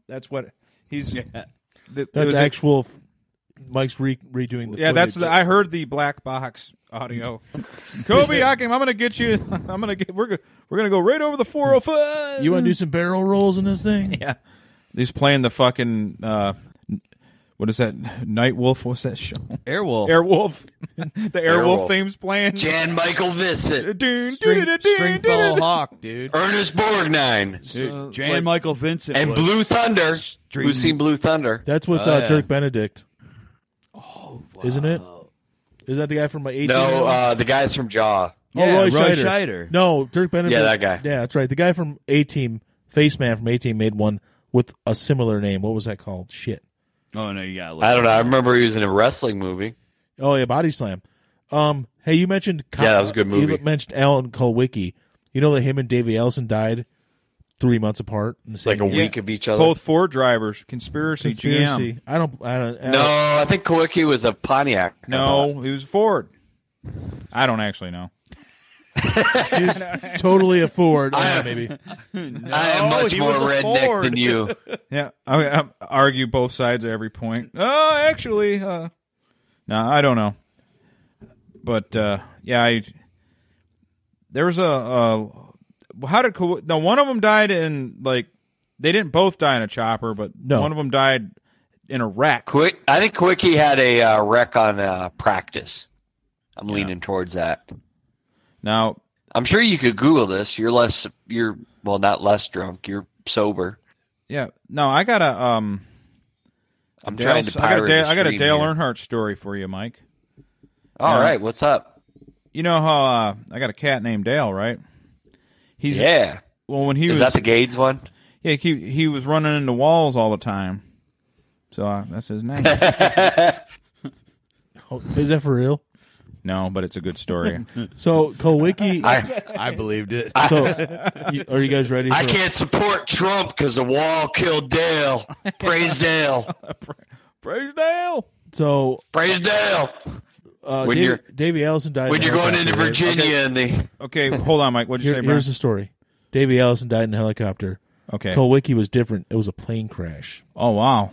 that's what he's. That's actual. Mike's redoing the. Yeah, footage. I heard the black box audio. Kobe, I'm going to get you. We're going to go right over the 405. You want to do some barrel rolls in this thing? Yeah. He's playing the fucking. What is that? Night Wolf? What's that show? Airwolf. Airwolf. The Airwolf theme's playing. Jan Michael Vincent. Stringfellow Hawk, dude. Ernest Borgnine. Jan Michael Vincent. And Blue Thunder. Who's seen Blue Thunder? That's with Dirk Benedict. Oh, wow. Isn't it? Is that the guy from my 18? No, the guy's from Jaw. Yeah, Roy Scheider. No, Dirk Benedict. Yeah, that guy. Yeah, that's right. The guy from A-Team, Face Man from A-Team, made one with a similar name. What was that called? Shit. Oh, no, you got. I don't know. I remember he was in a wrestling movie. Oh, yeah, Body Slam. Hey, you mentioned... that was a good movie. You mentioned Alan Kulwicki. You know that him and Davey Allison died 3 months apart? In the same Like a week of each other? Both Ford drivers. Conspiracy. GM. I don't. No, I think Kulwicki was a Pontiac. No, he was a Ford. I don't actually know. He's totally a Ford. Maybe. I am much more redneck than you. Yeah, I argue both sides at every point. Oh, actually, no, I don't know. But there was how did one of them died in they didn't both die in a chopper, but one of them died in a wreck. I think Kulwicki had a wreck on practice. I'm leaning towards that. Now, I'm sure you could Google this. You're not less drunk. You're sober. Yeah. No, I got a I'm trying to pirate I got a Dale here. Earnhardt story for you, Mike. All right, what's up? You know how I got a cat named Dale, right? Well, when he is that the Gades one? Yeah, he was running into walls all the time. So that's his name. Is that for real? No, but it's a good story. So Kulwicki, I believed it. So, are you guys ready? I can't support Trump because the wall killed Dale. Praise Dale. Praise Dale. So praise Dale. Davey Allison died. When you're going into Virginia Okay, hold on, Mike. What'd you say, Brian? Here's the story. Davey Allison died in a helicopter. Okay. Kulwicki was different. It was a plane crash. Oh wow.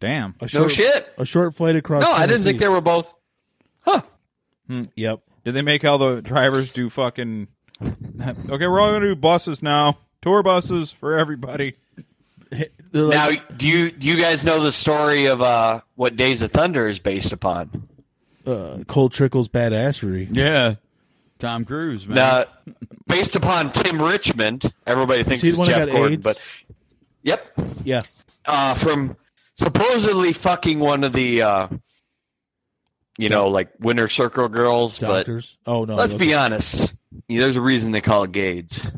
Damn. No shit. A short flight across. No, Tennessee. I didn't think they were both. Huh. Yep. Did they make all the drivers do fucking... Okay, we're all going to do buses now. Tour buses for everybody. Now, do you guys know the story of what Days of Thunder is based upon? Cole Trickle's badassery. Yeah. Tom Cruise, man. Now, based upon Tim Richmond, everybody thinks Is he it's the one that Jeff got Gordon, AIDS? but yep. Yeah. From supposedly fucking one of the, like Winter Circle girls. Doctors. But Oh, no. let's be honest. There's a reason they call it Gades.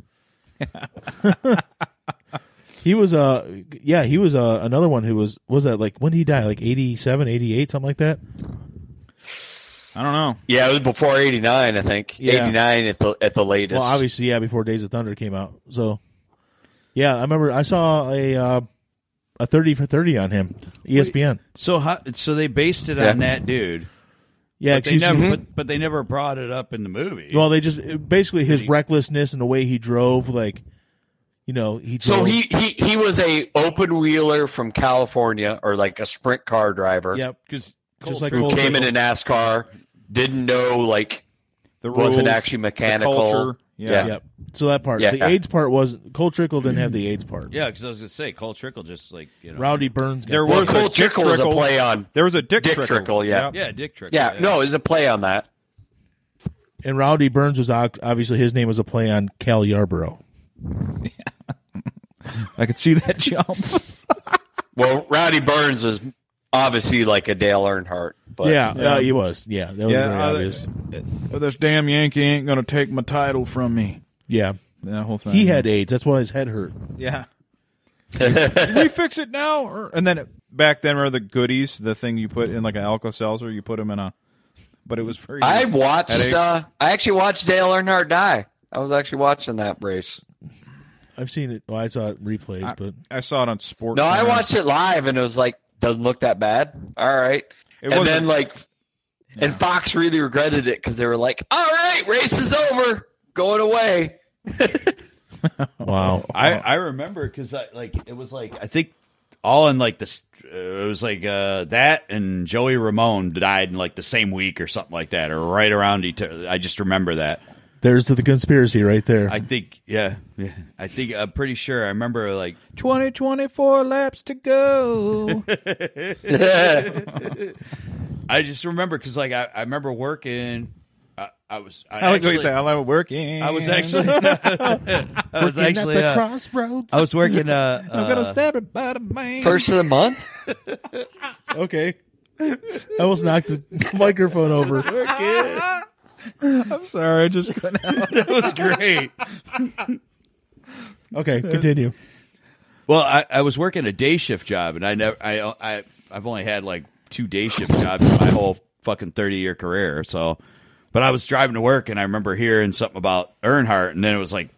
He was another one who was that like, when did he die? Like 87, 88, something like that? I don't know. Yeah, it was before 89, I think. Yeah. 89 at the latest. Well, obviously, yeah, before Days of Thunder came out. So, yeah, I remember I saw a 30 for 30 on him, ESPN. So they based it on that dude. Yeah, but they never brought it up in the movie. Well, they just basically his recklessness and the way he drove, like, he drove. So he was a open wheeler from California, or like a sprint car driver. Yep, because just like who Cole came Trickle. into NASCAR, didn't know like The wasn't rules, actually the mechanical. culture. Yeah. Yep. So that part, Yeah. the AIDS part was Cole Trickle didn't have the AIDS part. Yeah, because I was going to say, Cole Trickle just like, Rowdy Burns. Got There that. was Cole a Dick Trickle was a Trickle. play on There was a Dick Trickle. Yeah. Yeah, Dick Trickle. Yeah, no, it was a play on that. And Rowdy Burns was obviously his name was a play on Cal Yarborough. I could see that jump. Well, Rowdy Burns was obviously like a Dale Earnhardt. But he was. Yeah, that was very obvious. This damn Yankee ain't going to take my title from me. Yeah. That whole thing. He had AIDS. That's why his head hurt. Yeah. Can we fix it now? And then back then, remember the goodies, the thing you put in like an Alka-Seltzer, you put them in a. But it was for you. I actually watched Dale Earnhardt die. I was actually watching that race. I've seen it. Well, I saw it replays, but I saw it on Sports. No, I Center. watched it live, and it was like, doesn't look that bad. All right. It And then wasn't- and Fox really regretted it because they were like, all right, race is over, going away. Wow. I remember because it was like, I think all in like this, it was like that and Joey Ramone died in like the same week or something like that, or right around each other. I just remember that. There's the conspiracy right there. I think, I think I'm pretty sure. I remember like 24 laps to go. I just remember because like I remember working. I was working. I was actually at the crossroads. I was working. I'm gonna stab it by the man. First of the month? Okay. I almost knocked the microphone over. I'm sorry, I just couldn't help. That was great. Okay, continue. Well, I was working a day shift job, and I've only had like 2 day shift jobs in my whole fucking 30-year career. So, but I was driving to work, and I remember hearing something about Earnhardt, and then it was like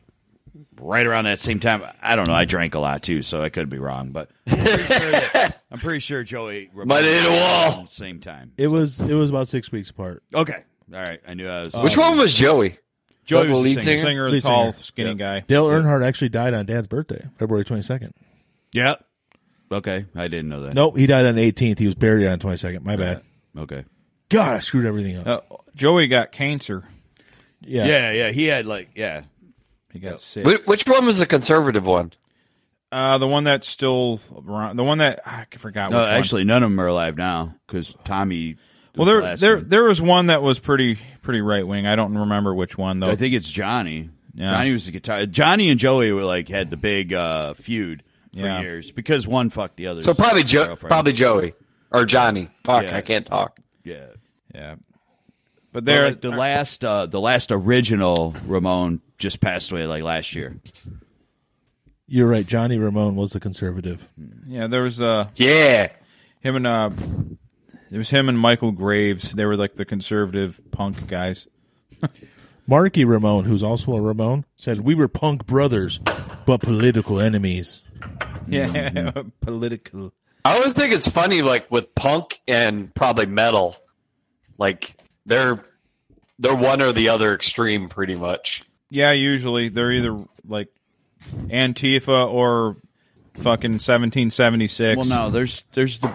right around that same time. I don't know. I drank a lot too, so I could be wrong, but I'm pretty sure Joey might have hit a wall at the same time. It was about 6 weeks apart. Okay, all right. I knew I was. Which one was Joey? Joey the was lead the singer? The tall, skinny guy. Dale Earnhardt actually died on Dad's birthday, February 22nd. Yeah. Okay, I didn't know that. Nope, he died on the 18th. He was buried on the 22nd. My bad. Okay. God, I screwed everything up. Joey got cancer. Yeah. He had He got sick. Which one was the conservative one? The one that's still around. The one that I forgot. No, which one. actually, none of them are alive now because Tommy. Well, there was one that was pretty right wing. I don't remember which one though. I think it's Johnny. Yeah. Johnny was the guitar. Johnny and Joey were had the big feud for Yeah. years because one fucked the other. So probably Joey or Johnny. Fuck, Yeah. I can't talk. Yeah. But But the last original Ramone just passed away last year. You're right. Johnny Ramone was the conservative. Yeah, there was Yeah. him and it was him and Michael Graves. They were like the conservative punk guys. Marky Ramone, who's also a Ramone, said, "We were punk brothers, but political enemies." Yeah, political. I always think it's funny, like with punk and probably metal, like they're one or the other extreme, pretty much. Yeah, usually they're either like Antifa or fucking 1776. Well, no, there's the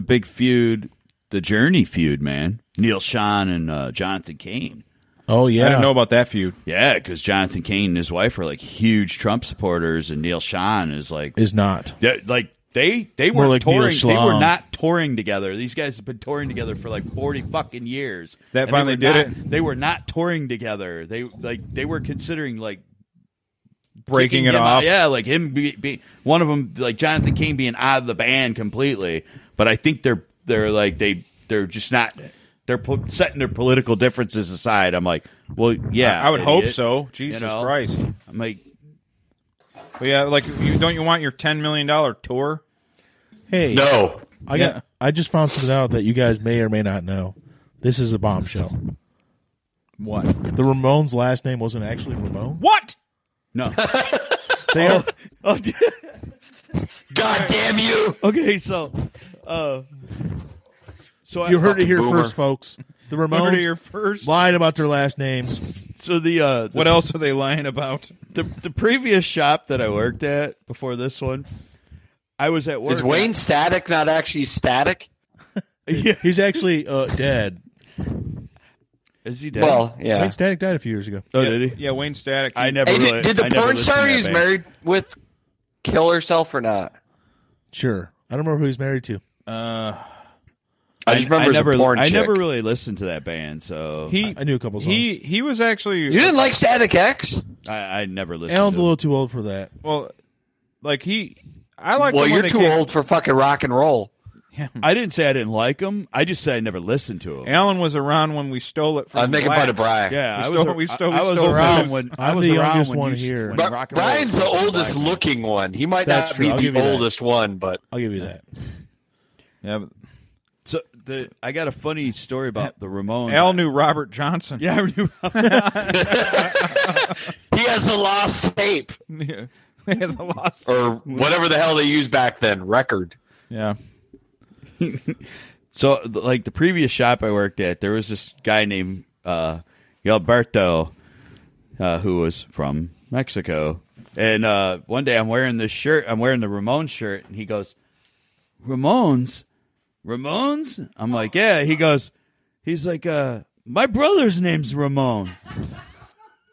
big feud, the Journey feud, man. Neil Schon and Jonathan Cain. Oh yeah, I didn't know about that feud. Yeah, because Jonathan Cain and his wife are huge Trump supporters, and Neil Schon is is not. Yeah, They More were like Neil touring. They were Schlong. not touring together. These guys have been touring together for like 40 fucking years. That And finally they were did not- it? They were not touring together. They were considering like Breaking kicking it him off. out. Yeah, like him be one of them, like Jonathan Cain being out of the band completely. But I think they're just not. They're setting their political differences aside. I'm like, well, yeah, I would hope idiot. so. Jesus Christ. I'm like, but yeah, like don't you want your $10 million tour? Hey, No. I just found something out that you guys may or may not know. This is a bombshell. What? The Ramones' last name wasn't actually Ramone. What? No. They are. God damn you! Okay, so You heard it here Boomer. first, folks. The Heard it Ramones here first. lied about their last names. So the What else are they lying about? the previous shop that I worked at before this one, I was at work. Is Wayne Static not actually static? Yeah. He's actually dead. Is he dead? Well, yeah. Wayne Static died a few years ago. Oh, did he? Yeah, Wayne Static. I never Hey, really. did the I never porn listened to star that he's band. married with kill herself or not? Sure. I don't remember who he's married to. I just remember never, as a porn I chick. never really listened to that band, so I knew a couple songs. He was actually. You didn't like Static X? I never listened. Alan's to a little too old for that. Well, like I like. Well, them when you're they too came- old for fucking rock and roll. I didn't say I didn't like them. I just said I never listened to them. Alan was around when we stole it from. I'm making fun of Brian. Yeah, We I stole- was. we stole- I we was stole around blues. when I'm I was the around youngest when one you, here. when But rock and roll Brian's the was oldest like- looking one. He might That's not true. I'll be give the you that. oldest one, but I'll give you that. Yeah, but So I got a funny story about the Ramones. Al knew Robert Johnson. Yeah, I knew. he has the lost tape Yeah. He has a lost. or whatever the hell they used back then. Record. Yeah. So, like the previous shop I worked at, there was this guy named Gilberto, who was from Mexico. And one day I'm wearing this shirt. I'm wearing the Ramones shirt, and he goes, "Ramones? Ramones?" I'm like, "Yeah." He's like, "My brother's name's Ramon."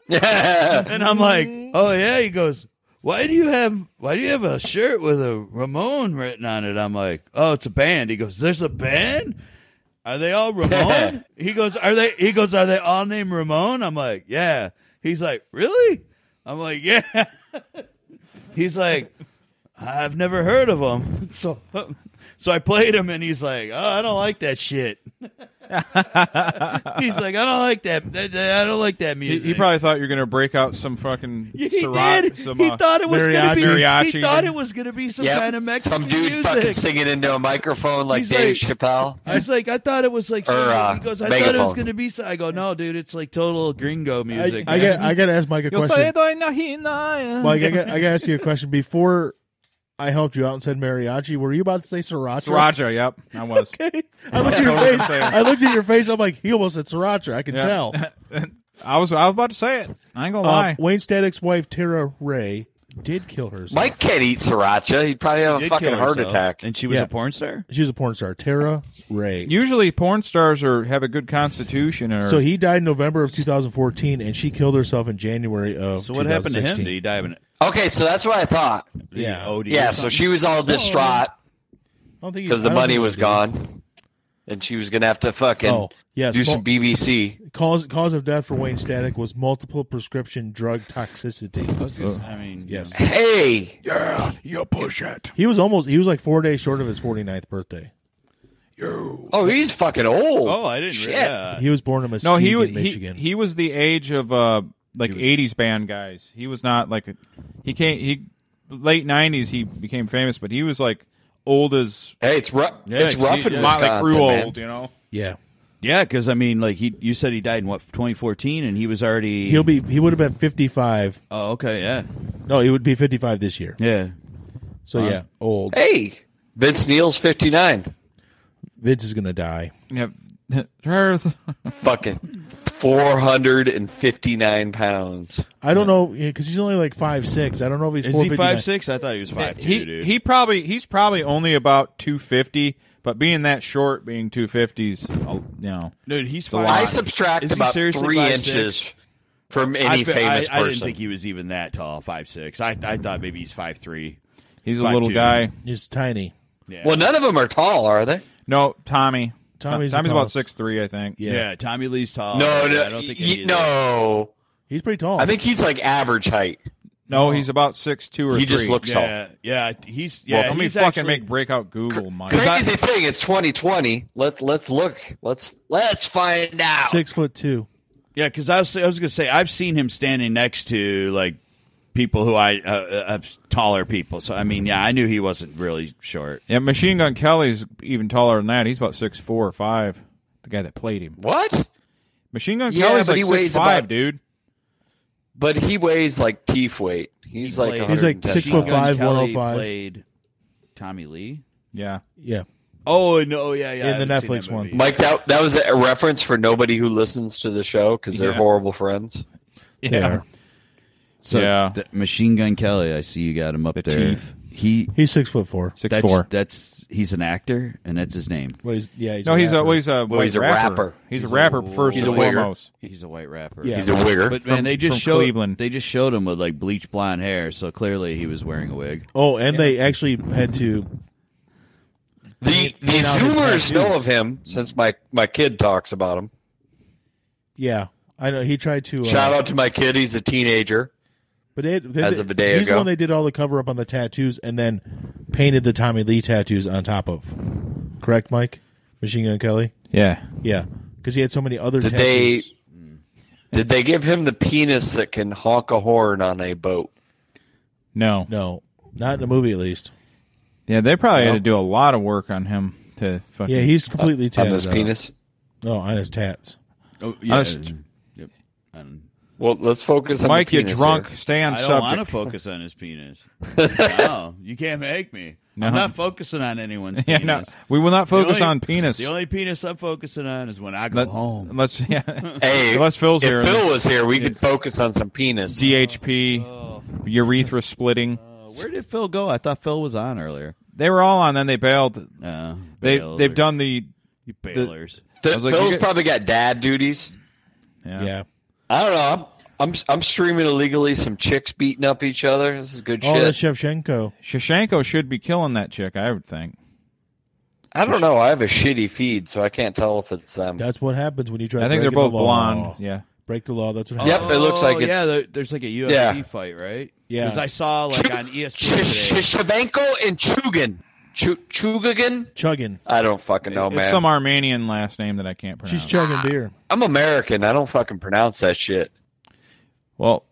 And I'm like, "Oh yeah." He goes, Why do you have a shirt with a Ramon written on it? I'm like, "Oh, it's a band." He goes, "There's a band? Are they all Ramon?" He goes, "Are they all named Ramon?" I'm like, "Yeah." He's like, "Really?" I'm like, "Yeah." He's like, "I've never heard of them." So I played him, and he's like, "Oh, I don't like that shit." He's like, "I don't like that. I don't like that music." He probably thought you were going to break out some fucking. He Syrah- did. Some, He thought it was going to be. mariachi. He thought it was going to be some kind of Mexican some dude music. fucking singing into a microphone like He's Dave like- Chappelle. I was like, I thought it was like. Or, he goes, I thought it was megaphone. going to be. I go, no, dude, it's like total gringo music. I got to ask Mike a Yo question. soy Doña Mike, I got to ask you a question. Before I helped you out and said mariachi, were you about to say sriracha? Sriracha, yep, I was. Okay. I looked at your face. I looked at your face. I'm like, he almost said sriracha. I can Yeah. tell. I was about to say it. I ain't gonna lie. Wayne Static's wife, Tara Ray, did kill herself. Mike can't eat sriracha. He'd probably have a Did fucking kill heart herself. attack. And she was Yeah. a porn star. She was a porn star. Tara Ray. Usually, porn stars have a good constitution. Or So he died in November of 2014, and she killed herself in January of So what happened to him? 2016. Did he die of an Okay, so that's what I thought. Yeah. OD? or Yeah, so something? she was all distraught I don't think he- because I the don't money think was he did. gone, and she was gonna have to fucking Oh, yes. do some BBC. Cause of death for Wayne Static was multiple prescription drug toxicity. I mean, Yes. Hey, yeah, you push it. He was like 4 days short of his 49th birthday. oh, he's fucking old. Oh, I didn't. Shit. Yeah. He was born in Muskegon, No, he was Michigan. he was the age of like 80s band guys. He was not like he late 90s he became famous, but he was like old as Hey, it's rough. Yeah, it's rough in Motley Wisconsin, Crue man. old, you know. yeah. Yeah, because I mean, like you said he died in what 2014, and he was already. He would have been 55. Oh, okay, yeah, No, he would be 55 this year. yeah. So yeah, old. Hey, Vince Neil's 59. Vince is gonna die. Yeah. Fucking 459 pounds. I don't know because he's only like 5'6". I don't know if he's Is he 459. 5'6"? I thought he was 5'2", dude. he's probably only about 250, but being that short, being 250s, you know. Dude, he's a lot. I 5'6". subtract Is he about seriously 3 5'6"? inches from any famous I didn't person. think he was even that tall, 5'6". I thought maybe he's 5'3". He's a little 5'2". guy. He's tiny. Yeah. Well, none of them are tall, are they? No, Tommy. Tommy's about tallest. 6'3", I think. Yeah, Tommy Lee's tall. No, I no, don't think no. He's pretty tall. I think he's like average height. No, he's about 6'2" or 3". He just looks tall. Yeah, he's Well, let me he's fucking actually, make breakout Google, Mike. Crazy thing, it's 2020. Let's look. Let's find out. 6'2". Yeah, because I was gonna say I've seen him standing next to like people who taller people. So I mean, yeah, I knew he wasn't really short. Yeah, Machine Gun Kelly's even taller than that. He's about 6'4" or 5". The guy that played him. What? Machine Gun Yeah, Kelly's but like he weighs 6'5", about- dude. But he weighs like teeth weight. He's like He's like 110 6'5", pounds. Kelly 105. Played Tommy Lee. Yeah. Yeah. Oh no, yeah. In the I haven't seen Netflix that one. movie. Mike, that was a reference for nobody who listens to the show because they're Yeah. horrible friends. They Yeah. are. So, Yeah. Machine Gun Kelly. I see you got him up The there. teeth. He's 6'4". 6'4". He's an actor, and that's his name. Well, he's No, he's a white he's a rapper. He's a rapper first He's and a wigger. foremost. He's a white rapper. Yeah. He's a wigger. But man, from Cleveland. They just showed him with like bleach blonde hair, so clearly he was wearing a wig. Oh, and they actually had to. The paint out his Zoomers know tattoos. of him since my kid talks about him. Yeah, I know. He tried to. Shout out to my kid. He's a teenager. But as of a day he's ago. the one they did all the cover up on the tattoos and then painted the Tommy Lee tattoos on top of. Correct, Mike? Machine Gun Kelly? Yeah. Yeah. Because he had so many other Did tattoos. Did they give him the penis that can honk a horn on a boat? No. No. Not in the movie, at least. Yeah, they probably had No. to do a lot of work on him to fucking. Yeah, he's completely on tatted his up. penis. No, on his tats. Oh yeah. Honest- Yep. Well, let's focus on Mike, the you penis drunk. here. Stay on I don't subject. want to focus on his penis. No, you can't make me. No. I'm not focusing on anyone's Yeah, penis. no, we will not focus The only- on penis. The only penis I'm focusing on is when I go home. Let's yeah. Hey, Unless Phil's if here. Phil was here, we could focus on some penis. DHP, urethra splitting. Where did Phil go? I thought Phil was on earlier. They were all on, then they bailed. They've done the You bailers. I was like, Phil's you get- probably got dad duties. Yeah. I don't know. I'm streaming illegally some chicks beating up each other. This is good Oh, shit. that's Shevchenko. Shevchenko should be killing that chick, I would think. I don't know. I have a shitty feed, so I can't tell if it's them. That's what happens when you try I think they're breaking both the law. blonde. Yeah. Break the law. That's what Yep, happens. it looks like it's- there's like a UFC Yeah. fight, right? Yeah. Because I saw like on ESPN today. Shevchenko and Chugin. Chugin? Chugging. I don't fucking know, It's man. some Armenian last name that I can't pronounce. She's chugging beer. I'm American. I don't fucking pronounce that shit. Well,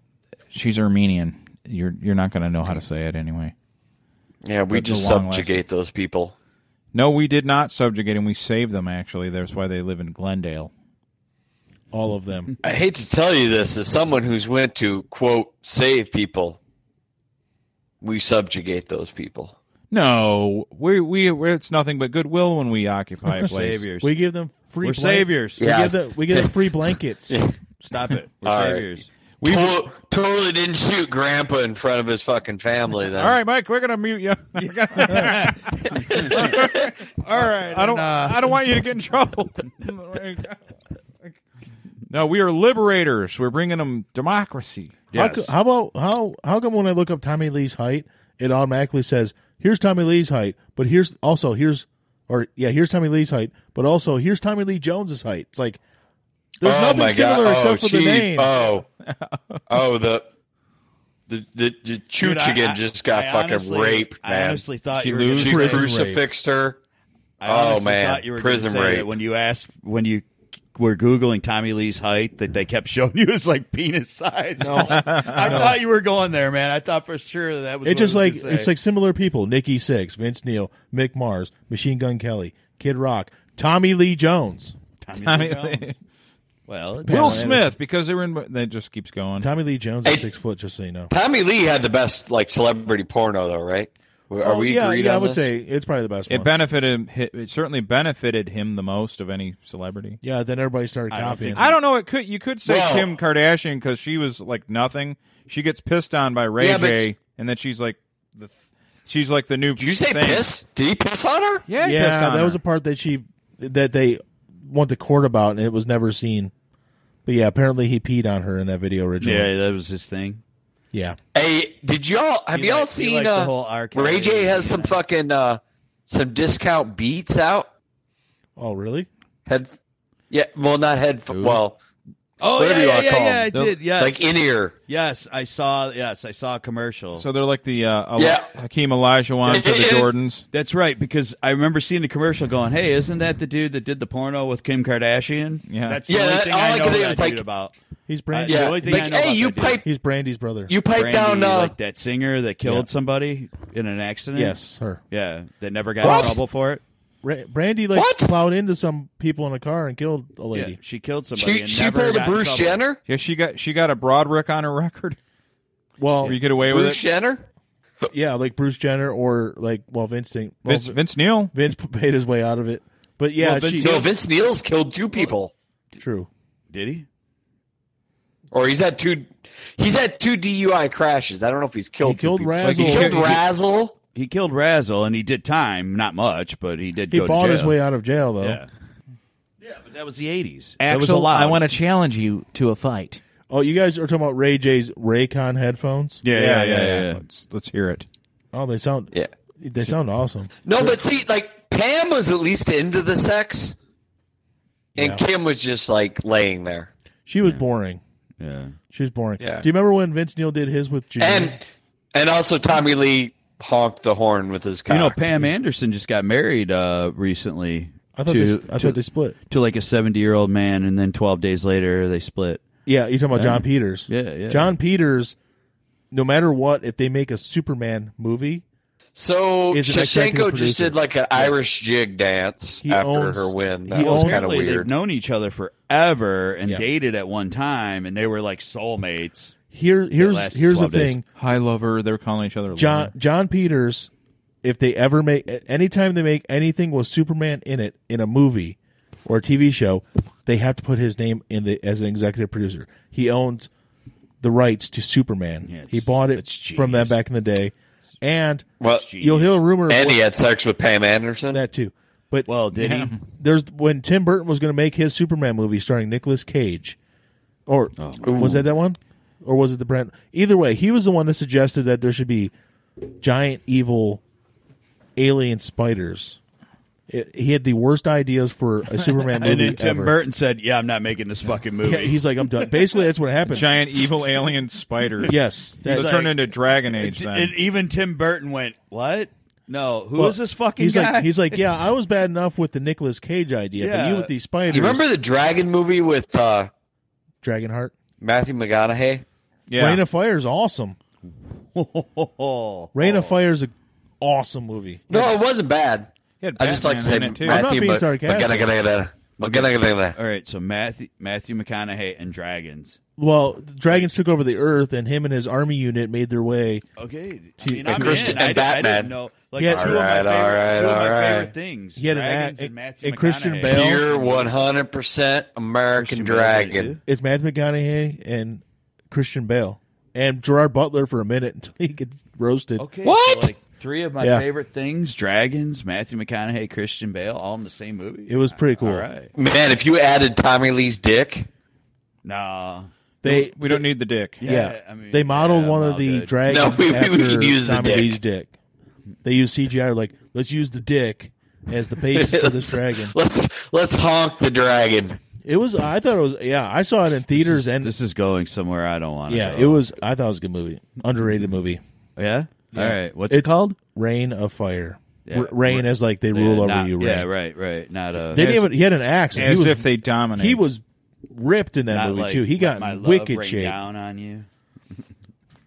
she's Armenian. You're not going to know how to say it anyway. Yeah, we That's a just long subjugate those people. No, we did not subjugate them. We saved them, actually. That's why they live in Glendale. All of them. I hate to tell you this, as someone who's went to, quote, save people, we subjugate those people. No, we're it's nothing but goodwill when we occupy a place. Saviors. We give them free We're saviors. Yeah. We give them free blankets. Stop it. We're All right. saviors. We totally didn't shoot Grandpa in front of his fucking family. Then, All right, Mike, we're gonna mute you. All right. I don't want you to get in trouble. No, we are liberators. We're bringing them democracy. Yes. How come when I look up Tommy Lee's height, it automatically says here's Tommy Lee's height, but here's Tommy Lee's height, but also here's Tommy Lee Jones's height. It's like there's nothing similar except for the name. The Chuchigan just got fucking raped, man. I honestly thought She you were gonna lose? She say- crucifixed her. I honestly man, thought you were prison gonna say rape. that when you were Googling Tommy Lee's height, that they kept showing you his like penis size. No, I thought you were going there, man. I thought for sure that was. It's just what I like was gonna say. it's like similar people: Nikki Sixx, Vince Neil, Mick Mars, Machine Gun Kelly, Kid Rock, Tommy Lee Jones. Tommy Jones. Lee. Well, Will Smith, because they were in. That just keeps going. Tommy Lee Jones is 6 foot, just so you know. Tommy Lee had the best like celebrity porno, though, right? Are we agreed yeah, on I would this? say it's probably the best It one. benefited. It certainly benefited him the most of any celebrity. Yeah, then everybody started I don't copying. think- I don't know. You could say Well- Kim Kardashian because she was like nothing. She gets pissed on by Ray Yeah, but J, and then she's like the new. Did you say thing. piss? Did he piss on her? Yeah, he pissed Yeah, on that her. was a part that they went to court about, and it was never seen. But yeah, apparently he peed on her in that video originally. Yeah, that was his thing. Yeah. Hey, did y'all have y'all seen the whole R. Kelly Ray J has some fucking some discount beats out? Oh, really? Well, not headphone. Well, Oh, whatever you want to call them. I did. Yes, like in ear. Yes, I saw a commercial. So they're like the Hakeem Olajuwon to the Jordans. That's right, because I remember seeing the commercial going, "Hey, isn't that the dude that did the porno with Kim Kardashian?" Yeah, that's the only thing I know that dude about. He's Brandy. The only thing I know about that dude. He's Brandy's brother. You pipe Brandy, down like that singer that killed somebody in an accident. Yes, her. Yeah, that never got in trouble for it. Brandy plowed into some people in a car and killed a lady. Yeah, she killed somebody. She pulled a Bruce Jenner. Yeah, she got a Broderick on her record. Well, where you get away with it. Bruce Jenner. Yeah, like Bruce Jenner or Vince Neil. Vince paid his way out of it. But yeah, Vince Neil's killed 2 people. True. Did he? Or he's had 2 DUI crashes. I don't know if he's killed. He killed Razzle. Razzle. He killed Razzle. He killed Razzle, and he did time, not much, but he did. He go bought to jail. his way out of jail, though. Yeah, but that was the '80s. That was Axel, allowed. I want to challenge you to a fight. Oh, you guys are talking about Ray J's Raycon headphones? Yeah. Let's hear it. Oh, they sound awesome. No, but see, like Pam was at least into the sex, and Kim was just like laying there. She was boring. Yeah, she was boring. Yeah. Do you remember when Vince Neil did his with Janine? And also Tommy Lee honked the horn with his cock. You know, Pam Anderson just got married recently. I thought they split to like a 70-year-old man, and then 12 days later they split. Yeah, you're talking about John Peters. Yeah. John Peters, no matter what, if they make a Superman movie. So is an executive Shevchenko just producer. did like an Irish jig dance after her win. That was kind of Apparently weird. they've known each other forever and dated at one time, and they were like soulmates. Here's the thing. Hi, lover. They're calling each other lover. John Peters, if they ever anytime they make anything with Superman in it in a movie or a TV show, they have to put his name as an executive producer. He owns the rights to Superman. He bought it from them back in the day. And you'll hear a rumor. And he had sex with Pam Anderson. That too. But did he? There's when Tim Burton was going to make his Superman movie starring Nicolas Cage, or was that one? Or was it the Brent? Either way, he was the one that suggested that there should be giant evil alien spiders. He had the worst ideas for a Superman movie And then Tim ever. Burton said, "Yeah, I'm not making this fucking movie." Yeah, he's like, I'm done. Basically, that's what happened. Giant evil alien spiders. Yes. They'll He's turn like- into Dragon Age then. And even Tim Burton went, "What? No, who is Well, this fucking he's guy?" Like, he's like, yeah, I was bad enough with the Nicolas Cage idea, but Yeah. you with these spiders. You remember the Dragon movie with Dragonheart? Matthew McConaughey? Yeah. Rain of Fire is awesome. Rain of Fire is an awesome movie. No, it wasn't bad. He had I just like to say Batman in it, too. I'm not Matthew being sarcastic. McConaughey. All right, so Matthew McConaughey and dragons. Well, the dragons took over the Earth, and him and his army unit made their way. Okay, And Christian and Batman. I didn't know. Like Yeah, two of my favorite things. He had dragons an and Matthew and Christian McConaughey. Bale. Pure 100% American Dragon. It's Matthew McConaughey and Christian Bale and Gerard Butler for a minute until he gets roasted. Okay, What? So like three of my Yeah. favorite things: dragons, Matthew McConaughey, Christian Bale, all in the same movie. It was pretty cool. All right. Man, if you added Tommy Lee's dick, Nah. We don't need the dick. Yeah, I mean, they modeled yeah, one I'm of all the good. dragons No, we after could use the Tommy dick. Lee's dick. They use CGI like, let's use the dick as the basis for this dragon. let's honk the dragon. It was. I thought it was. Yeah, I saw it in theaters, and This is going somewhere I don't want to yeah, go. it was. I thought it was a good movie, underrated movie. Yeah? Yeah. All right. What's it It's called? Rain of Fire. Yeah, Rain as like they rule over not- you. Yeah, Rain. right. Not a. They didn't even. He had an axe. and As he was, if they dominate. He was ripped in that not movie like, too. He got my in love wicked rain shape. down on you.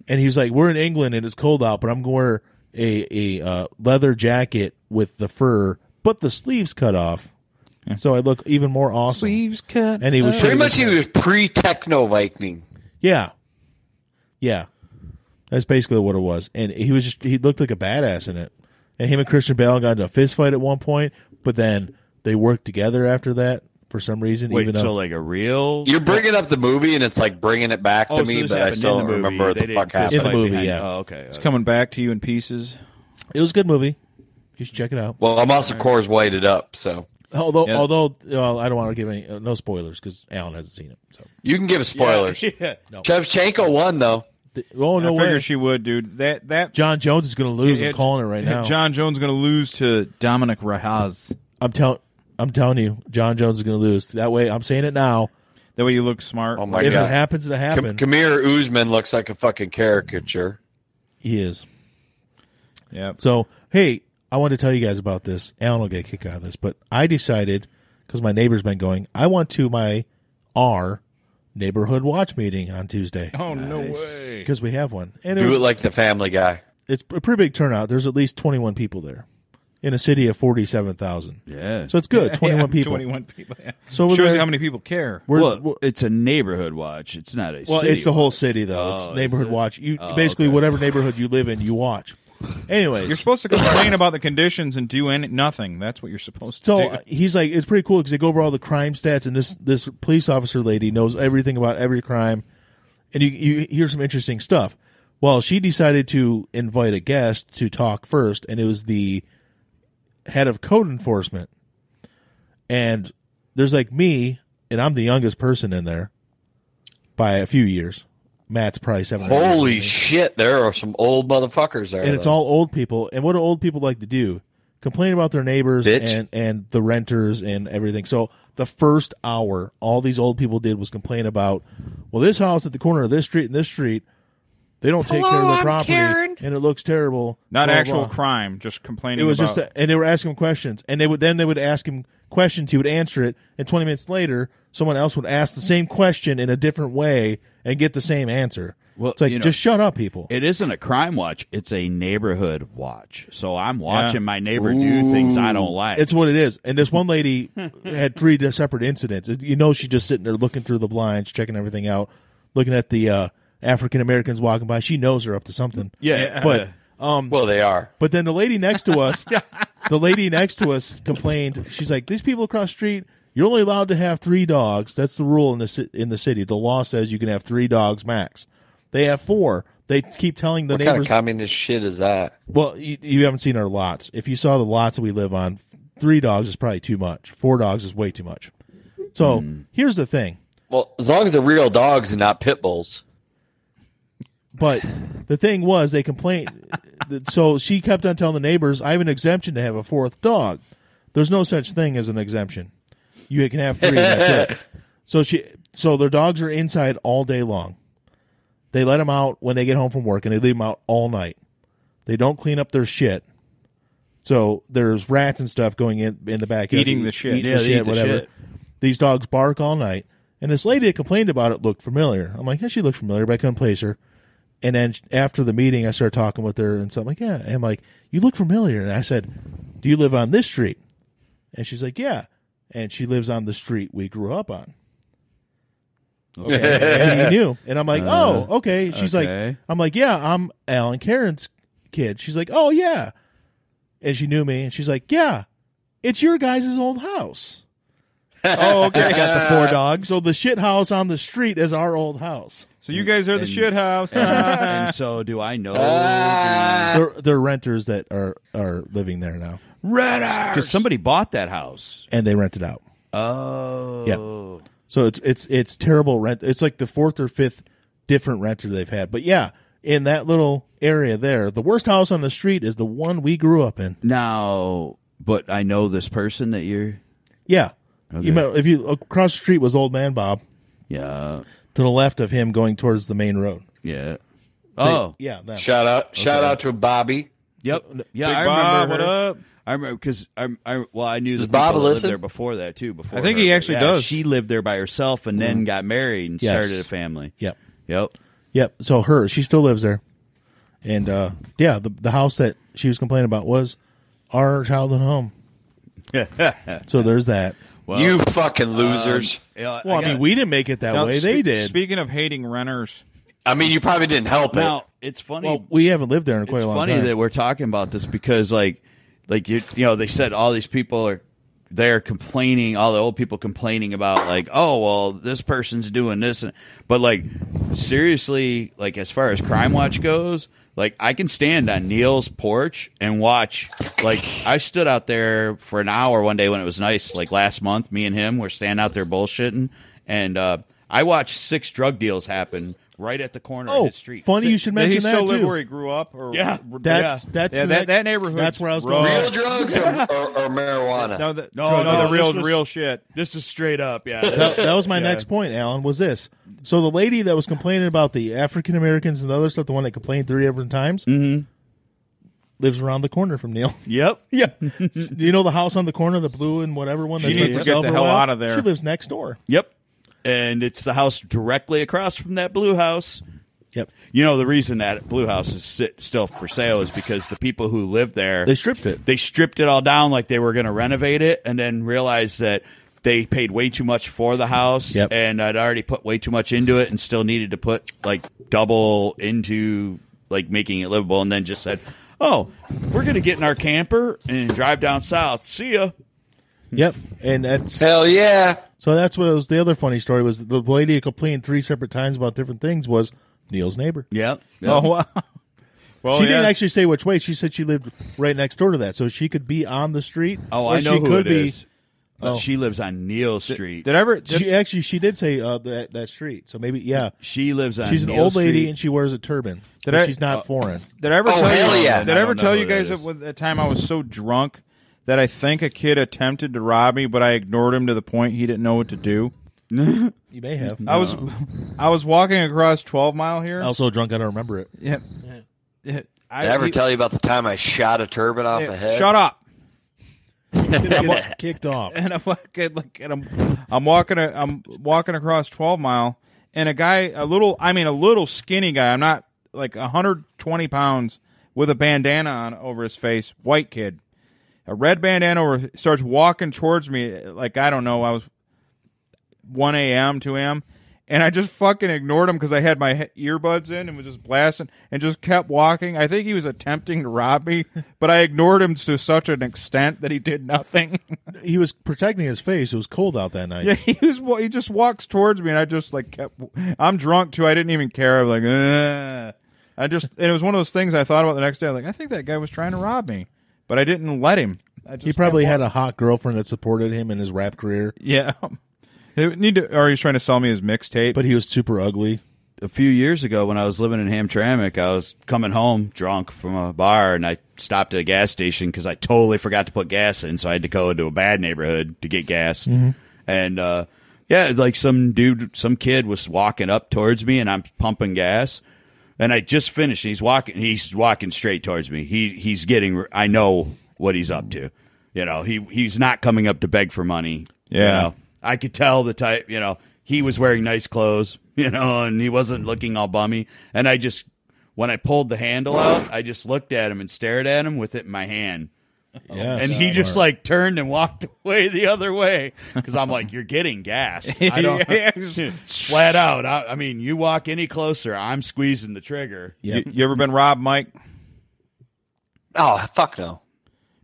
And he was like, "We're in England and it's cold out, but I'm going to wear a leather jacket with the fur, but the sleeves cut off, so I look even more awesome." Sleeves cut. And he was Pretty shaving much his he head. was pre-techno Viking. Yeah. That's basically what it was. And he looked like a badass in it. And him and Christian Bale got into a fist fight at one point, but then they worked together after that for some reason. Wait, even though so like a real? You're bringing up the movie, and it's like bringing it back to so me, this but I happened still in don't the movie. remember what They the didn't fuck fist happened. in the fight movie, behind- yeah. Oh, okay. It's coming back to you in pieces. it was a good movie. You should check it out. Well, I'm also Coors Whited up, so Although Yeah. I don't want to give any no spoilers because Alan hasn't seen it. So you can give spoilers. Yeah. no. Shevchenko won, though. Oh, no I figured way. she would, dude. That John Jones is going to lose. I'm calling it right now. John Jones is going to lose to Dominic Rahaz. I'm telling you, John Jones is going to lose. That way, I'm saying it now. That way you look smart. Oh my If God. it happens, it happens. Kamir Usman looks like a fucking caricature. He is. Yep. So, hey, I want to tell you guys about this. Alan will get a kick out of this, but I decided, because my neighbor's been going, I went to our neighborhood watch meeting on Tuesday. Oh, no way. Because we have one. And Do it like the Family Guy. It's a pretty big turnout. There's at least 21 people there in a city of 47,000. Yeah. So it's good. 21 people. 21 people. Yeah. So we're shows there- you how many people care. Well, it's a neighborhood watch. It's not a Well, city it's the whole watch. city, though. It's Oh, neighborhood is it? watch. You Oh, basically, okay. whatever neighborhood you live in, you watch. Anyways. You're supposed to complain about the conditions and do nothing. That's what you're supposed to So do. he's like, it's pretty cool because they go over all the crime stats, and this police officer lady knows everything about every crime, and you hear some interesting stuff. Well, she decided to invite a guest to talk first, and it was the head of code enforcement. And there's like me, and I'm the youngest person in there by a few years. Matt's probably 7 or 8 years older Holy than me. shit, there are some old motherfuckers there. And it's though. all old people. And what do old people like to do? Complain about their neighbors Bitch. and the renters and everything. So the first hour, all these old people did was complain about, well, this house at the corner of this street and this street, they don't take care of their property, and it looks terrible. Not blah, actual blah. crime, just complaining It was about... just, and they were asking him questions, and they would ask him questions. He would answer it, and 20 minutes later, someone else would ask the same question in a different way and get the same answer. Well, it's like, you know, just shut up, people. It isn't a crime watch. It's a neighborhood watch. So I'm watching my neighbor do things I don't like. It's what it is. And this one lady had 3 separate incidents. You know, she's just sitting there looking through the blinds, checking everything out, looking at the African Americans walking by. She knows they're up to something. Yeah. But well, they are. But then the lady next to us, complained. She's like, "These people across the street, you're only allowed to have 3 dogs. That's the rule in the city. The law says you can have 3 dogs max. They have 4. They keep telling the What neighbors." kind of communist shit is that? Well, you haven't seen our lots. If you saw the lots that we live on, 3 dogs is probably too much. 4 dogs is way too much. So here's the thing. Well, as long as they're real dogs and not pit bulls. But the thing was, they complained. So she kept on telling the neighbors, "I have an exemption to have a 4th dog." There's no such thing as an exemption. You can have 3. And that's it. So their dogs are inside all day long. They let them out when they get home from work, and they leave them out all night. They don't clean up their shit. So there's rats and stuff going in the backyard. Eating the shit. Eating Yeah, the they shit, eat the whatever. shit. These dogs bark all night. And this lady that complained about it looked familiar. I'm like, yeah, she looked familiar, but I couldn't place her. And then after the meeting, I started talking with her, and so I'm like, yeah. And I'm like, you look familiar. And I said, do you live on this street? And she's like, yeah. And she lives on the street we grew up on. Okay. And he knew. And I'm like, oh, okay. She's okay. like, I'm like, yeah, I'm Alan Karen's kid. She's like, oh, yeah. And she knew me. And she's like, yeah, it's your guys' old house. Oh, okay. It's got the 4 dogs. So the shit house on the street is our old house. So you guys are the shit house. And so do I know They're renters that are living there now. Renters? Because somebody bought that house. And they rent it out. Oh. Yeah. So it's terrible rent. It's like the 4th or 5th different renter they've had. But yeah, in that little area there, the worst house on the street is the one we grew up in. Now, but I know this person that you're... Yeah. Okay. You if you across the street was Old Man Bob. Yeah. To the left of him going towards the main road. Yeah. Oh. Yeah. Them. Shout out to Bobby. Yep. Yeah, Big I Bob, remember what her. up? I remember because I knew Does the Bob people that lived listen? there before that too. Before I think her, he but actually yeah, does. She lived there by herself and then got married and Yes. started a family. Yep. Yep. So she still lives there. And the house that she was complaining about was our childhood home. So there's that. Well, You fucking losers. Well, I mean, we didn't make it that Now, way. They did. Speaking of hating renters, I mean, you probably didn't help it. Now it's funny. Well, we haven't lived there in quite It's a long funny time. that we're talking about this because like you know they said all these people are there complaining, all the old people complaining about like, oh well, this person's doing this, but like seriously, like as far as Crime Watch goes, like I can stand on Neil's porch and watch. Like I stood out there for an hour one day when it was nice, like last month. Me and him were standing out there bullshitting, and I watched 6 drug deals happen right at the corner of his street. Funny you should mention Did he still that live too. where he grew up? Or That's that neighborhood. That's where I was going. Real drugs or marijuana? No, the real shit. This is straight up. Yeah, that was my next point, Alan, was this. So the lady that was complaining about the African Americans and the other stuff, the one that complained 3 different times, lives around the corner from Neil. Yep. Yeah. You know the house on the corner, the blue and whatever one? She needs to get the hell out of there. She lives next door. Yep. And it's the house directly across from that blue house. Yep. You know, the reason that blue house is still for sale is because the people who live there... They stripped it. They stripped it all down like they were going to renovate it and then realized that they paid way too much for the house and I'd already put way too much into it and still needed to put like double into like making it livable and then just said, oh, we're going to get in our camper and drive down south. See ya. Yep. And that's... Hell yeah. So that's what was the other funny story was the lady who complained 3 separate times about different things was Neil's neighbor. Yep. Oh, wow. Well, she didn't actually say which way. She said she lived right next door to that. So she could be on the street. Oh, or I know she who could it be, is. But she lives on Neal Street. She did say that street. So maybe, yeah. She lives on She's an Neal old lady Street. and she wears a turban. Did but I- she's not foreign. Did I ever tell hell you? yeah. Did I ever tell you who that guys is. that at the time I was so drunk that I think a kid attempted to rob me, but I ignored him to the point he didn't know what to do? You may have. I was walking across 12 Mile here. Also drunk, I don't remember it. Yeah. Did I ever tell you about the time I shot a turban off the head? Shut up. It kicked off. And I'm walking across 12 Mile, and a guy, a little skinny guy. I'm not like 120 pounds with a bandana on over his face, white kid, a red bandana over, starts walking towards me like I don't know. I was 1 a.m., 2 a.m. And I just fucking ignored him because I had my earbuds in and was just blasting and just kept walking. I think he was attempting to rob me, but I ignored him to such an extent that he did nothing. He was protecting his face. It was cold out that night. Yeah, he just walks towards me, and I just like kept. I'm drunk too. I didn't even care. I was like, ugh. And it was one of those things I thought about the next day. I was like, I think that guy was trying to rob me, but I didn't let him. He probably had a hot girlfriend that supported him in his rap career. Yeah. Or he's trying to sell me his mixtape. But he was super ugly. A few years ago when I was living in Hamtramck, I was coming home drunk from a bar, and I stopped at a gas station because I totally forgot to put gas in, so I had to go into a bad neighborhood to get gas. Mhm. And, like some kid was walking up towards me, and I'm pumping gas. And I just finished. He's walking straight towards me. He's getting, I know what he's up to. You know, he's not coming up to beg for money. Yeah. You know? I could tell the type, he was wearing nice clothes, and he wasn't looking all bummy. And when I pulled the handle out, I just looked at him and stared at him with it in my hand. Yeah, and he just like turned and walked away the other way because I'm like, you're getting gas. I don't flat out. I mean, you walk any closer, I'm squeezing the trigger. You ever been robbed, Mike? Oh, fuck no.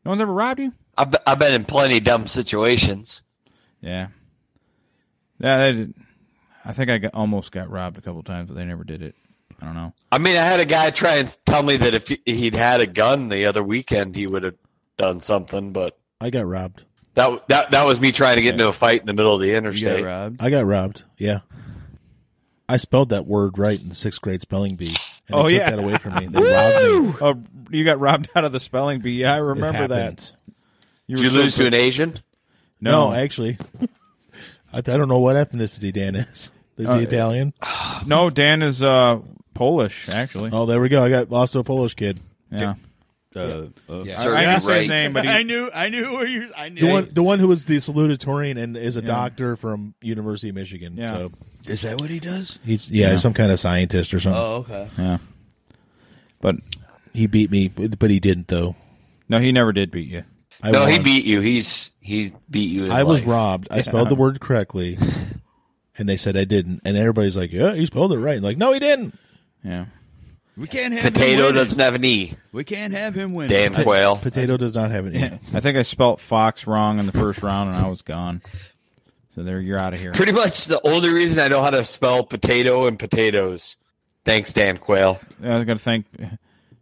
No one's ever robbed you? I've been in plenty of dumb situations. Yeah. Yeah, I think I almost got robbed a couple times, but they never did it. I don't know. I mean, I had a guy try and tell me that if he'd had a gun the other weekend, he would have done something, but I got robbed. That was me trying to get into a fight in the middle of the interstate. You got robbed? I got robbed, yeah. I spelled that word right in the 6th grade spelling bee. And they took that away from me. They robbed me. Oh, you got robbed out of the spelling bee. Yeah, I remember that. Did you lose to an Asian? No, actually. I don't know what ethnicity Dan is. Is he Italian? No, Dan is Polish, actually. Oh, there we go. I got lost to a Polish kid. Yeah. Sir, I you're didn't say his right. name, but I knew where you. I knew The one who was the salutatorian and is a doctor from University of Michigan. Yeah. So Is that what he does? he's some kind of scientist or something. Oh, okay. Yeah. But He beat me, but he didn't though. no, he never did beat you. I No, he won. beat you. He beat you in I was life. robbed. I spelled the word correctly, and they said I didn't. And everybody's like, "Yeah, you spelled it right." Like, no, he didn't. Yeah. We can't have him Potato winning. doesn't have an E. We can't have him win. Dan Quayle. Potato does not have an E. I think I spelt Fox wrong in the first round, and I was gone. So there, you're out of here. Pretty much the only reason I know how to spell potato and potatoes. Thanks, Dan Quayle. I got to thank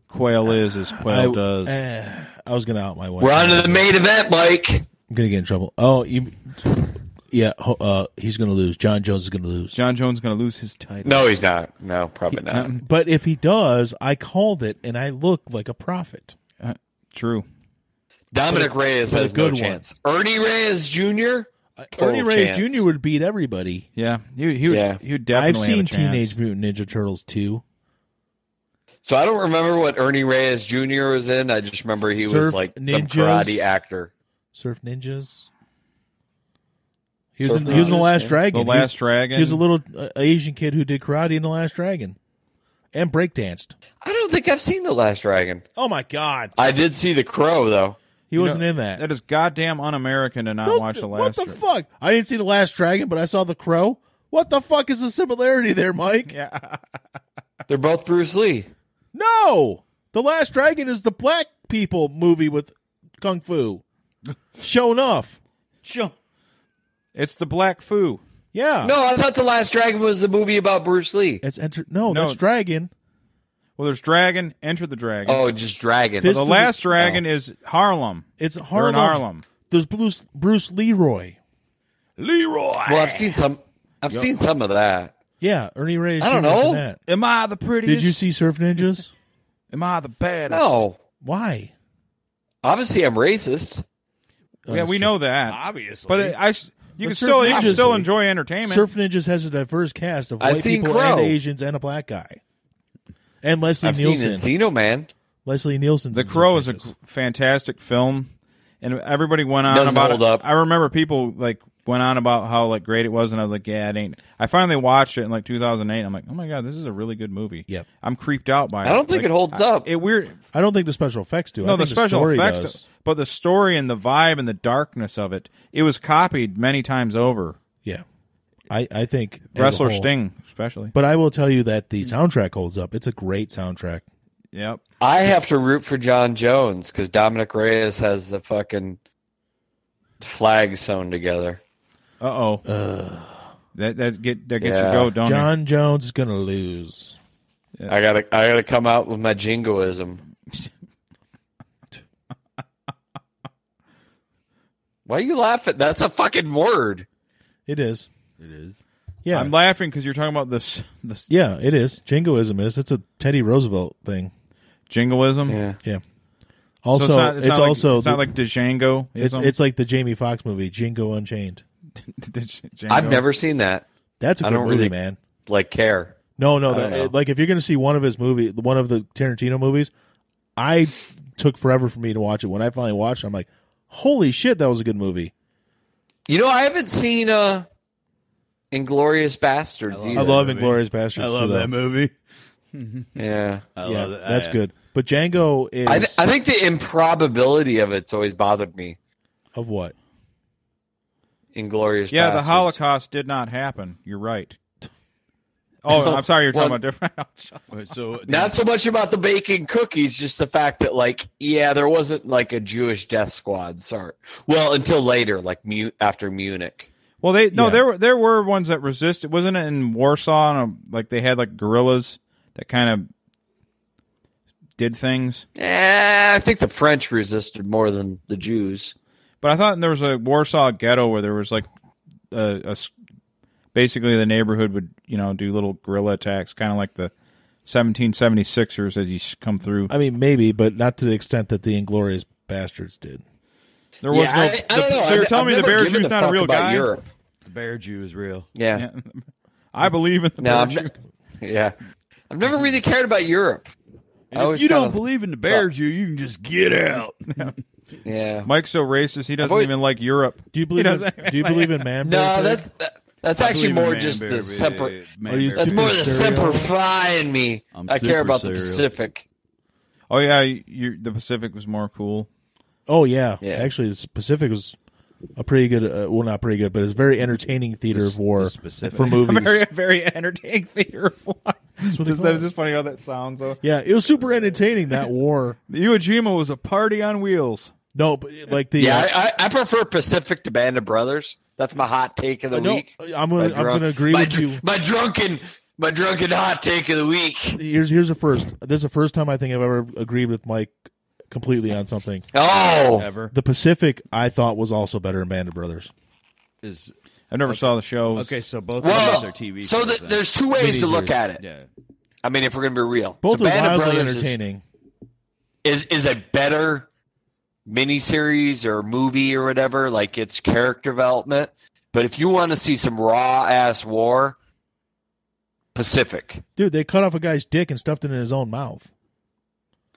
Quail is as Quail does. I was going to out my wife. We're on to the main event, Mike. I'm going to get in trouble. Oh, he's going to lose. John Jones is going to lose. John Jones is going to lose his title. No, he's not. No, probably not. But if he does, I called it, and I look like a prophet. True. Dominic Reyes but a has no good one. chance. Ernie Reyes Jr. Ernie Reyes chance. Jr. would beat everybody. Yeah, he would definitely I've seen have a chance. Teenage Mutant Ninja Turtles 2. So I don't remember what Ernie Reyes Jr. was in. I just remember he was Surf like some Ninjas. karate actor. Surf Ninjas. He was in The Last Dragon. The Last Dragon. He was a little Asian kid who did karate in The Last Dragon. And breakdanced. I don't think I've seen The Last Dragon. Oh, my God. I did see The Crow, though. He wasn't in that. That is goddamn un-American to not watch The Last What the fuck? I didn't see The Last Dragon, but I saw The Crow. What the fuck is the similarity there, Mike? Yeah. They're both Bruce Lee. No! The Last Dragon is the black people movie with Kung Fu. Shown off. It's the Black Fu. Yeah. No, I thought The Last Dragon was the movie about Bruce Lee. No, that's Dragon. Well, there's Dragon, Enter the Dragon. Oh, just Dragon. But the Last Dragon is Harlem. It's They're Harlem. in Harlem. There's Bruce Leroy. Leroy. Well, I've seen some of that. Yeah, Ernie Reyes. I don't Jr. 's in know. that. Am I the prettiest? Did you see Surf Ninjas? Am I the baddest? No. Why? Obviously, I'm racist. Yeah, we know that. Obviously. But you can still enjoy entertainment. Surf Ninjas has a diverse cast of I've white seen people Crow. and Asians and a black guy. And Leslie I've Nielsen. seen Encino Man. Leslie Nielsen. The Crow is a fantastic film, and everybody went on Doesn't about hold it. up. I remember people went on about how great it was, and I was like, yeah, it ain't. I finally watched it in 2008. I'm like, oh my god, this is a really good movie. Yep. I'm creeped out by it. I don't think it holds up. It weird. I don't think the special effects do. No, I the think special story effects, does. but the story and the vibe and the darkness of it, it was copied many times over. Yeah. I think as a Wrestler whole. Sting, especially. But I will tell you that the soundtrack holds up. It's a great soundtrack. Yep. I have to root for John Jones because Dominic Reyes has the fucking flag sewn together. Uh-oh. That gets Yeah. your go, don't John Jones is going to lose. I gotta come out with my jingoism. Why are you laughing? That's a fucking word. It is. It is. Yeah. I'm laughing because you're talking about this. Yeah, it is. Jingoism is. It's a Teddy Roosevelt thing. Jingoism? Yeah. Yeah. So Also, it's also it's not like Django. It's like the Jamie Foxx movie, Jingo Unchained. I've never seen that. That's a I good don't movie, really man. care. No, I don't know. if you're going to see one of his movie, one of the Tarantino movies, I took forever for me to watch it. When I finally watched it, I'm like, holy shit, that was a good movie. You know, I haven't seen Inglourious Bastards either. I love Inglourious Bastards. I love that movie. Yeah. I love it. That's good. But Django is I think the improbability of it's always bothered me. Of what? Inglourious Yeah, Bastards. the Holocaust did not happen. You're right. Oh, I'm sorry. You're talking about different. So Not so much about the baking cookies, just the fact that, there wasn't a Jewish death squad. Sorry. Well, until later, after Munich. Well, there were ones that resisted. Wasn't it in Warsaw? And they had guerrillas that kind of did things. I think the French resisted more than the Jews. But I thought there was a Warsaw ghetto where there was basically the neighborhood would do little guerrilla attacks, kind of like the 1776ers as you come through. I mean, maybe, but not to the extent that the Inglourious Bastards did. There was I don't know. So you're telling me the Bear Jew's not a real guy? Europe. The Bear Jew is real. Yeah. I believe in the Bear Jew. Yeah. I've never really cared about Europe. And if you don't believe in the Bear Jew, you can just get out. Yeah. Mike's so racist he doesn't even like Europe. Do you believe? Do you believe in man? No, Bear? that's actually more just the semper. That's more the semper fi in me. I care about the Pacific. Oh yeah, the Pacific was more cool. Oh yeah. Actually, the Pacific was a pretty good. Well, not pretty good, but it's a very entertaining theater of war for movies. Very, very entertaining theater of war. That was just funny how that sounds. Though. Yeah, it was super entertaining, that war. The Iwo Jima was a party on wheels. No, but I prefer Pacific to Band of Brothers. That's my hot take of the week. I'm gonna agree with you. My drunken hot take of the week. Here's the first. This is the first time I think I've ever agreed with Mike completely on something. Oh, ever. The Pacific I thought was also better than Band of Brothers. That's I never saw the shows. Okay, so both of these are TV shows. So then. there's two ways to look Miniseries. at it. Yeah. I mean, if we're going to be real. Both so are Band of wildly Brothers entertaining. is a better miniseries or movie or whatever. Like, it's character development. But if you want to see some raw-ass war, Pacific. Dude, they cut off a guy's dick and stuffed it in his own mouth.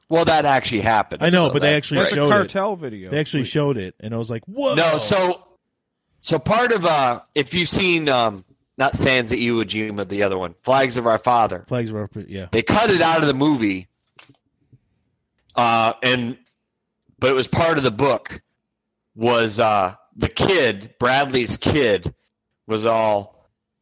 Well, that actually happened. I know, so but they actually That's a showed cartel it. video. They actually showed it, and I was like, whoa. No, so part of if you've seen not Sands of Iwo Jima, the other one, Flags of Our Father. Flags of Our yeah. They cut it out of the movie, but it was part of the book. Was the kid, Bradley's kid, was all.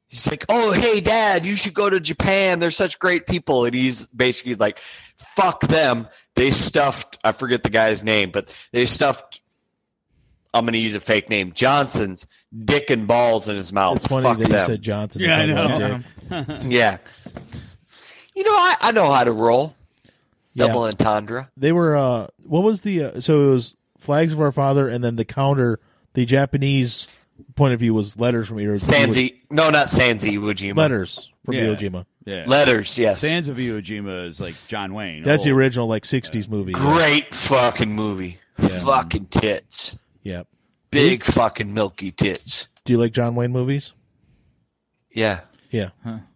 He's like, oh, hey, Dad, you should go to Japan. They're such great people. And he's basically like, fuck them. They stuffed, I forget the guy's name, but they stuffed, I'm going to use a fake name, Johnson's dick and balls in his mouth. It's funny fuck that them. you said Johnson. Yeah, I know. Yeah. You know, I know how to roll. Yeah. Double entendre. They were, what was the, so it was Flags of Our Father, and then the counter, the Japanese point of view was Letters from Iwo Jima. No, not Sansi Iwo Jima. Letters from Iwo Jima. Yeah. Letters, yes. Sands of Iwo Jima is like John Wayne. That's the old. original, like, 60s movie. Great fucking movie. Yeah. Fucking tits. Yeah. Big fucking milky tits. Do you like John Wayne movies? Yeah. Yeah.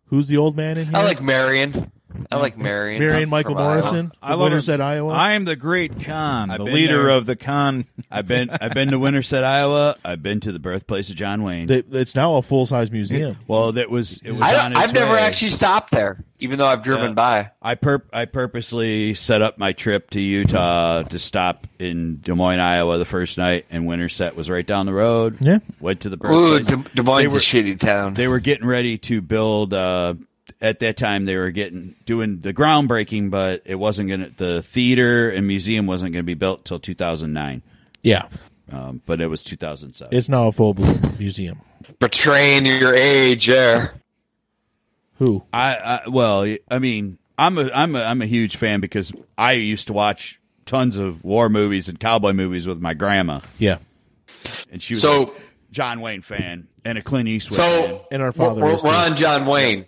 Who's the old man in here? I like Marion. Marion Michael from Morrison. I love Winterset, Iowa. I am the great Khan, the been leader there. of the Khan. I've been to Winterset, Iowa. I've been to the birthplace of John Wayne. It's now a full size museum. Well, it was on its I've never way. actually stopped there, even though I've driven by. I purposely set up my trip to Utah to stop in Des Moines, Iowa the first night, and Winterset was right down the road. Yeah. Went to the Ooh, birthplace. Des Moines is a shitty town. They were getting ready to build. At that time, they were doing the groundbreaking, but it wasn't going to. The theater and museum wasn't going to be built till 2009. Yeah. But it was 2007. It's now a full museum. Betraying your age there. Who? Well, I mean, I'm a huge fan because I used to watch tons of war movies and cowboy movies with my grandma. Yeah. And she was a John Wayne fan and a Clint Eastwood fan. And our father we're is too. on John Wayne.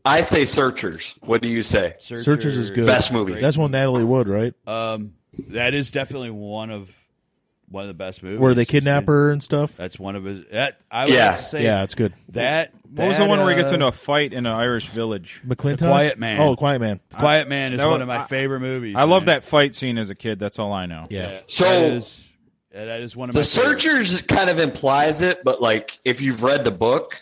I say Searchers. What do you say? Searchers is good. Best movie. That's one Natalie Wood, right? That is definitely one of the best movies. Where they kidnap her and stuff. That's one of his. I would have to say, yeah, it's good. What was the one where he gets into a fight in an Irish village? McClintock? The Quiet Man. Oh, Quiet Man. Quiet Man is one of my favorite movies. I love that fight scene as a kid. That's all I know. Yeah. So that is one of the my favorites. Searchers kind of implies it, but like if you've read the book,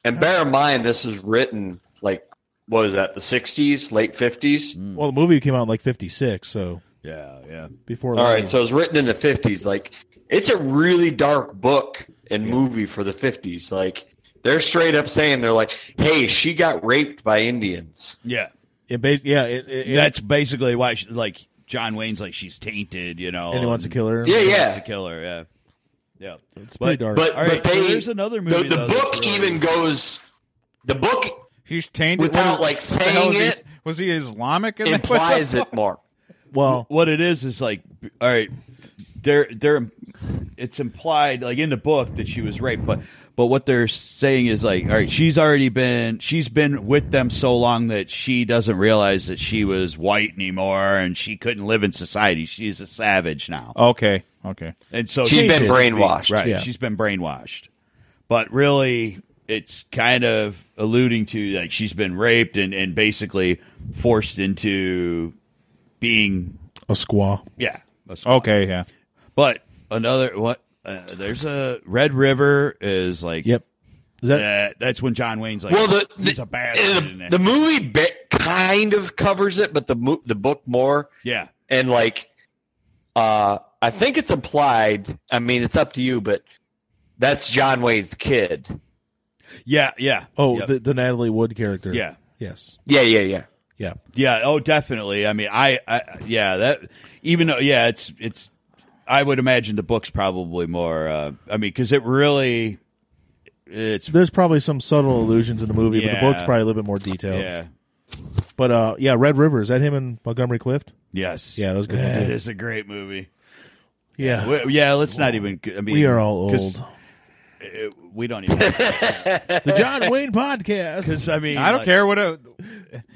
and bear in mind this is written like what is that? The 60s, late 50s. Well, the movie came out in like 56, so yeah. Before All that. right, so it was written in the 50s. Like it's a really dark book and movie for the 50s. Like they're straight up saying they're like, "Hey, she got raped by Indians." Yeah. That's basically why like John Wayne's like she's tainted, you know. And he wants to kill her. Yeah, He yeah. wants to kill her, yeah. Yeah. It's pretty dark. But, All right, but so they, there's another movie. The though, book that's really- even goes. The book He's tainted without like what the hell saying is he- it Was he Islamic? In that? implies it more. Well, what it is like, all right, it's implied like in the book that she was raped, but what they're saying is like, all right, she's been with them so long that she doesn't realize that she was white anymore and she couldn't live in society. She's a savage now. Okay. And so She's been brainwashed. Right. Yeah. She's been brainwashed. But really it's kind of alluding to like she's been raped and basically forced into being a squaw. Yeah. A squaw. Okay, yeah. But there's a Red River is like Yep. Is that's when John Wayne's like Well, he's a bastard in there. the movie kind of covers it, but the book more. Yeah. And like, I think it's implied. I mean, it's up to you, but that's John Wayne's kid. Yeah. Oh, Yep. the Natalie Wood character. Yeah. Yes. Yeah. Yeah. Oh, definitely. I mean, that even though, it's. I would imagine the book's probably more. I mean, because there's probably some subtle allusions in the movie, but the book's probably a little bit more detailed. Yeah. But Red River, is that him and Montgomery Clift? Yes. Yeah, that was a good. That one, too. is a great movie. Yeah. Yeah. Let's not even. I mean, We are all 'cause old. we don't even. The John Wayne podcast. Because I mean, I don't care what.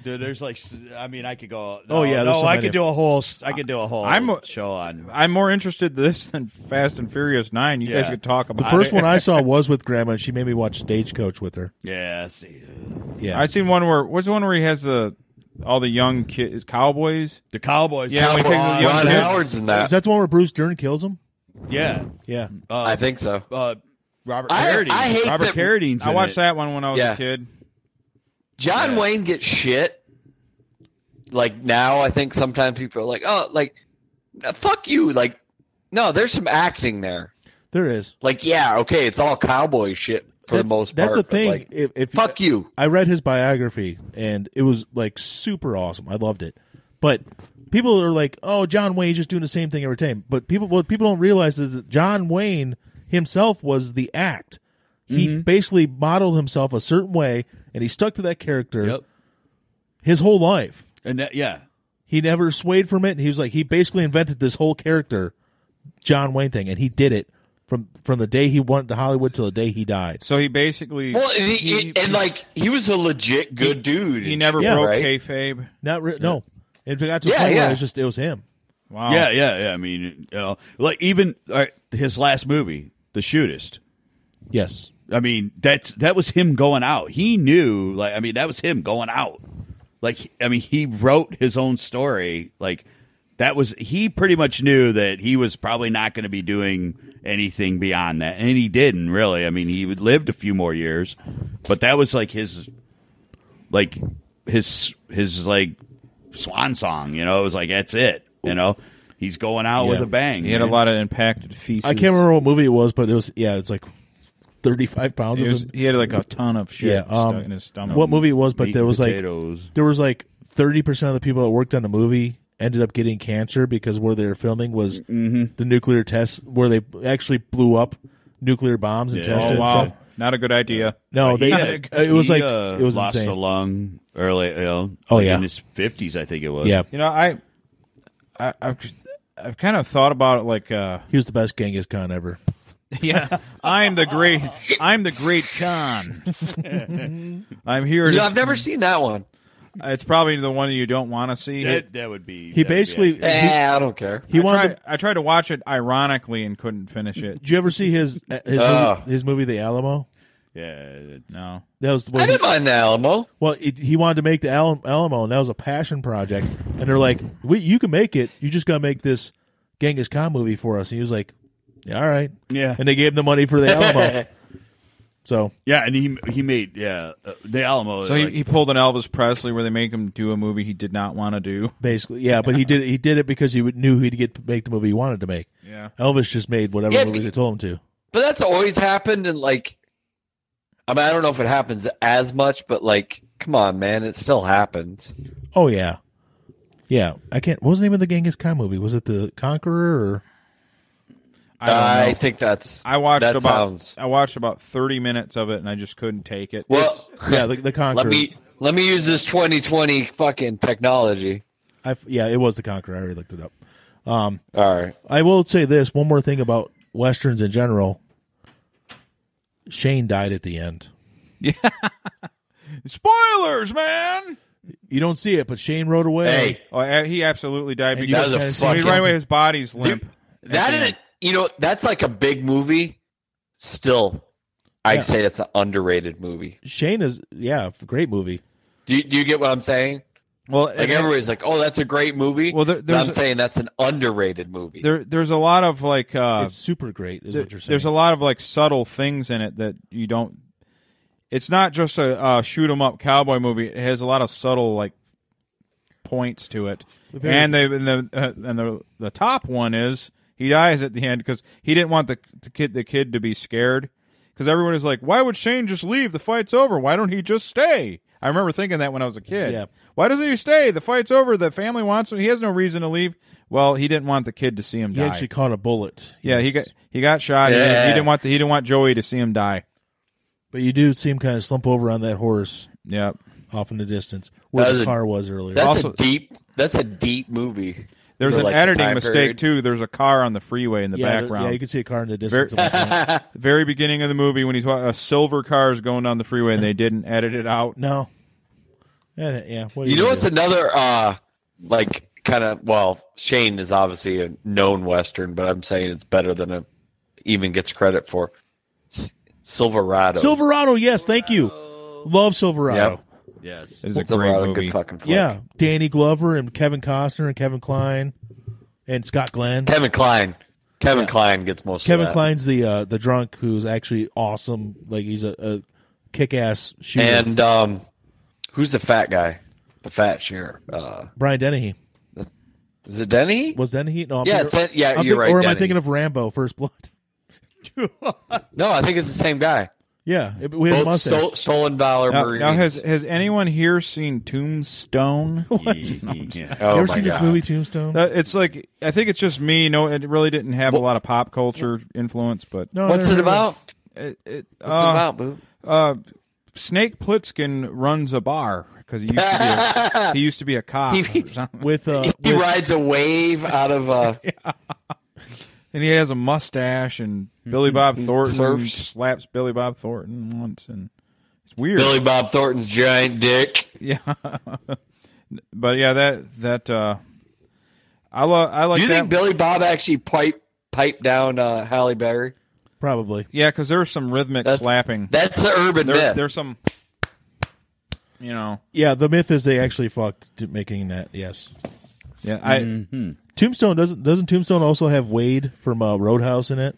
Dude, there's like, I mean, I could go. Oh, yeah, there's so I many. could do a whole. I could do a whole show on. I'm more interested in this than Fast and Furious 9. You guys could talk about. The first one I saw was with Grandma, and she made me watch Stagecoach with her. Yeah, see. Yeah, I seen one where. What's the one where he has all the young kids, cowboys? The Cowboys. Yeah, when he takes the young Ron kids. Howard's in that. Is that the one where Bruce Dern kills him? Yeah, Yeah. I think so. Robert I Carradine. hate Robert that- Carradine's I in watched it. that one when I was Yeah. a kid. John Wayne gets shit. Like now, I think sometimes people are like, "Oh, like, fuck you." Like, no, there's some acting there. There is. Like, yeah, okay, it's all cowboy shit for the most part. That's the but, thing. like, if fuck you. I read his biography, and it was like super awesome. I loved it. But people are like, "Oh, John Wayne's just doing the same thing every time." But what people don't realize is that John Wayne himself was the act. He basically modeled himself a certain way, and he stuck to that character his whole life. And that, he never swayed from it. And he was like, he basically invented this whole character, John Wayne thing, and he did it from the day he went to Hollywood till the day he died. So he basically, Well, he was a legit good dude. he never Yeah. broke Right? kayfabe. No. If it got to a Yeah, point where yeah. it was him. Wow. Yeah. I mean, like even his last movie, The Shootist. Yes. I mean, that was him going out. He knew, like, I mean, that was him going out. Like, I mean, he wrote his own story. Like, he pretty much knew that he was probably not going to be doing anything beyond that. And he didn't, really. I mean, he lived a few more years. But that was, like, his swan song, you know? It was like, that's it, you know? He's going out with a bang. He had a lot of impacted feces. I can't remember what movie it was, but it's like 35 pounds of him. He had like a ton of shit stuck in his stomach. What movie it was, but Meat there and was potatoes. there was like 30% of the people that worked on the movie ended up getting cancer because where they were filming was the nuclear test, where they actually blew up nuclear bombs and tested Oh, wow. and stuff. Not a good idea. No, it was like it was lost insane. a lung early, in his 50s, I think it was. Yeah. You know, I've kind of thought about it like He was the best Genghis Khan ever. yeah, I'm the great Khan. I'm here to I've never seen that one. It's probably the one you don't want to see. That would be. He basically I don't care. I tried to watch it ironically and couldn't finish it. Did you ever see his movie The Alamo? Yeah. No. That was I didn't mind the Alamo. Well, he wanted to make the Alamo, and that was a passion project. And they're like, you can make it. You just got to make this Genghis Khan movie for us. And he was like, yeah, all right. Yeah. And they gave him the money for the Alamo. So yeah, and he made the Alamo. So he pulled an Elvis Presley where they make him do a movie he did not want to do. basically, yeah, but he did it because he knew he'd make the movie he wanted to make. Yeah. Elvis just made whatever movie they told him to. But that's always happened, and like, I mean, I don't know if it happens as much, but like, come on, man, it still happens. Oh yeah, yeah. I can't. What was the name of the Genghis Khan movie? Was it The Conqueror or? I think that's. I watched that about sounds. I watched about 30 minutes of it and I just couldn't take it. Well, Yeah, the Conqueror. let me use this 2020 fucking technology. Yeah, it was The Conqueror. I already looked it up. All right. I will say this one more thing about westerns in general. Shane died at the end. Yeah. Spoilers, man. You don't see it, but Shane rode away. Hey. Oh, he absolutely died And because you guys had right away his body's limp. That is, that's like a big movie. Still, I'd say it's an underrated movie. Shane is, great movie. Do you get what I'm saying? Well, like everybody's like, "Oh, that's a great movie." Well, but I'm saying that's an underrated movie. There's a lot of like it's super great, is what you're saying. There's a lot of like subtle things in it that you don't. It's not just a shoot 'em up cowboy movie. It has a lot of subtle like points to it. And the top one is he dies at the end because he didn't want the kid to be scared. Because everyone is like, why would Shane just leave? The fight's over. Why don't he just stay? I remember thinking that when I was a kid. Yeah. Why doesn't he stay? The fight's over. The family wants him. He has no reason to leave. Well, he didn't want the kid to see him die. He actually caught a bullet. Yeah, Yes. he got shot. Yeah. He didn't want Joey to see him die. But you do see him kind of slump over on that horse. Yep. Off in the distance where the car was earlier. That's a deep movie. There's For, an like, the editing time mistake period. too. There's a car on the freeway in the background. Yeah, you can see a car in the distance. Very, at one point. very beginning of the movie when a silver car is going down the freeway and they didn't edit it out. No. Yeah. What do You know do? what's another like kind of Shane is obviously a known Western, but I'm saying it's better than it even gets credit for. Silverado. Silverado, yes, thank you. Love Silverado. Yep. Yes. It's a great Silverado, movie. good fucking flick. Yeah, Danny Glover and Kevin Costner and Kevin Kline and Scott Glenn. Kevin Kline gets most Kevin of that. Kline's the drunk who's actually awesome. Like he's a kick-ass shooter. And who's the fat guy? The fat sheriff. Brian Dennehy. Is it Dennehy? Was Dennehy? No, Yeah, you're right. Or am I Dennehy. thinking of Rambo: First Blood? No, I think it's the same guy. Yeah, we have a Both mustache. Stolen Valor Now, Marines. has anyone here seen Tombstone? What? Oh you ever my seen this God. movie Tombstone? It's like I think it's just me. No, it really didn't have a lot of pop culture influence. But No, What's never it heard of about? What's What's it about, Boo? Snake Plissken runs a bar because he used to be a cop. With He rides a wave out of. And he has a mustache, and Billy Bob Thornton surfs. slaps Billy Bob Thornton once, and it's weird. Billy Bob Thornton's giant dick. Yeah, but yeah, that I like. Do you that. think Billy Bob actually piped down Halle Berry? Probably. Yeah, because there's some rhythmic slapping. That's the urban myth. There's some, Yeah, the myth is they actually fucked to making that. Yes. Yeah, Tombstone doesn't Tombstone also have Wade from Roadhouse in it?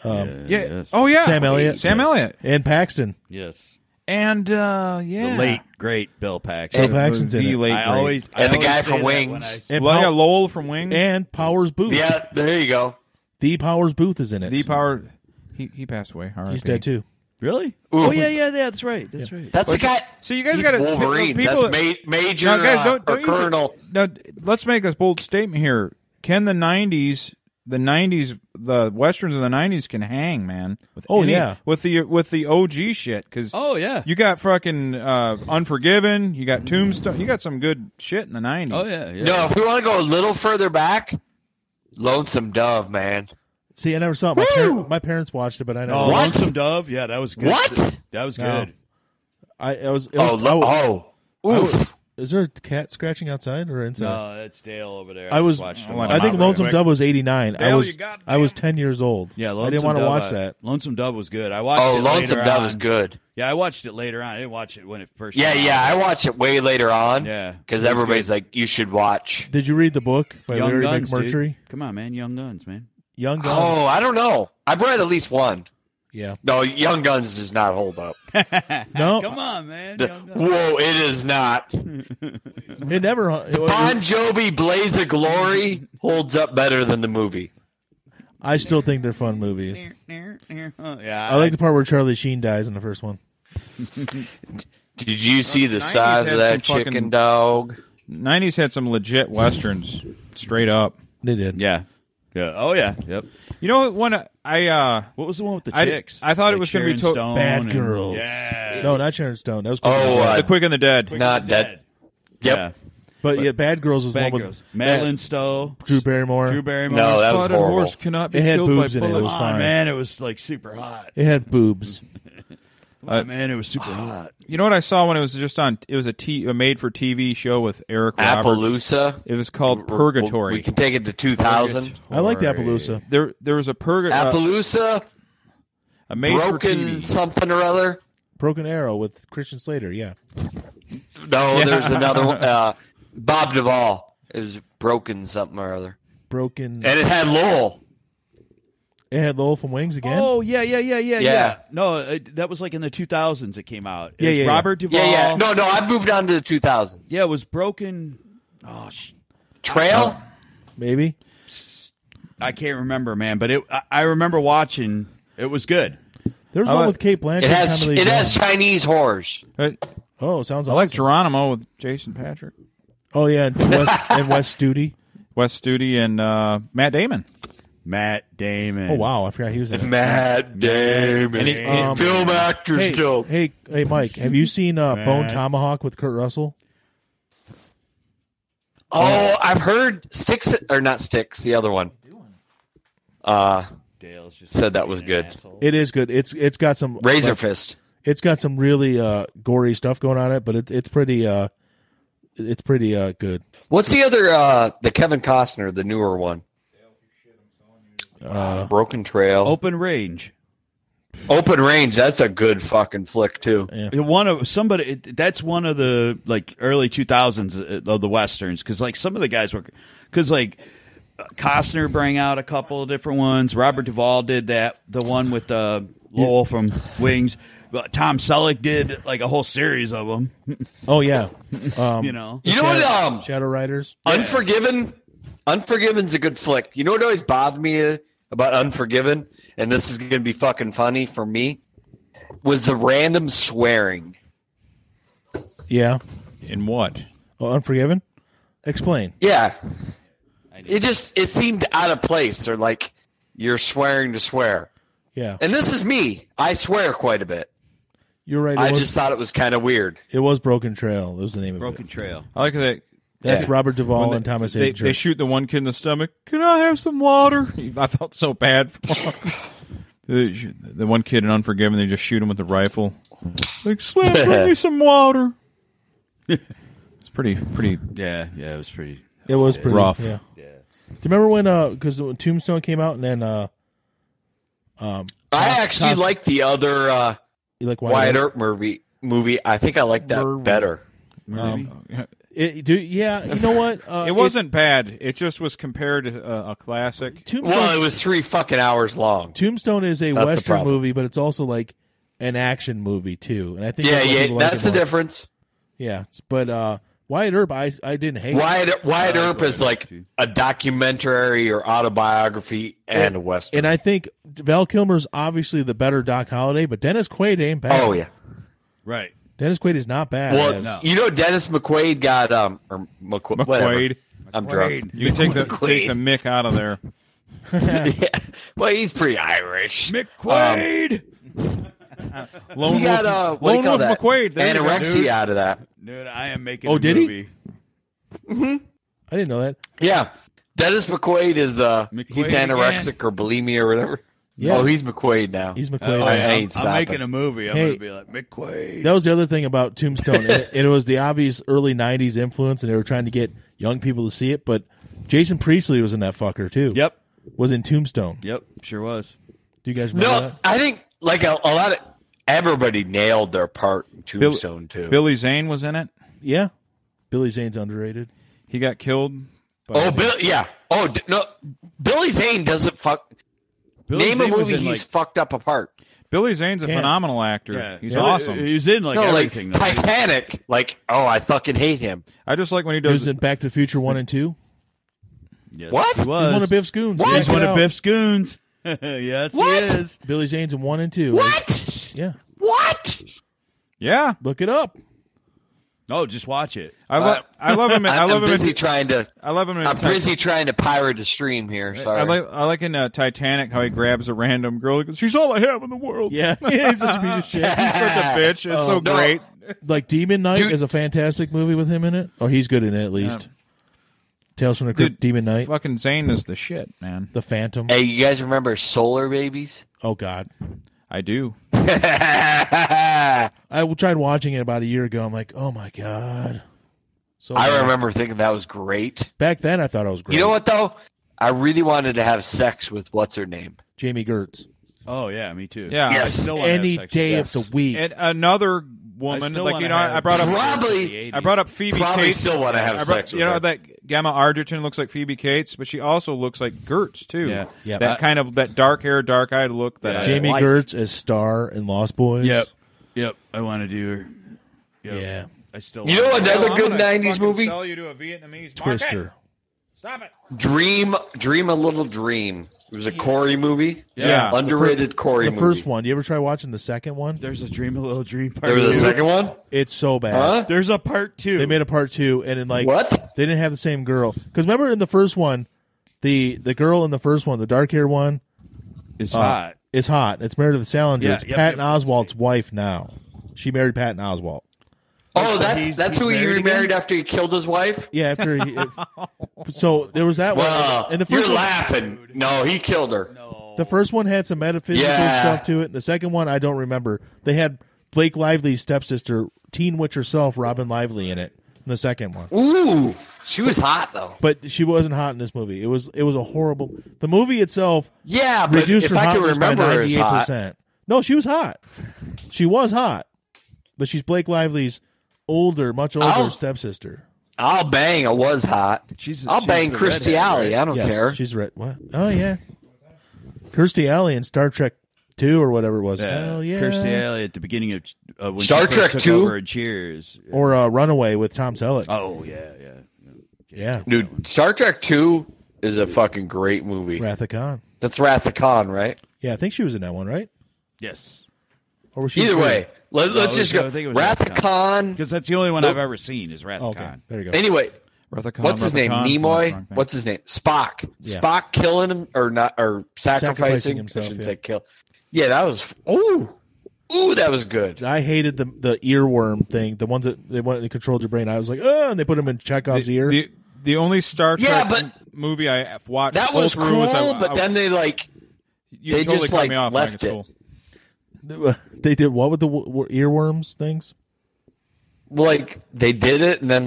Yeah. Yes. Oh yeah. Sam Elliott. Sam Elliott. And Paxton. Yes. And yeah. The late great Bill Paxton. Bill Paxton's in The it. late I great. always And the always guy say from that when Wings. And Yeah, Lowell from Wings. and Powers Booth. Yeah, there you go. The Powers Booth is in it. The Power. He passed away. He's dead too. Really? Ooh. Oh yeah, that's right. That's right. That's the guy. So you guys He's got to Wolverines. That's major Now, guys, don't or you- colonel. Now, let's make a bold statement here. Can the '90s, the westerns of the '90s can hang, man? With with the OG shit. Because you got fucking Unforgiven, you got Tombstone, you got some good shit in the '90s. Oh yeah. No, if we want to go a little further back, Lonesome Dove, man. See, I never saw it. My parents watched it, but I never. Oh, What? Lonesome Dove. Yeah, that was good. What? That was No. good. Oof. Is there a cat scratching outside or inside? No, that's Dale over there. I was. just watched him. I think Lonesome Dove was '89. Dale, you goddamn- I was 10 years old. Yeah, I didn't want to watch that. Lonesome Dove was good. I watched it Lonesome later Dove on. is good. Yeah, I watched it later on. I didn't watch it when it first Yeah, came yeah. out. I watched it way later on. Yeah. Because It was everybody's good. like, you should watch. Did you read the book by Young Larry Guns, McMurtry? dude. Come on, man. Young Guns, man. Young Guns. Oh, I don't know. I've read at least one. Yeah. No, Young Guns does not hold up. No. Come on, man. Whoa, it is not. It never. Bon Jovi, Blaze of Glory holds up better than the movie. I still think they're fun movies. Yeah, I like the part where Charlie Sheen dies in the first one. Did you see the 90s size had of that some chicken fucking- dog? '90s had some legit westerns, straight up. They did. Yeah. Yeah. Oh yeah. Yep. You know when I What was the one with the I- chicks? I thought it Like was gonna be Sharon to- Stone Bad and- Girls. Yeah. No, not Sharon Stone. That was Oh, The Quick and the Dead. Not dead. Yep. Yeah. but yeah, Bad Girls was Bad one Girls. with Madeline Stowe. Drew Barrymore. Drew Barrymore. No, that was Spotted horrible. horse cannot be It had killed boobs by in it. It bullets. was Oh fine. man, it was like super hot. It had boobs. Man, it was super hot. You know what I saw when it was just on? It was a made-for-TV show with Eric Roberts. Appaloosa. It was called Purgatory. We can take it to 2000. I liked Appaloosa. There was a Appaloosa, a made-for-TV. Broken something or other. Broken Arrow with Christian Slater. Yeah. No, Yeah. there's another one. Bob Duvall. It was Broken something or other. Broken. And it had Lowell. It had Lowell from Wings again. Oh yeah. Yeah. No, that was like in the 2000s. It came out. It Yeah, was yeah, Robert Duvall. Yeah. No, I moved on to the 2000s. Yeah, it was Broken. Oh, Trail? Maybe. I can't remember, man. But I remember watching. It was good. There was one with Kate Blanchett. It has and Tommy Lee Jones. Chinese horrors. Oh, sounds awesome. I like Geronimo with Jason Patrick. Oh yeah, and Wes Studi. Wes Studi and Matt Damon. Matt Damon. Oh wow, I forgot he was in it. Matt Damon. Film actors still. Hey, Mike, have you seen Bone Tomahawk with Kurt Russell? Oh, I've heard Sticks or not Sticks. The other one. Dale's just said that was good. It is good. It's got some Razor Fist. It's got some really gory stuff going on it, but it's pretty good. What's the other? The Kevin Costner, the newer one. Broken Trail. Open Range. Open Range. That's a good fucking flick too. That's one of the like early 2000s of the westerns because like some of the guys were Costner bring out a couple of different ones. Robert Duvall did that, the one with Lowell from Wings. Tom Selleck did like a whole series of them. Oh yeah, You know what? Shadow Riders. Unforgiven's a good flick. You know what always bothered me about Unforgiven, and this is going to be fucking funny for me, was the random swearing. Yeah. In what? Oh, Unforgiven? Explain. Yeah. It seemed out of place, or like you're swearing to swear. Yeah. And this is me. I swear quite a bit. You're right. I just thought it was kind of weird. It was Broken Trail. That was the name of it. Broken Trail. I like that. That's Robert Duvall and Thomas They Hayden. shoot the one kid in the stomach. Can I have some water? I felt so bad for him. The one kid in Unforgiven, they just shoot him with a rifle. Like, Slim, bring me some water. It's pretty. Yeah, it was pretty. It was pretty rough. Yeah. Do you remember when Tombstone came out and then I actually like the other you like Wyatt Earp movie. I think I like that better. Yeah, you know what? It wasn't bad. It just was compared to a classic. Well, it was 3 fucking hours long. Tombstone is a That's the Western problem. movie, but it's also like an action movie too. And I think that's the difference. Yeah, but Wyatt Earp, I didn't hate. Wyatt Earp is like a documentary or autobiography and a Western. And I think Val Kilmer's obviously the better Doc Holliday, but Dennis Quaid ain't bad. Oh yeah, right. Dennis Quaid is not bad. Well, you know, Dennis McQuaid got whatever. McQuaid. I'm drunk. You can take the Mick out of there. Yeah. Well, he's pretty Irish. McQuaid. Lone Wolf McQuaid. There you go, anorexia dude. out of that. Dude, I am making. Oh, a did movie. he? Mm-hmm. I didn't know that. Yeah, Dennis McQuaid is he's McQuaid anorexic again? or bulimia or whatever. Yeah. Oh, he's McQuade now. He's McQuaid. I ain't I'm stopping. making a movie. I'm Hey, gonna be like McQuaid. That was the other thing about Tombstone. It was the obvious early '90s influence, and they were trying to get young people to see it. But Jason Priestley was in that fucker too. Yep. Was in Tombstone. Yep. Sure was. Do you guys remember No, that? I think like a lot of everybody nailed their part in Tombstone too. Billy Zane was in it. Yeah. Billy Zane's underrated. He got killed. Oh, yeah. Oh, no. Billy Zane doesn't fuck. Billy Name Zane a was movie in, he's fucked up apart. Billy Zane's a Can't. phenomenal actor. Yeah. He's Yeah. awesome. He was in like No, everything. like Titanic. Like, oh, I fucking hate him. I just like when he He was does. in Back to the Future 1 and 2. Yes, What? He He's one was. of Biff's goons. What? Check He's it one of out. Biff's goons. Yes, What? he is. Billy Zane's in 1 and 2. What? Yeah. What? Yeah, Look it up. No, just watch it. I love him. I love I'm him. busy trying to. I love him. In I'm busy trying to pirate the stream here. Sorry. I like in Titanic how he grabs a random girl. He goes, "She's all I have in the world." Yeah. He's such a piece of shit. He's such a bitch. It's so no. great. Like Demon Knight Dude. is a fantastic movie with him in it. Or he's good in it at least. Tales from the Crypt, Demon Knight. Fucking Zane is the shit, man. The Phantom. Hey, you guys remember Solar Babies? Oh, God. I do. I tried watching it about a year ago. I'm like, oh, my God. So I bad. remember thinking that was great. Back then, I thought it was great. You know what though? I really wanted to have sex with what's her name? Jamie Gertz. Oh yeah, me too. Yeah. Yes. I still wanna have Any sex day with of the week. And another woman, still like wanna I have brought up Probably- I brought up Phoebe Probably Cates. still want to have sex with You know her. that Gamma Argerton looks like Phoebe Cates, but she also looks like Gertz too. Yeah. Yeah. That kind of that dark hair, dark eyed look that I Jamie like. Gertz as Star in Lost Boys. Yep. I want to do her. Yep. Yeah. I still. You know wanna- another I'm good gonna 90s fucking movie? Sell you to a Vietnamese Twister. market. Stop it. Dream a Little Dream. It was a Corey movie. Yeah. Underrated Corey The movie. first one. You ever try watching the second one? There's a Dream a Little Dream part. There was a 2. second one? It's so bad. Huh? There's a part 2. They made a part 2, and in like What? they didn't have the same girl. Because remember in the first one, the girl in the first one, the dark haired one, It's hot. is hot. It's Meredith Salinger. Yeah, it's yep, Patton yep. Oswalt's wife now. She married Patton Oswalt. Oh, that's who he remarried after he killed his wife? Yeah, after he. So there was that Well, one. And the first you're one, laughing. No, he killed her. the first one had some metaphysical stuff to it. And the second one, I don't remember. They had Blake Lively's stepsister, Teen Witch herself, Robin Lively, in it. In the second one. Ooh, she was hot though. But she wasn't hot in this movie. It was a horrible. The movie itself, but reduced if her I can hotness by remember her as 98%. No, she was hot. She was hot, but she's Blake Lively's much older stepsister. I'll bang a was hot. I'll bang Kirstie Alley. Right? I don't care. She's red. What? Oh yeah, Kirstie Alley in Star Trek 2 or whatever it was. Hell yeah, Kirstie Alley at the beginning of when Star she Trek first 2 took over at Cheers, or Runaway with Tom Selleck. Oh yeah. Dude, Star Trek 2 is a fucking great movie. Wrath of Khan. That's Wrath of Khan, right? Yeah, I think she was in that one, right? Yes. Or was she Either way, let's just go. I think it was Wrath of Khan, because that's the only one I've ever seen is Wrath of Khan. There you go. Anyway, Wrath of Khan, what's his name? Nimoy. What's his name? Spock. Yeah. Spock killing him or not or sacrificing himself. I shouldn't say kill. Yeah, that was ooh, that was good. I hated the earworm thing. The ones that they wanted to control your brain. I was like, oh, and they put him in Chekhov's ear. The only Star Trek but movie I watched that was full through cool, but then they you totally just cut me off, left Mike, it. They did what with the earworms things? They did it and then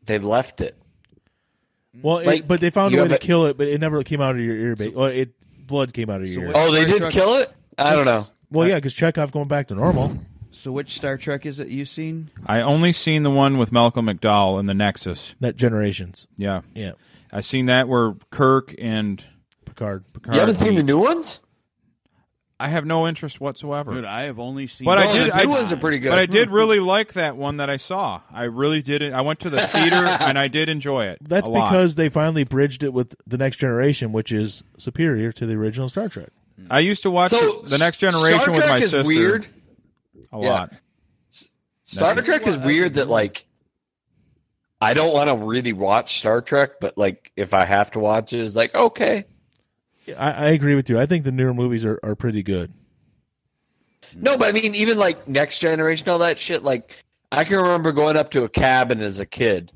they left it. Well, but they found a way to kill it, but it never came out of your ear. Blood came out of your ear. Oh, they did kill it? I don't know. Well, yeah, because Chekhov going back to normal. So which Star Trek is it you've seen? I only seen the one with Malcolm McDowell in the Nexus. Net Generations. Yeah. Yeah. I seen that where Kirk and Picard. You haven't seen the new ones? I have no interest whatsoever. Dude, I have only seen. But the new ones are pretty good. But I did really like that one that I saw. I really did it. I went to the theater and I did enjoy it. That's because they finally bridged it with the Next Generation, which is superior to the original Star Trek. I used to watch the Next Generation with my sister. Weird. A lot. Star Trek is weird that I don't want to really watch Star Trek, but if I have to watch it, it's okay. I agree with you. I think the newer movies are pretty good. No, but I mean, even Next Generation, all that shit. I can remember going up to a cabin as a kid,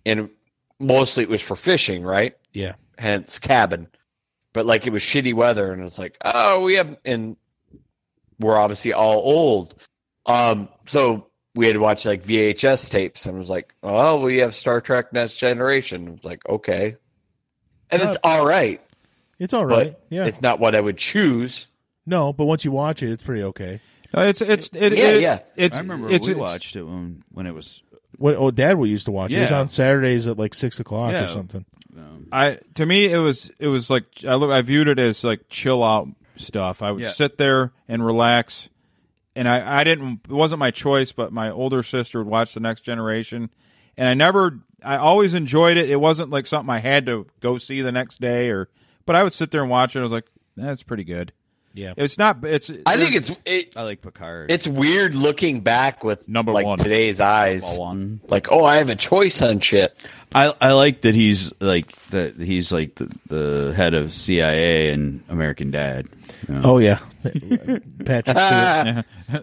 and mostly it was for fishing, right? Yeah. Hence cabin, but it was shitty weather, and it's and we're obviously all old, so we had to watch VHS tapes, and it was we have Star Trek Next Generation. It was okay, and it's all right. It's all right. But yeah, it's not what I would choose. No, but once you watch it, it's pretty okay. No, I remember we watched it when it was. Dad used to watch it. It was on Saturdays at 6:00 or something. To me, it was I viewed it as chill out stuff. I would sit there and relax, and I didn't. It wasn't my choice, but my older sister would watch The Next Generation, and I always enjoyed it. It wasn't something I had to go see the next day but I would sit there and watch it. I was like, that's pretty good. Yeah. It's not. I think I like Picard. It's weird looking back with number one today's eyes. Number one. I have a choice on shit. I like that he's he's the head of CIA and American Dad. You know? Oh yeah, Patrick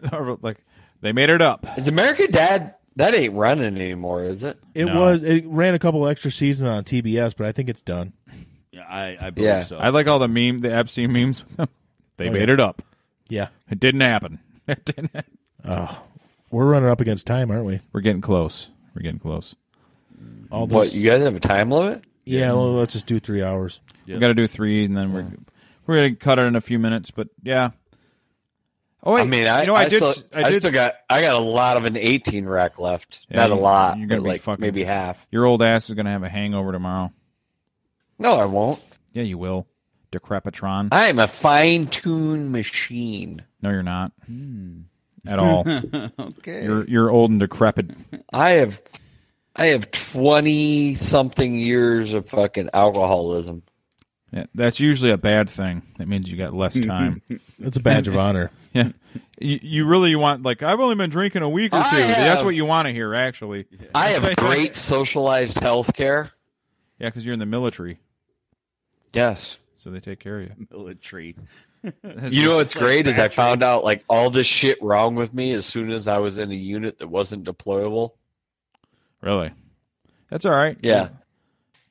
Stewart. They made it up. Is American Dad? That ain't running anymore, is it? It was. It ran a couple extra seasons on TBS, but I think it's done. Yeah, I believe so. I like all the Epstein memes. They made it up. Yeah. It didn't happen. We're running up against time, aren't we? We're getting close. What, you guys have a time limit? Yeah, well, let's just do 3 hours. Yep. We got to do 3, and then we're going to cut it in a few minutes, but yeah. Oh, wait. I mean, I got a lot of an 18 rack left. Yeah, Not a lot, you're gonna but be maybe half. Your old ass is going to have a hangover tomorrow. No, I won't. Yeah, you will. Decrepitron. I am a fine-tuned machine. No, you're not. At all. Okay. You're old and decrepit. I have 20-something years of fucking alcoholism. Yeah, that's usually a bad thing. That means you got less time. It's a badge of honor. Yeah. You really want, I've only been drinking a week or two. That's what you want to hear, actually. I have great socialized health care. Yeah, because you're in the military. Yes. So they take care of you. Military. You know what's great is I found out like all this shit wrong with me as soon as I was in a unit that wasn't deployable. Really? That's all right. Yeah.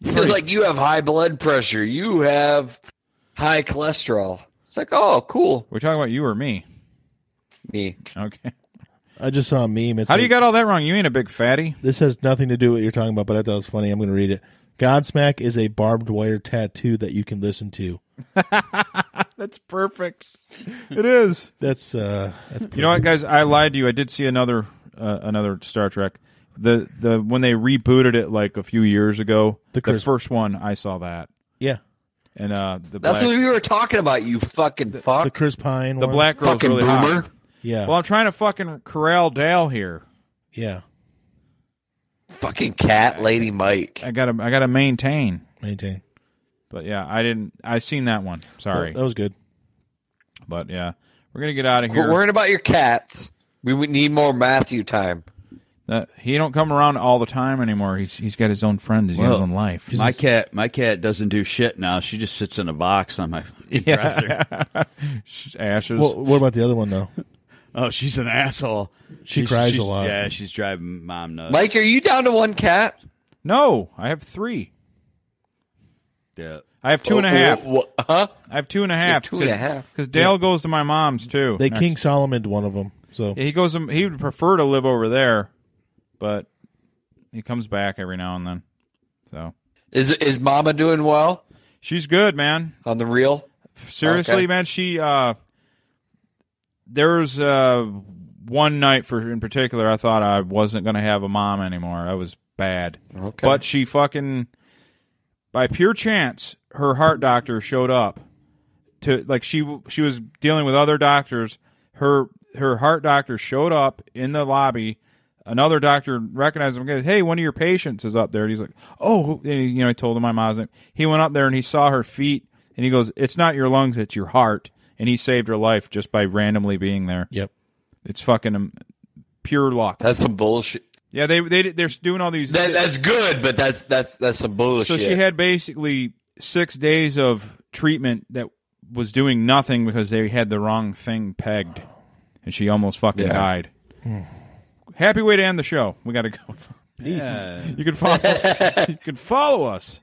It's like you have high blood pressure. You have high cholesterol. It's like, oh, cool. We're talking about you or me? Me. Okay. I just saw a meme. How do you got all that wrong? You ain't a big fatty. This has nothing to do with what you're talking about, but I thought it was funny. I'm going to read it. Godsmack is a barbed wire tattoo that you can listen to. That's perfect. It is. That's you know what, guys? I lied to you. I did see another Star Trek. The when they rebooted it like a few years ago, the first one, I saw that. Yeah. And that's what we were talking about, you fucking fuck. The Chris Pine the one. black girl's fucking really boomer. hot. Yeah. Well, I'm trying to fucking corral Dale here. Yeah. Fucking cat lady Mike. I gotta maintain. But yeah, I seen that one. Sorry. That was good. But yeah, we're gonna get out of here. Quit worrying about your cats. We would need more Matthew time. He don't come around all the time anymore. He's got his own friends. He's got his own life. My cat doesn't do shit now. She just sits in a box on my dresser. She's ashes. Well, what about the other one though? Oh, she's an asshole. She cries a lot. Yeah, she's driving Mom nuts. Mike, are you down to one cat? No, I have 3. Yeah. I have 2.5. Huh? I have 2.5. 2.5. Because Dale goes to my mom's too. They King Solomon'd one of them. So yeah, he goes. He would prefer to live over there, but he comes back every now and then. So is Mama doing well? She's good, man. On the real? Seriously, okay. man. She there was one night in particular I thought I wasn't going to have a mom anymore. I was bad. Okay. But she fucking, by pure chance, her heart doctor showed up to, like, she was dealing with other doctors. Her heart doctor showed up in the lobby. Another doctor recognized him and goes, "Hey, one of your patients is up there." And he's like, "Oh," and I told him my mom's name. He went up there and he saw her feet and he goes, "It's not your lungs, it's your heart." And he saved her life just by randomly being there. Yep. It's fucking pure luck. That's some bullshit. Yeah, they're doing all these. That's good, but that's some bullshit. So she had basically 6 days of treatment that was doing nothing because they had the wrong thing pegged, and she almost fucking died. Happy way to end the show. We got to go. Peace. Yeah. You can follow us,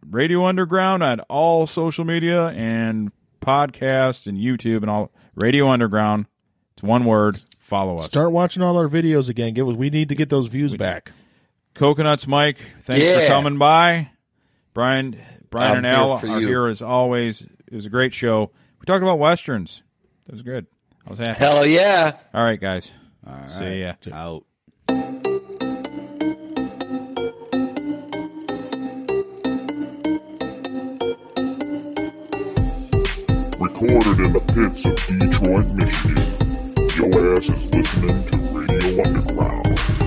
Radio Underground, on all social media and podcasts and YouTube and all. Radio Underground. It's one word. Follow us. Start watching all our videos again. We need to get those views back. Coconuts, Mike. Thanks for coming by. Brian and Al are here as always. It was a great show. We talked about westerns. That was good. I was happy. Hell yeah! All right, guys. All right. See ya. Out. Recorded in the pits of Detroit, Michigan. Your ass is listening to Radio Underground.